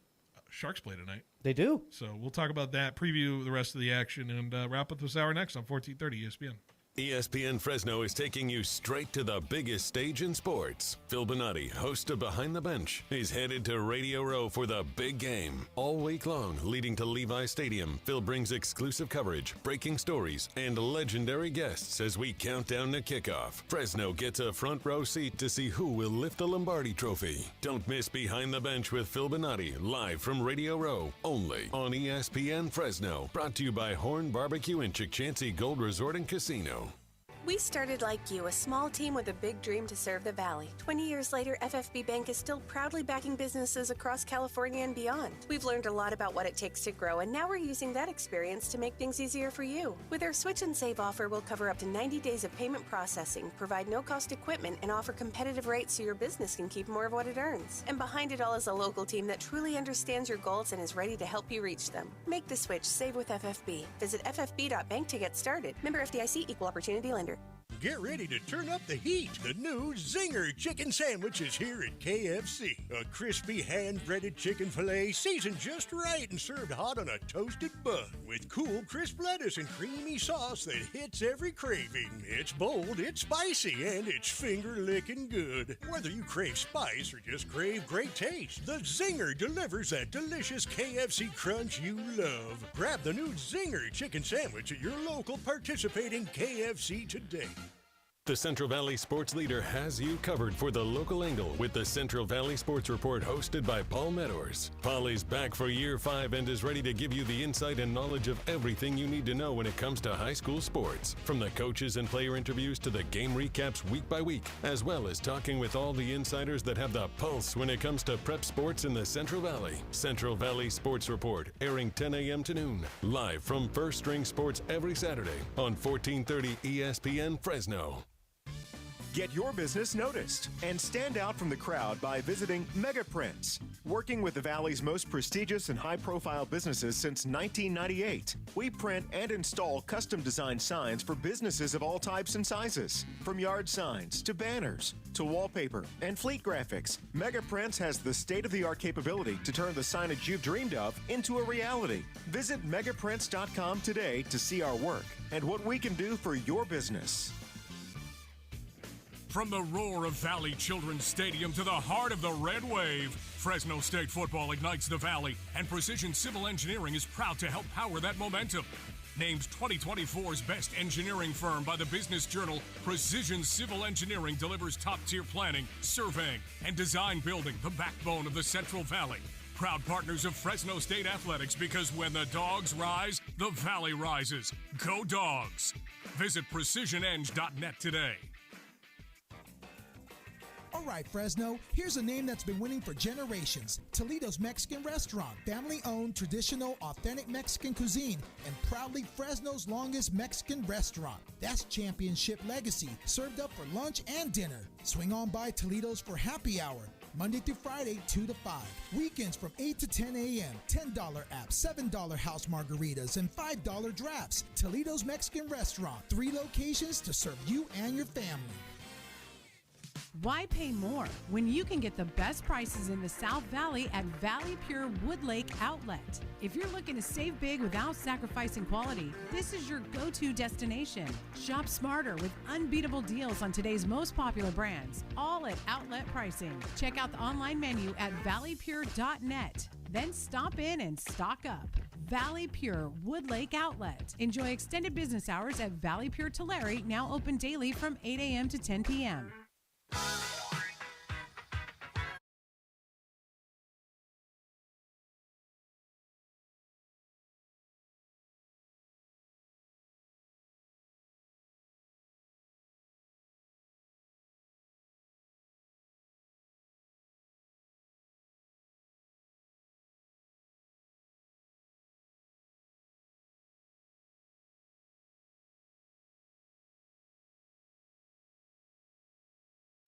Sharks play tonight.
They do.
So we'll talk about that, preview the rest of the action, and wrap up this hour next on 1430 ESPN.
ESPN Fresno is taking you straight to the biggest stage in sports. Phil Bonatti, host of Behind the Bench, is headed to Radio Row for the big game. All week long, leading to Levi Stadium, Phil brings exclusive coverage, breaking stories, and legendary guests as we count down to kickoff. Fresno gets a front row seat to see who will lift the Lombardi Trophy. Don't miss Behind the Bench with Phil Bonatti, live from Radio Row, only on ESPN Fresno. Brought to you by Horn Barbecue and Chick-Chancy Gold Resort and Casino.
We started like you, a small team with a big dream to serve the Valley. 20 years later, FFB Bank is still proudly backing businesses across California and beyond. We've learned a lot about what it takes to grow, and now we're using that experience to make things easier for you. With our Switch and Save offer, we'll cover up to 90 days of payment processing, provide no-cost equipment, and offer competitive rates so your business can keep more of what it earns. And behind it all is a local team that truly understands your goals and is ready to help you reach them. Make the switch, save with FFB. Visit ffb.bank to get started. Member FDIC, Equal Opportunity Lender.
Get ready to turn up the heat. The new Zinger Chicken Sandwich is here at KFC. A crispy hand-breaded chicken filet seasoned just right and served hot on a toasted bun with cool, crisp lettuce and creamy sauce that hits every craving. It's bold, it's spicy, and it's finger-licking good. Whether you crave spice or just crave great taste, the Zinger delivers that delicious KFC crunch you love. Grab the new Zinger Chicken Sandwich at your local participating KFC today.
The Central Valley Sports Leader has you covered for the local angle with the Central Valley Sports Report hosted by Paul Meadors. Paul is back for year 5 and is ready to give you the insight and knowledge of everything you need to know when it comes to high school sports. From the coaches and player interviews to the game recaps week by week, as well as talking with all the insiders that have the pulse when it comes to prep sports in the Central Valley. Central Valley Sports Report, airing 10 a.m. to noon. Live from First String Sports every Saturday on 1430 ESPN Fresno.
Get your business noticed and stand out from the crowd by visiting MegaPrints. Working with the Valley's most prestigious and high-profile businesses since 1998, we print and install custom-designed signs for businesses of all types and sizes. From yard signs to banners to wallpaper and fleet graphics, MegaPrints has the state-of-the-art capability to turn the signage you've dreamed of into a reality. Visit megaprints.com today to see our work and what we can do for your business.
From the roar of Valley Children's Stadium to the heart of the Red Wave, Fresno State football ignites the Valley, and Precision Civil Engineering is proud to help power that momentum. Named 2024's best engineering firm by the Business Journal, Precision Civil Engineering delivers top-tier planning, surveying, and design building, the backbone of the Central Valley. Proud partners of Fresno State Athletics, because when the dogs rise, the Valley rises. Go Dogs! Visit precisioneng.net today.
All right, Fresno, here's a name that's been winning for generations. Toledo's Mexican Restaurant, family-owned, traditional, authentic Mexican cuisine, and proudly Fresno's longest Mexican restaurant. That's championship legacy, served up for lunch and dinner. Swing on by Toledo's for happy hour, Monday through Friday, 2 to 5. Weekends from 8 to 10 a.m. $10 app, $7 house margaritas, and $5 drafts. Toledo's Mexican Restaurant, 3 locations to serve you and your family.
Why pay more when you can get the best prices in the South Valley at Valley Pure Woodlake Outlet? If you're looking to save big without sacrificing quality, this is your go-to destination. Shop smarter with unbeatable deals on today's most popular brands, all at outlet pricing. Check out the online menu at valleypure.net. Then stop in and stock up. Valley Pure Woodlake Outlet. Enjoy extended business hours at Valley Pure Tulare, now open daily from 8 a.m. to 10 p.m.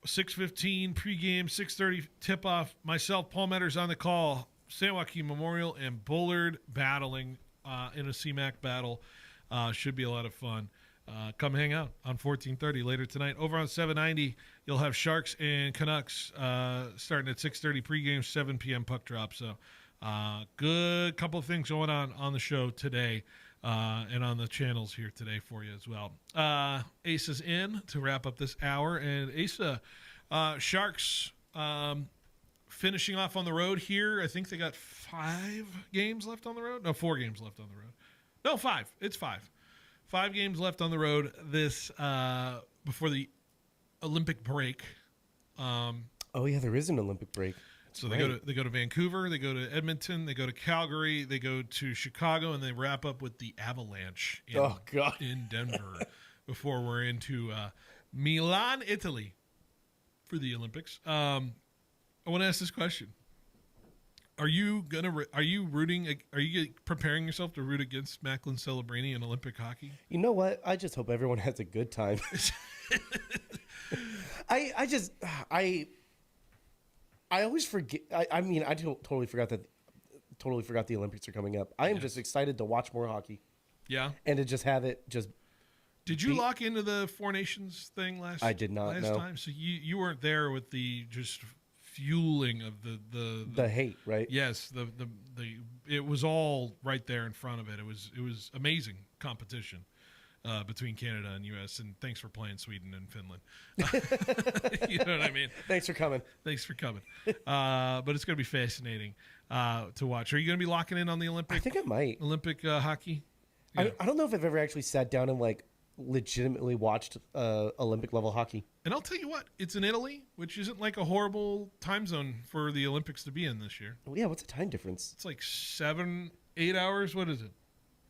6:15 pregame, 6:30 tip-off. Myself, Paul Metters on the call. San Joaquin Memorial and Bullard battling in a CMAC battle. Should be a lot of fun. Come hang out on 1430 later tonight. Over on 790, you'll have Sharks and Canucks starting at 6:30 pregame, 7 p.m. puck drop. So good couple of things going on the show today and on the channels here today for you as well. Asa's in to wrap up this hour. And Asa, Sharks finishing off on the road here. I think they got 5 games left on the road. No, 4 games left on the road. No, 5. It's 5. 5 games left on the road this before the Olympic break.
Oh yeah, there is an Olympic break.
So they go to Vancouver, they go to Edmonton, they go to Calgary, they go to Chicago, and they wrap up with the Avalanche in Denver before we're into Milan, Italy for the Olympics. I want to ask this question. Are you preparing yourself to root against Macklin Celebrini in Olympic hockey?
You know what? I just hope everyone has a good time. I always forget. I totally forgot the Olympics are coming up. I am just excited to watch more hockey.
Yeah.
And to just have it just.
Did you lock into the Four Nations thing last?
I did not.
Last time, so you weren't there with the just fueling of the
hate, right?
Yes, it was all right there in front of it. It was amazing competition between Canada and U.S. And thanks for playing Sweden and Finland. You know what I mean?
Thanks for coming.
But it's going to be fascinating to watch. Are you going to be locking in on the Olympic?
I think I might.
Olympic hockey. Yeah.
I don't know if I've ever actually sat down and legitimately watched Olympic level hockey.
And I'll tell you what, it's in Italy, which isn't like a horrible time zone for the Olympics to be in this year.
Well, yeah, what's the time difference?
It's like 7-8 hours. What is it?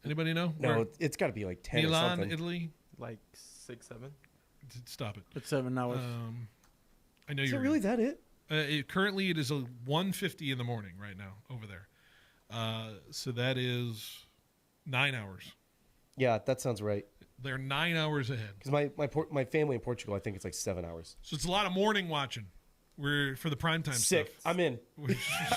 Anybody know?
No, it's got to be like 10
Milan,
or something.
Italy?
Like 6, 7?
Stop it.
It's 7 hours.
I know
is
you're
it really that it?
Currently, it is a 1:50 in the morning right now over there. So that is 9 hours.
Yeah, that sounds right.
They're 9 hours ahead.
Because my family in Portugal, I think it's like 7 hours.
So it's a lot of morning watching. We're for the primetime
Sick.
stuff.
I'm in.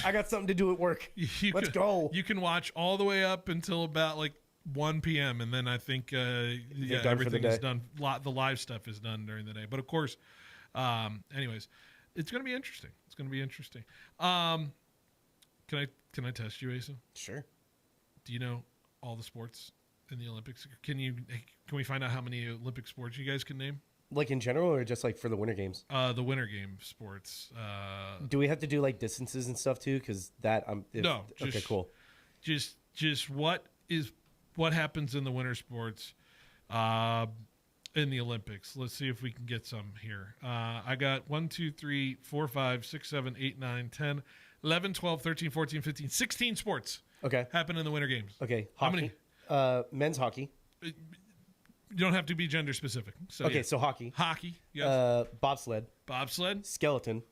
I got something to do at work. Let's go.
You can watch all the way up until about like 1 p.m. and then I think everything is done. The live stuff is done during the day. But of course, anyways, it's going to be interesting. Can I test you, Asa?
Sure.
Do you know all the sports in the Olympics? Can we find out how many Olympic sports you guys can name?
Like in general, or just like for the Winter Games?
The Winter Game sports.
Do we have to do like distances and stuff too? Because
no.
Okay, cool.
Just what happens in the winter sports in the Olympics. Let's see if we can get some here. I got 1, 2, 3, 4, 5, 6, 7, 8, 9, 10, 11, 12, 13, 14, 15, 16 sports.
Okay.
Happen in the Winter Games.
Okay.
How many?
Men's hockey.
You don't have to be gender specific. So
okay, so hockey.
Hockey, yes.
Bobsled. Skeleton.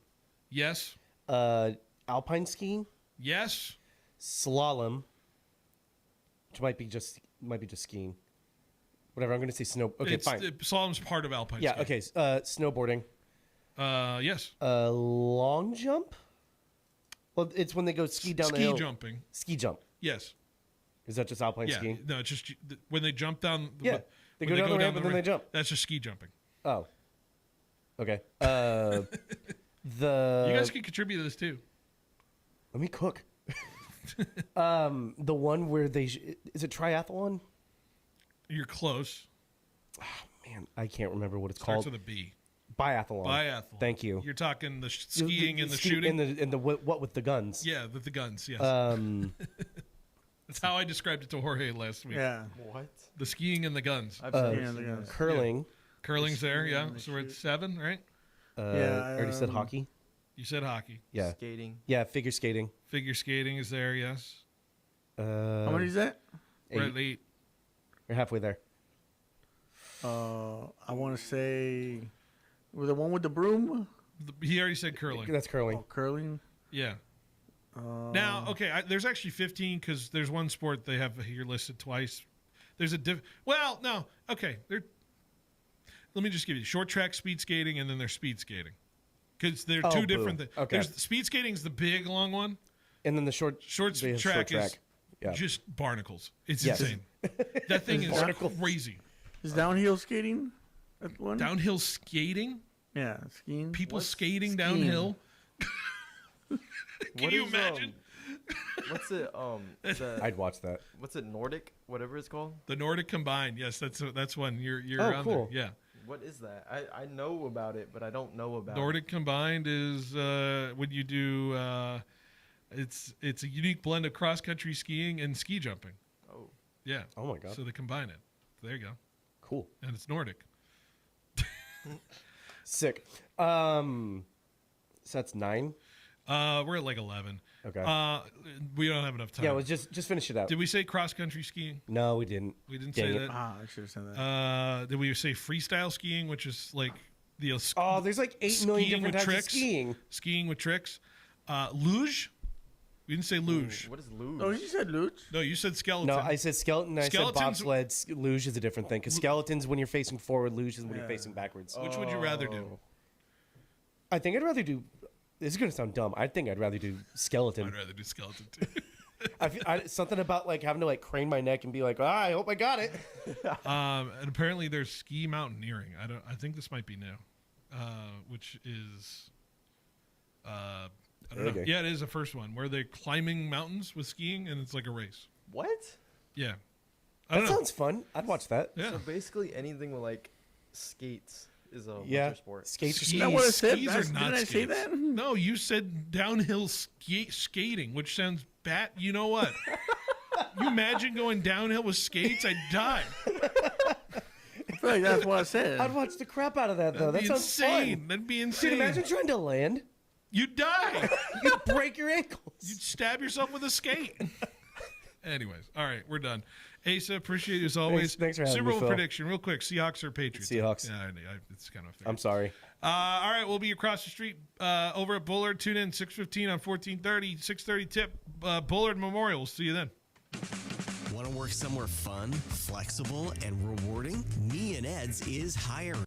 Yes.
Alpine skiing.
Yes.
Slalom. Which might be just skiing. Whatever, I'm going to say snow. Okay, fine.
Slalom's part of alpine
skiing.
Yeah,
okay. Snowboarding.
Yes.
Long jump? Well, it's when they go ski down the hill.
Ski jumping.
Ski jump.
Yes.
Is that just alpine skiing?
No, it's just when they jump down.
Yeah, they go down the ramp and then they jump.
That's just ski jumping.
Oh. Okay.
You guys can contribute to this too.
Let me cook. The one where is it triathlon?
You're close.
Oh, man, I can't remember what it's
Starts
called.
with a B.
Biathlon. Thank you.
You're talking the skiing and the shooting
and the what with the guns?
Yeah, with the guns. Yes. That's how I described it to Jorge last week.
Yeah.
What?
The skiing and the guns.
Curling.
Yeah. Curling's there. Yeah. So we're at 7, right?
I already said hockey.
You said hockey.
Yeah.
Skating.
Yeah, figure skating.
Figure skating is there. Yes.
How many is that?
We're at 8.
We're halfway there.
I want to say, the one with the broom.
He already said curling.
That's curling.
Oh, curling.
Yeah. Now, okay, there's actually 15 because there's one sport they have here listed twice. There's a well, no, okay. Let me just give you short track speed skating, and then there's speed skating. because they're
Oh,
two
boo.
different things.
Okay.
There's speed skating's the big long one,
And then the short
track is
Yeah.
just barnacles. It's
Yes.
insane. That thing is
Barnacles.
crazy.
Is downhill skating at one?
Downhill skating?
Yeah, skiing.
People
What's
skating
skiing?
downhill. Can
What
you
is,
imagine?
What's it?
I'd watch that.
What's it? Nordic, whatever it's called.
The Nordic Combined. Yes, that's one. You're
Oh,
on
cool.
there. Yeah.
What is that? I know about it, but I don't know about
Nordic Combined is when you do. It's a unique blend of cross country skiing and ski jumping.
Oh.
Yeah.
Oh my god.
So they combine it. There you go.
Cool.
And it's Nordic.
Sick. So that's 9.
We're at like 11.
Okay.
We don't have enough time.
Yeah, well, just finish it out.
Did we say cross country skiing?
No, we didn't.
We didn't
Dang
say
it.
that.
Ah, I should have said that.
Did we say freestyle skiing, which is like the
Oh, there's like 8 million
skiing
different
with
types
tricks?
of skiing.
Skiing with tricks. Luge. We didn't say luge.
What is luge?
Oh, you said luge?
No, you said skeleton.
No, I said skeleton. I said
Skeletons-
bobsled. Luge is a different thing because skeletons when you're facing forward, luge is when you're facing backwards.
Which would you rather do?
I think I'd rather do. This is gonna sound dumb. I think I'd rather do skeleton.
I'd rather do skeleton too.
Something about like having to like crane my neck and be like, I hope I got it.
And apparently there's ski mountaineering. I think this might be new, which is. I don't know.
Okay.
Yeah, it is the first one where they're climbing mountains with skiing, and it's like a race.
What?
Yeah.
That sounds fun. I'd watch that.
Yeah.
So basically, anything with like skates is a
Yeah.
winter sport.
Skates are
Is that what I said?
Skis are
Didn't
not
I say
skates.
that?
No, you said downhill skating, which sounds bad. You know what? You imagine going downhill with skates? I'd die.
I feel like that's what I said.
I'd watch the crap out of that though.
That'd
That
be
sounds
insane.
fun.
That'd be insane.
Dude, imagine trying to land.
You'd die.
You'd break your ankles.
You'd stab yourself with a skate. Anyways, all right, we're done. Asa, appreciate you as always.
Thanks for having
Super
me,
Bowl
Phil.
prediction, real quick. Seahawks or Patriots?
Seahawks.
Yeah, it's kind of.
I'm sorry.
All right, we'll be across the street over at Bullard. Tune in 6:15 on 1430, 6:30 tip. Bullard Memorial. We'll see you then.
Want to work somewhere fun, flexible, and rewarding? Me and Ed's is hiring.